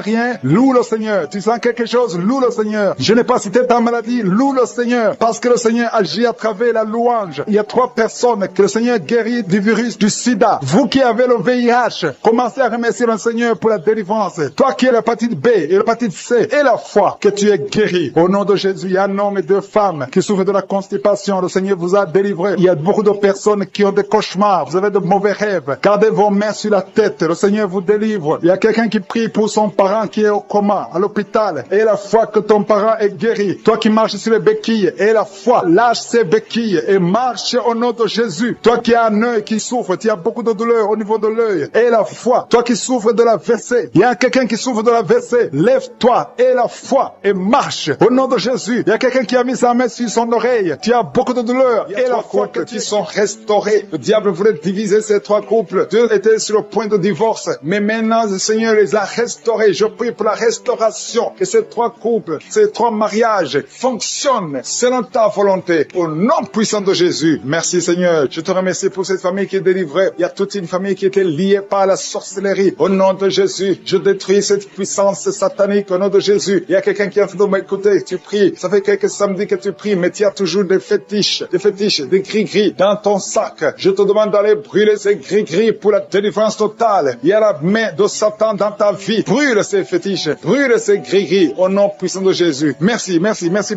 S2: rien, loue le Seigneur. Tu sens quelque chose, loue le Seigneur. Je n'ai pas cité ta maladie, loue le Seigneur. Parce que le Seigneur agit à travers la louange. Il y a 3 personnes que le Seigneur guérit du virus du sida. Vous qui avez le VIH, commencez à remercier le Seigneur pour la délivrance. Toi qui as l'hépatite B et l'hépatite C et la foi, que tu es guéri. Au nom de Jésus, il y a un homme et 2 femmes qui souffrent de la constipation. Le Seigneur vous a délivré. Il y a beaucoup de personnes qui ont des cauchemars. Vous avez de mauvais rêves. Gardez vos mains sur la tête. Le Seigneur vous délivre. Il y a quelqu'un qui prie pour son parent qui est au coma, à l'hôpital. Et la foi que ton parent est guéri. Toi qui marches sur les béquilles, et la foi, lâche ces béquilles et marche au nom de Jésus. Toi qui as un œil qui souffre, tu as beaucoup de douleur au niveau de l'œil. Et la foi, toi qui souffres de la WC, il y a quelqu'un qui souffre de la WC. Lève-toi et la foi et marche au nom de Jésus. Il y a quelqu'un qui a mis sa main sur son oreille. Tu as beaucoup de douleur et la foi que tu sont restaurés. Le diable voulait diviser ces 3 couples. Dieu était sur le point de divorce. Mais maintenant, le Seigneur les a restaurés. Je prie pour la restauration. Que ces 3 couples, ces 3 mariages fonctionnent selon ta volonté. Au nom puissant de Jésus. Merci Seigneur. Je te remercie pour cette famille qui est délivrée. Il y a toute une famille qui était liée par la sorcellerie. Au nom de Jésus, je détruis cette puissance satanique. Au nom de Jésus. Il y a quelqu'un qui est en train de m'écouter. Tu pries. Ça fait quelques samedis que tu pries, mais tu as toujours des fétiches, des gris-gris dans ton sac. Je te demande d'aller brûler ces gris-gris pour la délivrance totale. Il y a la main de Satan dans ta vie. Brûle ces fétiches. Brûle ces gris-gris. Au nom puissant de Jésus. Merci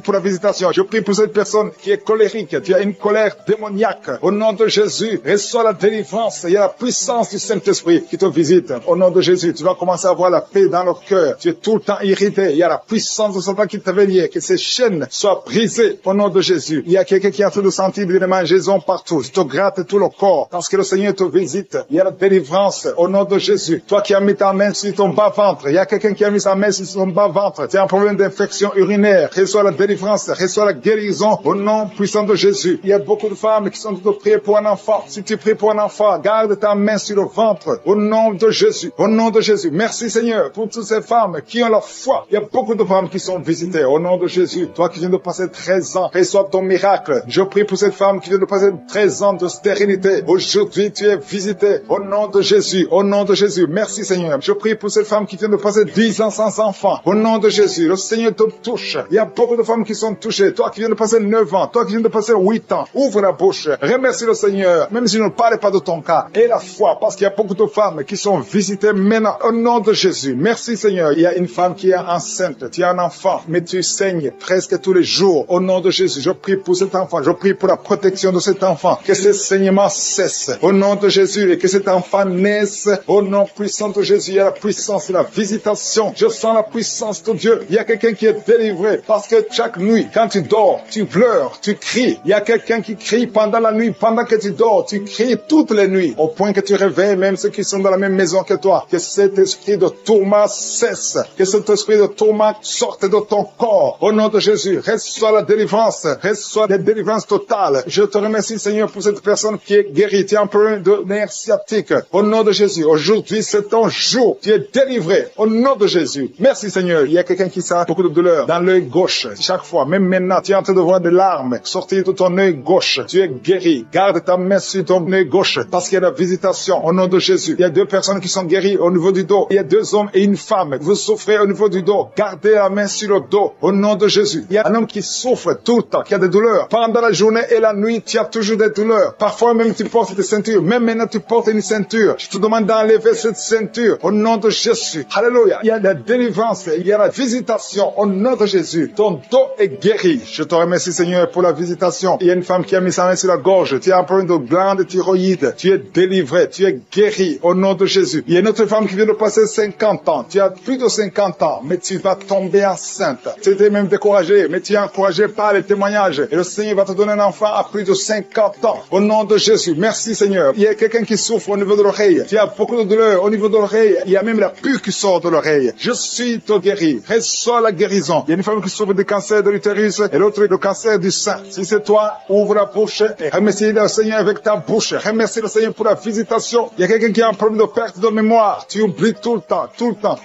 S2: pour la visitation. Je prie pour cette personne qui est colérique. Tu as une colère démoniaque. Au nom de Jésus, reçois la délivrance. Il y a la puissance du Saint-Esprit qui te visite. Au nom de Jésus, tu vas commencer à avoir la paix dans le cœur. Tu es tout le temps irrité. Il y a la puissance de Satan qui te vient. Que ces chaînes soient brisées au nom de Jésus. Il y a quelqu'un qui est en train de sentir des mangeaisons partout. Tu te grattes tout le corps parce que le Seigneur te visite. Il y a la délivrance au nom de Jésus. Toi qui as mis ta main sur ton bas-ventre. Il y a quelqu'un qui a mis sa main sur son bas-ventre. Tu as un problème d'infection urinaire. Reçois la délivrance. Reçois la guérison au nom puissant de Jésus. Il y a beaucoup de femmes qui sont en train de prier pour un enfant. Si tu pries pour un enfant, garde ta main sur le ventre au nom de Jésus. Au nom de Jésus. Merci Seigneur pour toutes ces femmes qui ont la foi. Il y a beaucoup de femmes qui sont visitées au nom de Jésus. Toi qui viens de passer 13 ans, reçois ton miracle. Je prie pour cette femme qui vient de passer 13 ans de stérilité. Aujourd'hui, tu es visité au nom de Jésus. Au nom de Jésus. Merci Seigneur. Je prie pour cette femme qui vient de passer 10 ans sans enfant. Au nom de Jésus. Le Seigneur te touche. Il y a beaucoup de femmes qui sont touchées. Toi qui viens de passer 9 ans. Toi qui viens de passer 8 ans. Ouvre la bouche. Remercie le Seigneur. Même si je ne parle pas de ton cas. Et la foi. Parce qu'il y a beaucoup de femmes qui sont visitées maintenant. Au nom de Jésus. Merci Seigneur. Il y a une femme qui est enceinte. Tu as un enfant. Mais tu saignes presque tous les jours. Au nom de Jésus. Je prie pour cet enfant. Je prie pour la protection de cet enfant. Que ce saignement cesse. Au nom de Jésus. Et que cet enfant naisse. Au nom puissant de Jésus. Il y a la puissance et la visitation. Je sens la puissance de Dieu. Il y a quelqu'un qui est délivré. Parce que chaque nuit, quand tu dors, tu pleures, tu cries. Il y a quelqu'un qui crie pendant la nuit. Pendant que tu dors, tu cries toutes les nuits. Au point que tu réveilles même ceux qui sont dans la même maison que toi. Que cet esprit de tourment cesse. Que cet esprit de tourment sorte de ton corps. Au nom de Jésus, reçois la délivrance. Reçois la délivrance totale. Je te remercie Seigneur pour cette personne qui est guérie. Tu es un problème de nerf sciatique. Au nom de Jésus, aujourd'hui c'est ton jour. Tu es délivré. Au nom de Jésus. Merci Seigneur. Il y a quelqu'un qui sent beaucoup de douleur dans l'œil gauche. Chaque fois, même maintenant, tu es en train de voir des larmes sortir de ton œil gauche. Tu es guéri. Garde ta main sur ton œil gauche parce qu'il y a la visitation au nom de Jésus. Il y a 2 personnes qui sont guéries au niveau du dos. Il y a 2 hommes et une femme. Vous souffrez au niveau du dos. Gardez la main sur le dos au nom de Jésus. Il y a un homme qui souffre tout le temps, qui a des douleurs. Pendant la journée et la nuit, tu as toujours des douleurs. Parfois même tu portes des ceintures. Même maintenant tu portes une ceinture. Je te demande d'enlever cette ceinture au nom de Jésus. Alléluia. Il y a la délivrance. Il y a la visitation au nom de Jésus. Ton dos est guéri. Je te remercie Seigneur pour la visitation. Il y a une femme qui a mis sa main sur la gorge. Tu as un problème de glande thyroïde. Tu es délivré. Tu es guéri au nom de Jésus. Il y a une autre femme qui vient de passer 50 ans. Tu as plus de 50 ans, mais tu vas tomber enceinte. Tu étais même découragé, mais tu es encouragé par les témoignages. Et le Seigneur va te donner un enfant à plus de 50 ans. Au nom de Jésus. Merci Seigneur. Il y a quelqu'un qui souffre au niveau de l'oreille. Tu as beaucoup de douleur au niveau de l'oreille. Il y a même la pus qui sort de l'oreille. Je suis te guéri. Reçois la guérison. Il y a une femme qui souffre du cancer de l'utérus et l'autre le cancer du sein. Si c'est toi, ouvre la bouche et remercie le Seigneur avec ta bouche. Remercie le Seigneur pour la visitation. Il y a quelqu'un qui a un problème de perte de mémoire. Tu oublies tout le temps.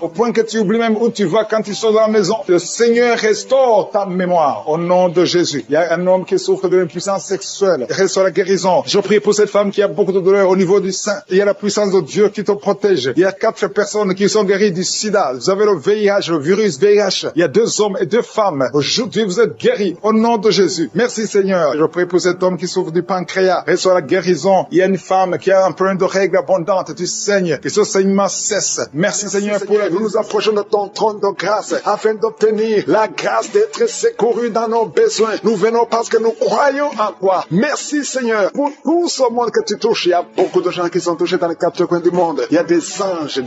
S2: Au point que tu oublies même où tu vas quand tu sors de la maison. Le Seigneur restaure ta mémoire au nom de Jésus. Il y a un homme qui souffre de l'impuissance sexuelle. Reçois la guérison. Je prie pour cette femme qui y a beaucoup de douleur au niveau du sein. Il y a la puissance de Dieu qui te protège. Il y a 4 personnes qui sont guéries du sida. Vous avez le VIH, le virus VIH. Il y a 2 hommes et 2 femmes. Aujourd'hui, vous êtes guéris au nom de Jésus. Merci Seigneur. Je prie pour cet homme qui souffre du pancréas. Reçois la guérison. Il y a une femme qui a un problème de règles abondantes. Tu saignes et ce saignement cesse. Merci Seigneur pour la vie. Nous nous approchons de ton trône de grâce afin d'obtenir la grâce d'être secourus dans nos besoins. Nous venons parce que nous croyons en toi. Merci Seigneur pour tout ce monde que tu touches. Il y a beaucoup de gens qui sont touchés dans les 4 coins du monde. Il y a des anges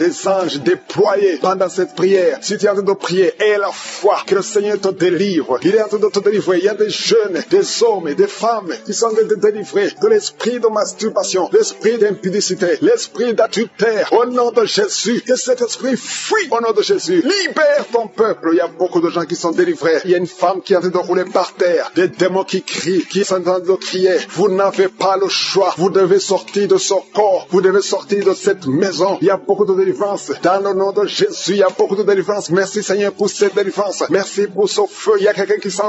S2: déployés pendant cette prière. Si tu es en train de prier, aie la foi que le Seigneur te délivre. Il est en train de te délivrer. Il y a des jeunes, des hommes et des femmes qui sont délivrés de l'esprit de masturbation, l'esprit d'impudicité, l'esprit d'adultère. Au nom de Jésus, que cet esprit fuit au nom de Jésus. Libère ton peuple. Il y a beaucoup de gens qui sont délivrés. Il y a une femme qui est en train de rouler par terre. Des démons qui crient, qui sont en train de crier. Vous n'avez pas le choix. Vous devez sortir de ce corps. Vous devez sortir de cette maison. Il y a beaucoup de délivrance. Dans le nom de Jésus, il y a beaucoup de délivrance. Merci Seigneur pour cette délivrance. Merci pour ce feu. Il y a quelqu'un qui sent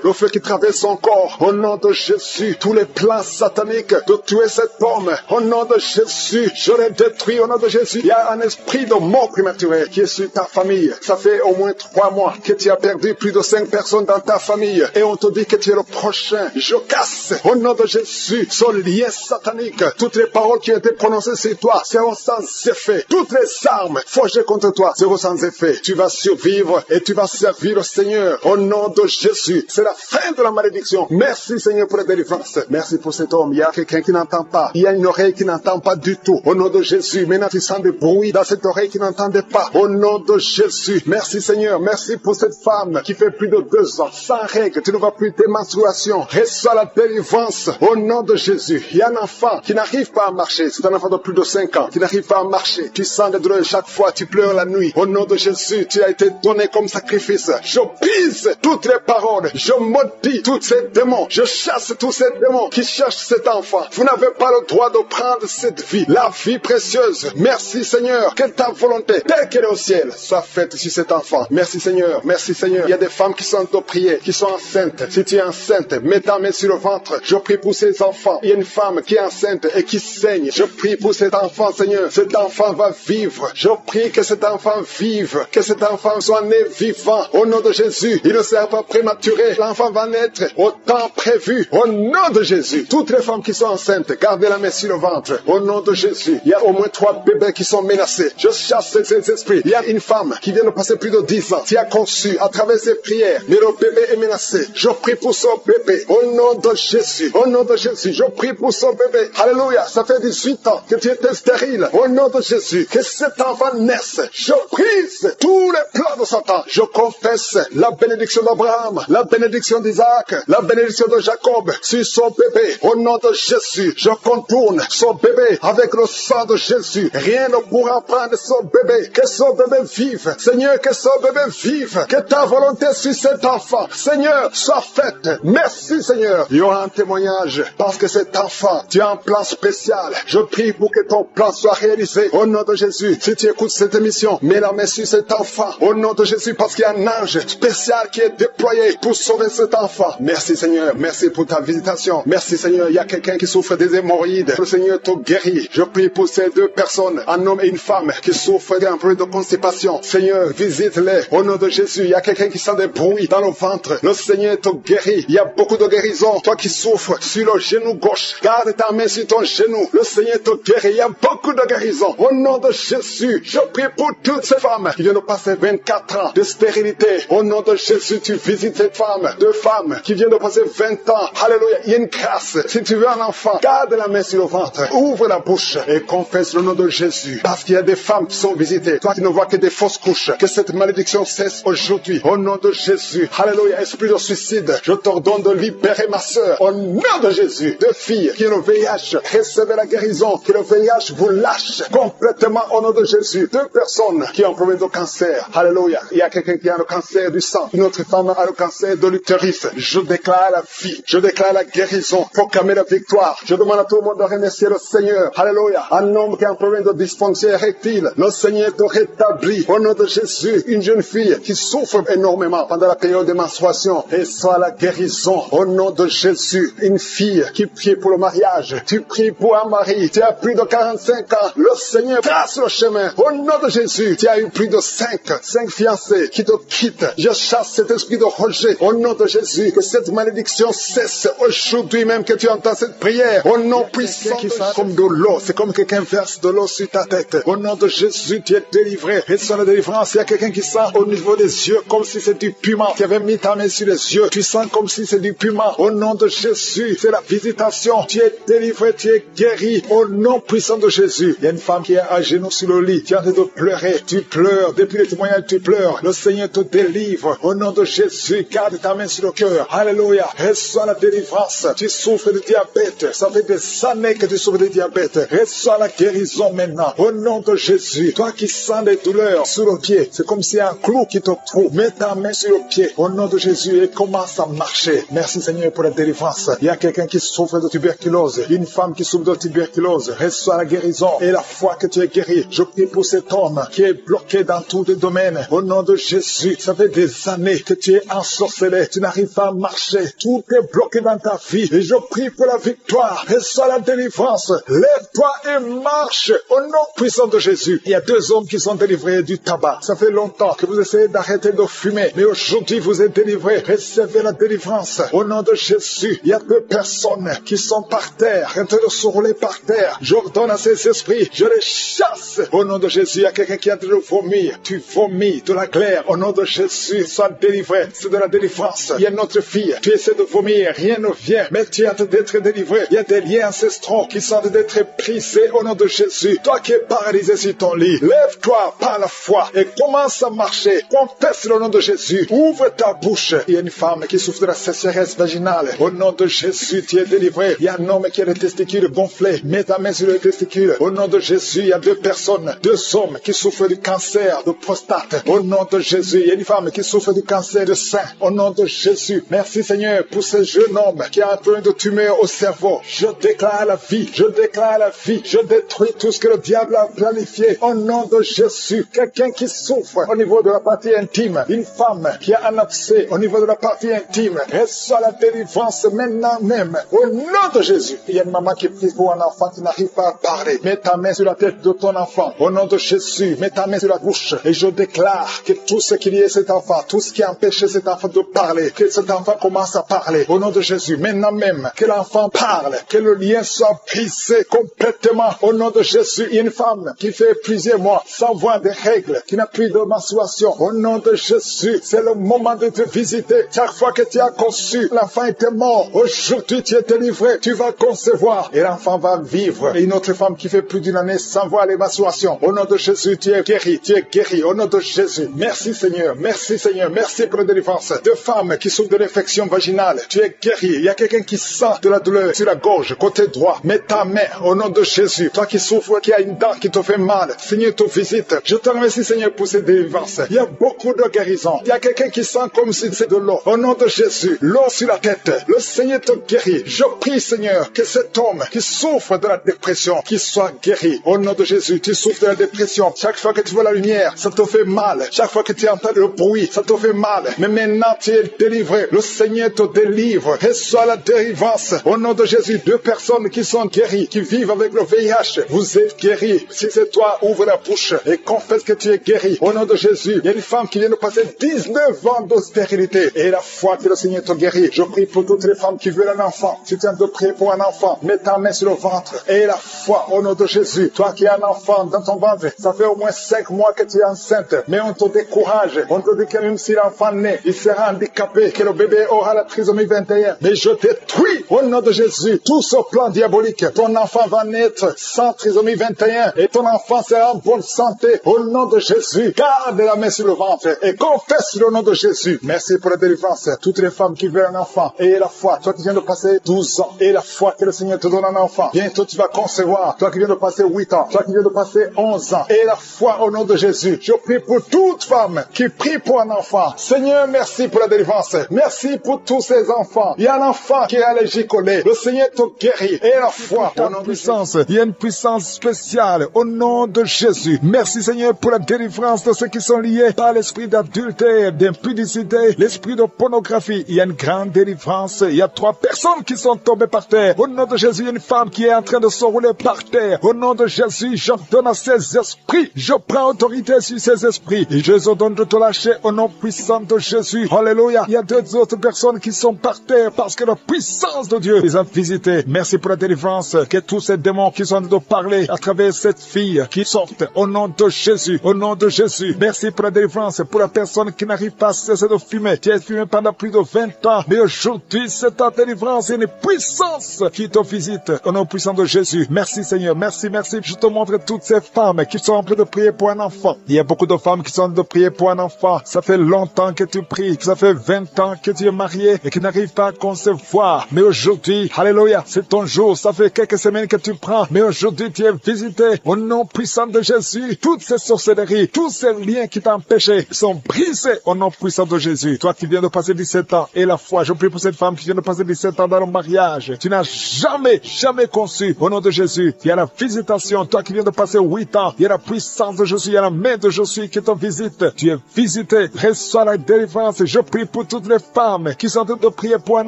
S2: le feu qui traverse son corps. Au nom de Jésus, tous les plans sataniques de tuer cet homme. Au nom de Jésus, je les détruis. Au nom de Jésus, il y a un esprit de mort prématurée qui est sur ta famille. Ça fait au moins 3 mois que tu as perdu plus de 5 personnes dans ta famille. Et on te dit que tu es le prochain. Je casse au nom de Jésus ce lien satanique. Toutes les paroles qui ont été prononcées sur toi seront sans effet. Toutes les armes forgées contre toi seront sans effet. Tu vas survivre et tu vas servir le Seigneur au nom de Jésus. C'est la fin de la malédiction. Merci Seigneur pour la délivrance. Merci pour cet homme. Il y a quelqu'un qui n'entend pas. Il y a une oreille qui n'entend pas du tout. Au nom de Jésus. Maintenant tu sens des bruits dans cette oreille qui n'entendait pas. Au nom de Jésus. Merci Seigneur. Merci pour cette femme qui fait plus de 2 ans sans règles. Tu ne vois plus tes menstruations. Reçois la délivrance au nom de Jésus. Il y a un enfant qui n'arrive pas à marcher. C'est un enfant de plus de 5 ans qui n'arrive pas à marcher. Tu sens des douleurs chaque fois. Tu pleures la nuit. Au nom de Jésus, tu as été donné comme sacrifice. Je brise toutes les paroles. Je maudis tous ces démons. Je chasse tous ces démons qui cherchent cet enfant. Vous n'avez pas le droit de prendre cette vie. La vie précieuse. Merci Seigneur. Que ta volonté, telle qu'elle est au ciel, soit faite sur cet enfant. Merci Seigneur. Merci Seigneur. Il y a des femmes qui sont de prier, qui sont enceintes. Si tu es enceinte, mets ta main sur le ventre. Je prie pour ces enfants. Il y a une femme qui est enceinte et qui saigne. Je prie pour cet enfant, Seigneur. Cet enfant va vivre. Je prie que cet enfant vive. Que cet enfant soit né vivant. Au nom de Jésus. Il ne sera pas prématuré. L'enfant va naître au temps prévu. Au nom de Jésus. Toutes les femmes qui sont enceintes, gardez la main sur le ventre. Au nom de Jésus. Il y a au moins 3 bébés qui sont menacés. Je chasse ces esprits. Il y a une femme qui vient de passer plus de 10 ans, qui a conçu à travers ses prières. Mais le bébé est menacé. Je prie pour son bébé. Au nom de Jésus. Au nom de Jésus. Je prie pour son bébé. Alléluia. Ça fait 18 ans que tu étais stérile. Au nom de Jésus. Que cet enfant naisse. Je brise tous les plans de Satan. Je confesse la bénédiction d'Abraham, la bénédiction d'Isaac, la bénédiction de Jacob sur son bébé. Au nom de Jésus. Je contourne son bébé avec le sang de Jésus. Rien ne pourra prendre son bébé. Que son bébé vive. Seigneur, que son bébé vive. Que ta volonté sur cet enfant, Seigneur, soit faite. Merci Seigneur. Il y aura un témoignage parce que cet enfant, tu as un plan spécial. Je prie pour que ton plan soit réalisé. Au nom de Jésus. Si tu écoutes cette émission, mets la main sur cet enfant. Au nom de Jésus, parce qu'il y a un ange spécial qui est déployé pour sauver cet enfant. Merci Seigneur. Merci pour ta visitation. Merci Seigneur. Il y a quelqu'un qui souffre des hémorroïdes. Le Seigneur te guérit. Je prie pour ces 2 personnes, un homme et une femme qui souffrent d'un problème de constipation. Seigneur, visite-les. Au nom de Jésus, il y a quelqu'un qui sent des bruits dans le ventre. Le Seigneur te guérit. Il y a beaucoup de guérison. Toi qui souffres sur le genou gauche, garde ta main sur ton genou. Le Seigneur te guérit. Il y a beaucoup de guérison. Au nom de Jésus, je prie pour toutes ces femmes qui viennent de passer 24 ans de stérilité. Au nom de Jésus, tu visites ces femmes. 2 femmes qui viennent de passer 20 ans. Alléluia. Il y a une grâce. Si tu veux un enfant, garde la main sur le ventre. Ouvre la bouche et confesse le nom de Jésus. Parce qu'il y a des femmes qui sont visitées. Toi qui ne vois que des fausses couches. Que cette malédiction cesse aujourd'hui. Au nom de Jésus. Alléluia. Esprit de suicide, je t'ordonne de libérer ma soeur. Au nom de Jésus. 2 filles qui ont le VIH, recevez la guérison. Que le VIH vous lâche complètement au nom de Jésus. 2 personnes qui ont un problème de cancer. Alléluia. Il y a quelqu'un qui a le cancer du sang. Une autre femme a le cancer de l'utérus. Je déclare la vie. Je déclare la guérison. Proclamer la victoire. Je demande à tout le monde de remercier le Seigneur. Alléluia. Un homme qui a un problème de dysfonction érectile. Le Seigneur te rétablit. Au nom de Jésus. Une jeune fille qui souffre énormément pendant la période de menstruation. Et soit la guérison. Au nom de Jésus. Une fille qui prie pour le mariage. Tu pries pour Anne-Marie. Tu as plus de 45 ans. Le Seigneur trace le chemin. Au nom de Jésus, tu as eu plus de 5 fiancés qui te quittent. Je chasse cet esprit de rejet. Au nom de Jésus, que cette malédiction cesse aujourd'hui même que tu entends cette prière. Au nom puissant qui sent comme de l'eau. C'est comme quelqu'un verse de l'eau sur ta tête. Au nom de Jésus, tu es délivré. Reçois la délivrance. Il y a quelqu'un qui sent au niveau des yeux comme si c'est du piment. Tu avais mis ta main sur les yeux. Tu sens comme si c'est du piment. Au nom de Jésus, c'est la visitation. Tu es délivré, tu es guéri. Au nom puissant de Jésus. Il y a une femme qui est à genoux sur le lit. Tu es en train de pleurer. Tu pleures. Depuis le témoignage, tu pleures. Le Seigneur te délivre. Au nom de Jésus, garde ta main sur le cœur. Alléluia. Reçois la délivrance. Tu souffres de diabète. Ça fait des années que tu souffres de diabète. Reçois la guérison maintenant. Au nom de Jésus. Toi qui sens des douleurs sur le pied, c'est comme si un clou qui te trouve. Mets ta main sur le pied. Au nom de Jésus et commence à marcher. Merci Seigneur pour la délivrance. Il y a quelqu'un qui souffre de tuberculose. Une femme qui souffre de tuberculose. Reçois la guérison et la foi que tu es guéri. Je prie pour cet homme qui est bloqué dans tous les domaines. Au nom de Jésus, ça fait des années que tu es ensorcelé. Tu n'arrives pas à marcher. Tout est bloqué dans ta vie. Et je prie pour la victoire. Reçois la délivrance. Lève-toi et marche. Au nom puissant de Jésus. Il y a 2 hommes qui sont délivrés du tabac. Ça fait longtemps que vous essayez d'arrêter de fumer. Mais aujourd'hui, vous êtes délivrés. Recevez la délivrance. Au nom de Jésus, il y a 2 personnes qui sont par terre, en train de se rouler par terre. J'ordonne à ces esprits, je les chasse. Au nom de Jésus, il y a quelqu'un qui est en train de vomir. Tu vomis de la glaire. Au nom de Jésus, sois délivré. C'est de la délivrance. Il y a une autre fille. Tu essaies de vomir, rien ne vient. Mais tu es en train d'être délivré. Il y a des liens ancestraux qui sont en train d'être brisés au nom de Jésus. Toi qui es paralysé sur ton lit, lève-toi par la foi et commence à marcher. Confesse le nom de Jésus. Ouvre ta bouche. Il y a une femme qui souffre de la sécheresse vaginale. Au nom de Jésus, tu es délivré. Il y a un homme qui a les testicules gonflés. Mets ta main sur les testicules. Au nom de Jésus, il y a 2 personnes, 2 hommes qui souffrent du cancer de prostate. Au nom de Jésus, il y a une femme qui souffre du cancer de sein. Au nom de Jésus, merci Seigneur pour ce jeune homme qui a un peu de tumeur au cerveau. Je déclare la vie. Je déclare la vie. Je détruis tout ce que le diable a planifié. Au nom de Jésus, quelqu'un qui souffre au niveau de la partie intime, une femme qui a un abcès au niveau de la partie intime, reçoit la délivrance maintenant même. Au nom de Jésus, il y a une maman qui prie pour un enfant qui n'arrive pas à parler. Mets ta main sur la tête de ton enfant. Au nom de Jésus, mets ta main sur la bouche et je déclare que tout ce qu'il y a cet enfant, tout ce qui a empêché cet enfant de parler, que cet enfant commence à parler. Au nom de Jésus, maintenant même, que l'enfant parle, que le lien soit brisé complètement. Au nom de Jésus, il y a une femme qui fait plusieurs mois sans voir des règles, qui n'a plus de menstruation. Au nom de Jésus, c'est le moment de te visiter. Chaque fois que tu as conçu, l'enfant était mort. Aujourd'hui, tu es délivré. Tu vas concevoir et l'enfant va vivre. Et une autre femme qui fait plus d'une année sans voir les menstruations. Au nom de Jésus, tu es guéri. Tu es guéri. Au nom de Jésus. Merci Seigneur. Merci Seigneur. Merci pour la délivrance. 2 femmes qui souffrent de l'infection vaginale. Tu es guéri. Il y a quelqu'un qui sent de la douleur sur la gorge, côté droit. Mets ta main au nom de Jésus. Toi qui souffres, qui a une dent qui te fait mal. Seigneur te visite. Je te remercie Seigneur pour cette délivrance. Il y a beaucoup de guérison. Il y a quelqu'un qui sent comme si c'est de l'eau. Au nom de Jésus, l'eau sur la tête. Le Seigneur te guérit. Je prie Seigneur que cet homme qui souffre de la dépression, qu'il soit guéri. Au nom de Jésus, tu souffres de la dépression. Chaque fois que tu vois la lumière, ça te fait mal. Chaque fois que tu entends le bruit, ça te fait mal. Mais maintenant tu es délivré. Le Seigneur te délivre. Reçois la délivrance. Au nom de Jésus, 2 personnes qui sont guéries, qui vivent avec le VIH. Vous êtes guéris. Si c'est toi, ouvre la bouche et confesse que tu es guéri. Au nom de Jésus, il y a une femme qui vient de passer 19 ans de stérilité. Et la foi que le Seigneur te guérit. Je prie pour toutes les femmes qui veulent un enfant. Si tu es en train de prier pour un enfant, mets ta main sur le ventre. Et la foi au nom de Jésus. Toi qui as un enfant dans ton ventre, ça fait au moins 5 mois que tu es enceinte. Mais on te décourage. On te dit que même si l'enfant naît, il sera handicapé, que le bébé aura la trisomie 21. Mais je détruis au nom de Jésus tout ce plan diabolique. Ton enfant va naître sans trisomie 21 et ton enfant sera en bonne santé. Au nom de Jésus, garde la main sur le ventre et confesse le nom de Jésus. Merci pour la délivrance. Toutes les femmes qui veulent un enfant, et la foi. Toi qui viens de passer 12 ans, et la foi que le Seigneur te donne un enfant. Bientôt tu vas concevoir. Toi qui viens de passer 8 ans, toi qui viens de passer 11 ans, et la foi au nom de Jésus. Je prie pour toute femme qui prie pour un enfant. Seigneur, merci pour la délivrance. Merci pour tous ces enfants. Il y a un enfant qui est allergique au lait. Le Seigneur te guérit. Et la foi au nom de Jésus. Il y a une puissance spéciale au nom de Jésus. Merci Seigneur pour la délivrance de ceux qui sont liés par l'esprit d'adultère, d'impudicité, l'esprit de pornographie. Il y a une grande délivrance. Il y a 3 personnes qui sont tombées par terre. Au nom de de Jésus, il y a une femme qui est en train de se rouler par terre. Au nom de Jésus, j'ordonne à ces esprits, je prends autorité sur ces esprits et je les ordonne de te lâcher au nom puissant de Jésus. Alléluia. Il y a deux autres personnes qui sont par terre parce que la puissance de Dieu les a visités. Merci pour la délivrance. Que tous ces démons qui sont en train de parler à travers cette fille qui sortent au nom de Jésus. Au nom de Jésus. Merci pour la délivrance. Pour la personne qui n'arrive pas à cesser de fumer. Tu as fumé pendant plus de 20 ans. Mais aujourd'hui, c'est ta délivrance et une puissance qui te visite. Au nom puissant de Jésus. Merci Seigneur. Merci, merci. Je te montre toutes ces femmes qui sont en train de prier pour un enfant. Il y a beaucoup de femmes qui sont en train de prier pour un enfant. Ça fait longtemps que tu pries. Ça fait 20 ans que tu es marié et qui n'arrive pas à concevoir. Mais aujourd'hui, alléluia, c'est ton jour. Ça fait quelques semaines que tu prends. Mais aujourd'hui, tu es visité. Au nom puissant de Jésus, toutes ces sorcelleries, tous ces liens qui t'empêchaient sont brisés au nom puissant de Jésus. Toi qui viens de passer 17 ans et la foi, je prie pour cette femme qui vient de passer 17 ans dans le mariage. Tu n'as jamais conçu. Au nom de Jésus, il y a la visitation. Toi qui viens de passer 8 ans, il y a la puissance de Jésus, il y a la main de Jésus qui te visite. Tu es visité. Reçois la délivrance. Je prie pour toutes les femmes qui sont en train de prier pour un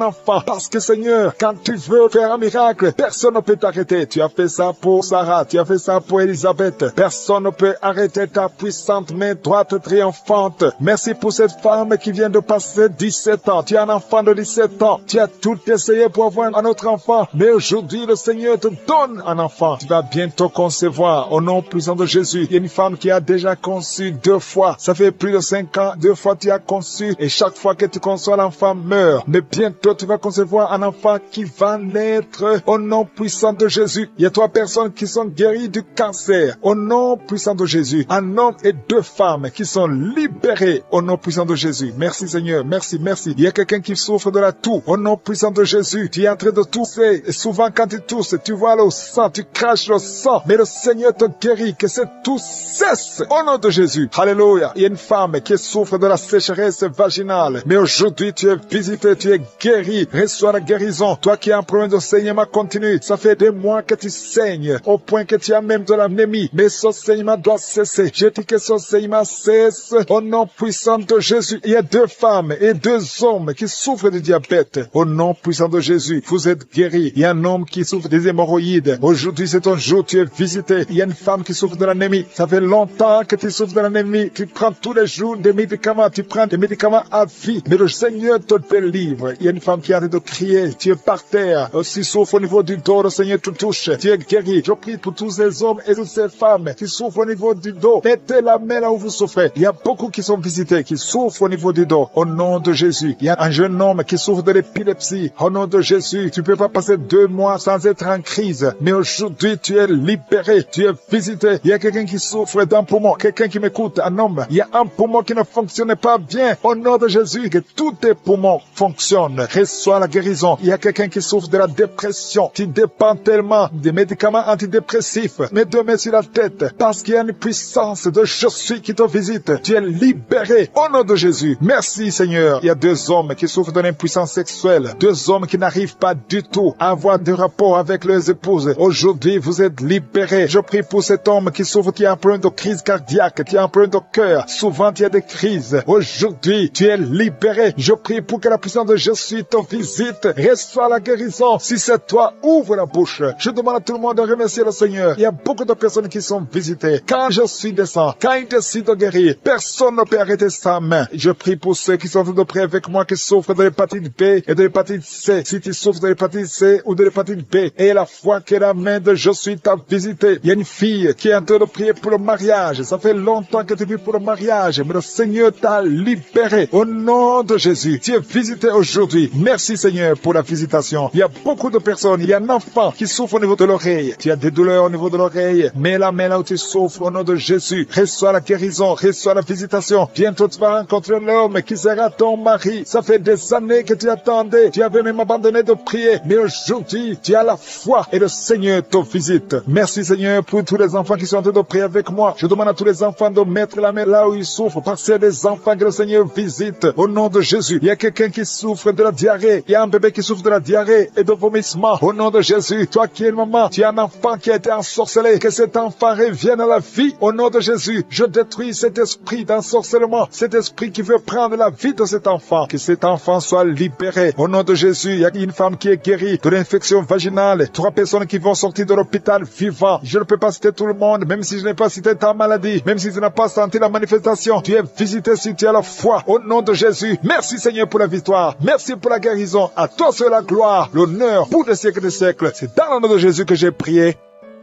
S2: enfant. Parce que Seigneur, quand tu veux faire un miracle, personne ne peut t'arrêter. Tu as fait ça pour Sarah, tu as fait ça pour Élisabeth. Personne ne peut arrêter ta puissante main droite triomphante. Merci pour cette femme qui vient de passer 17 ans. Tu as un enfant de 17 ans. Tu as tout essayé pour avoir un autre enfant. Mais aujourd'hui, le Seigneur te donne un enfant. Tu vas bientôt concevoir au nom puissant de Jésus. Il y a une femme qui a déjà conçu 2 fois. Ça fait plus de 5 ans. 2 fois tu as conçu. Et chaque fois que tu conçois, l'enfant meurt. Mais bientôt, tu vas concevoir un enfant qui va naître au nom puissant de Jésus. Il y a 3 personnes qui sont guéries du cancer au nom puissant de Jésus. Un homme et 2 femmes qui sont libérées au nom puissant de Jésus. Merci Seigneur, merci, merci. Il y a quelqu'un qui souffre de la toux au nom puissant de Jésus. Tu es en train de tousser et souvent quand tu tousses, tu vois le sang, tu craches le sang. Mais le Seigneur te guérit, que cette toux cesse au nom de Jésus. Alléluia. Il y a une femme qui souffre de la sécheresse vaginale. Mais aujourd'hui, tu es visité, tu es guéri. Reçois la guérison. Toi qui as un problème de saignement continu, ça fait des mois que tu saignes, au point que tu as même de l'anémie. Mais ce saignement doit cesser. Je dis que ce saignement cesse au nom puissant de Jésus. Il y a 2 femmes et 2 hommes qui souffrent de diabète. Au nom puissant de Jésus, vous êtes guéris. Il y a un homme qui souffre des hémorroïdes. Aujourd'hui, c'est ton jour, tu es visité. Il y a une femme qui souffre de l'anémie. Ça fait longtemps que tu souffres de l'anémie. Tu prends tous les jours des médicaments. Tu prends des médicaments à vie. Mais le Seigneur te délivre. Il y a une femme qui arrête de crier. Tu es par terre. Si souffre au niveau du dos, le Seigneur te touche. Tu es guéri. Je prie pour tous ces hommes et toutes ces femmes qui souffrent au niveau du dos. Mettez la main là où vous souffrez. Il y a beaucoup qui sont visités, qui souffrent au niveau du dos. Au nom de Jésus. Il y a un jeune homme qui souffre de l'épilepsie. Au nom de Jésus. Tu peux pas passer 2 mois sans être en crise. Mais aujourd'hui, tu es libéré. Tu es visité. Il y a quelqu'un qui souffre d'un poumon. Quelqu'un qui m'écoute, un homme. Il y a un poumon qui ne fonctionne pas bien. Au nom de Jésus, que tous tes poumons fonctionnent. Reçois la guérison. Il y a quelqu'un qui souffre de la dépression. Tu dépends tellement des médicaments antidépressifs. Mets 2 mains sur la tête. Parce qu'il y a une puissance de je suis qui te visite. Tu es libéré. Au nom de Jésus. Merci Seigneur. Il y a 2 hommes qui souffrent de l'impuissance sexuelle. 2 hommes qui n'arrivent pas du tout à avoir de rapport avec leurs épouses. Aujourd'hui, vous êtes libérés. Je prie pour cet homme qui souffre, qui a un problème de crise cardiaque, qui a un problème de cœur. Souvent, il y a des crises. Aujourd'hui, tu es libéré. Je prie pour que la puissance de Jésus te visite. Reçois la guérison. Si c'est toi, ouvre la bouche. Je demande à tout le monde de remercier le Seigneur. Il y a beaucoup de personnes qui sont visitées. Quand je suis descend, quand il décide de guérir, personne ne peut arrêter sa main. Je prie pour ceux qui sont en train de prier avec moi, qui souffrent de l'hépatite B et de l'hépatite C. Si tu souffres de l'hépatite C ou de l'hépatite B, et la foi que la main de je suis t'a visité. Il y a une fille qui est en train de prier pour le mariage. Ça fait longtemps que tu pries pour le mariage, mais le Seigneur t'a libéré. Au nom de Jésus, tu es visité aujourd'hui. Merci Seigneur pour la visitation. Il y a beaucoup de personnes. Il y a un enfant qui souffre au niveau de l'oreille. Tu as des douleurs au niveau de l'oreille. Mets la main là où tu souffres au nom de Jésus. Reçois la guérison, reçois la visitation. Bientôt tu vas rencontrer l'homme qui sera ton mari. Ça fait des années que tu attendais. Tu avais même abandonné de prier. Mais aujourd'hui, tu as la foi et le Seigneur te visite. Merci Seigneur pour tous les enfants qui sont en train de prier avec moi. Je demande à tous les enfants de mettre la main là où ils souffrent. Parce qu'il y a des enfants que le Seigneur visite. Au nom de Jésus. Il y a quelqu'un qui souffre de la diarrhée. Il y a un bébé qui souffre de la diarrhée et de vomissement. Au nom de Jésus. Toi qui es une maman, tu as un enfant qui a été ensorcelé. Que cet enfant revienne à la vie. Au nom de Jésus. Je détruis cet esprit d'ensorcellement. Cet esprit qui veut prendre la vie de cet enfant. Que cet enfant soit libéré. Au nom de Jésus. Il y a une femme qui est guérie de l'infection infection vaginale, 3 personnes qui vont sortir de l'hôpital vivants. Je ne peux pas citer tout le monde, même si je n'ai pas cité ta maladie, même si tu n'as pas senti la manifestation. Tu es visité si tu as la foi. Au nom de Jésus, merci Seigneur pour la victoire. Merci pour la guérison. À toi seul la gloire, l'honneur pour des siècles des siècles. C'est dans le nom de Jésus que j'ai prié.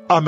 S2: Amen.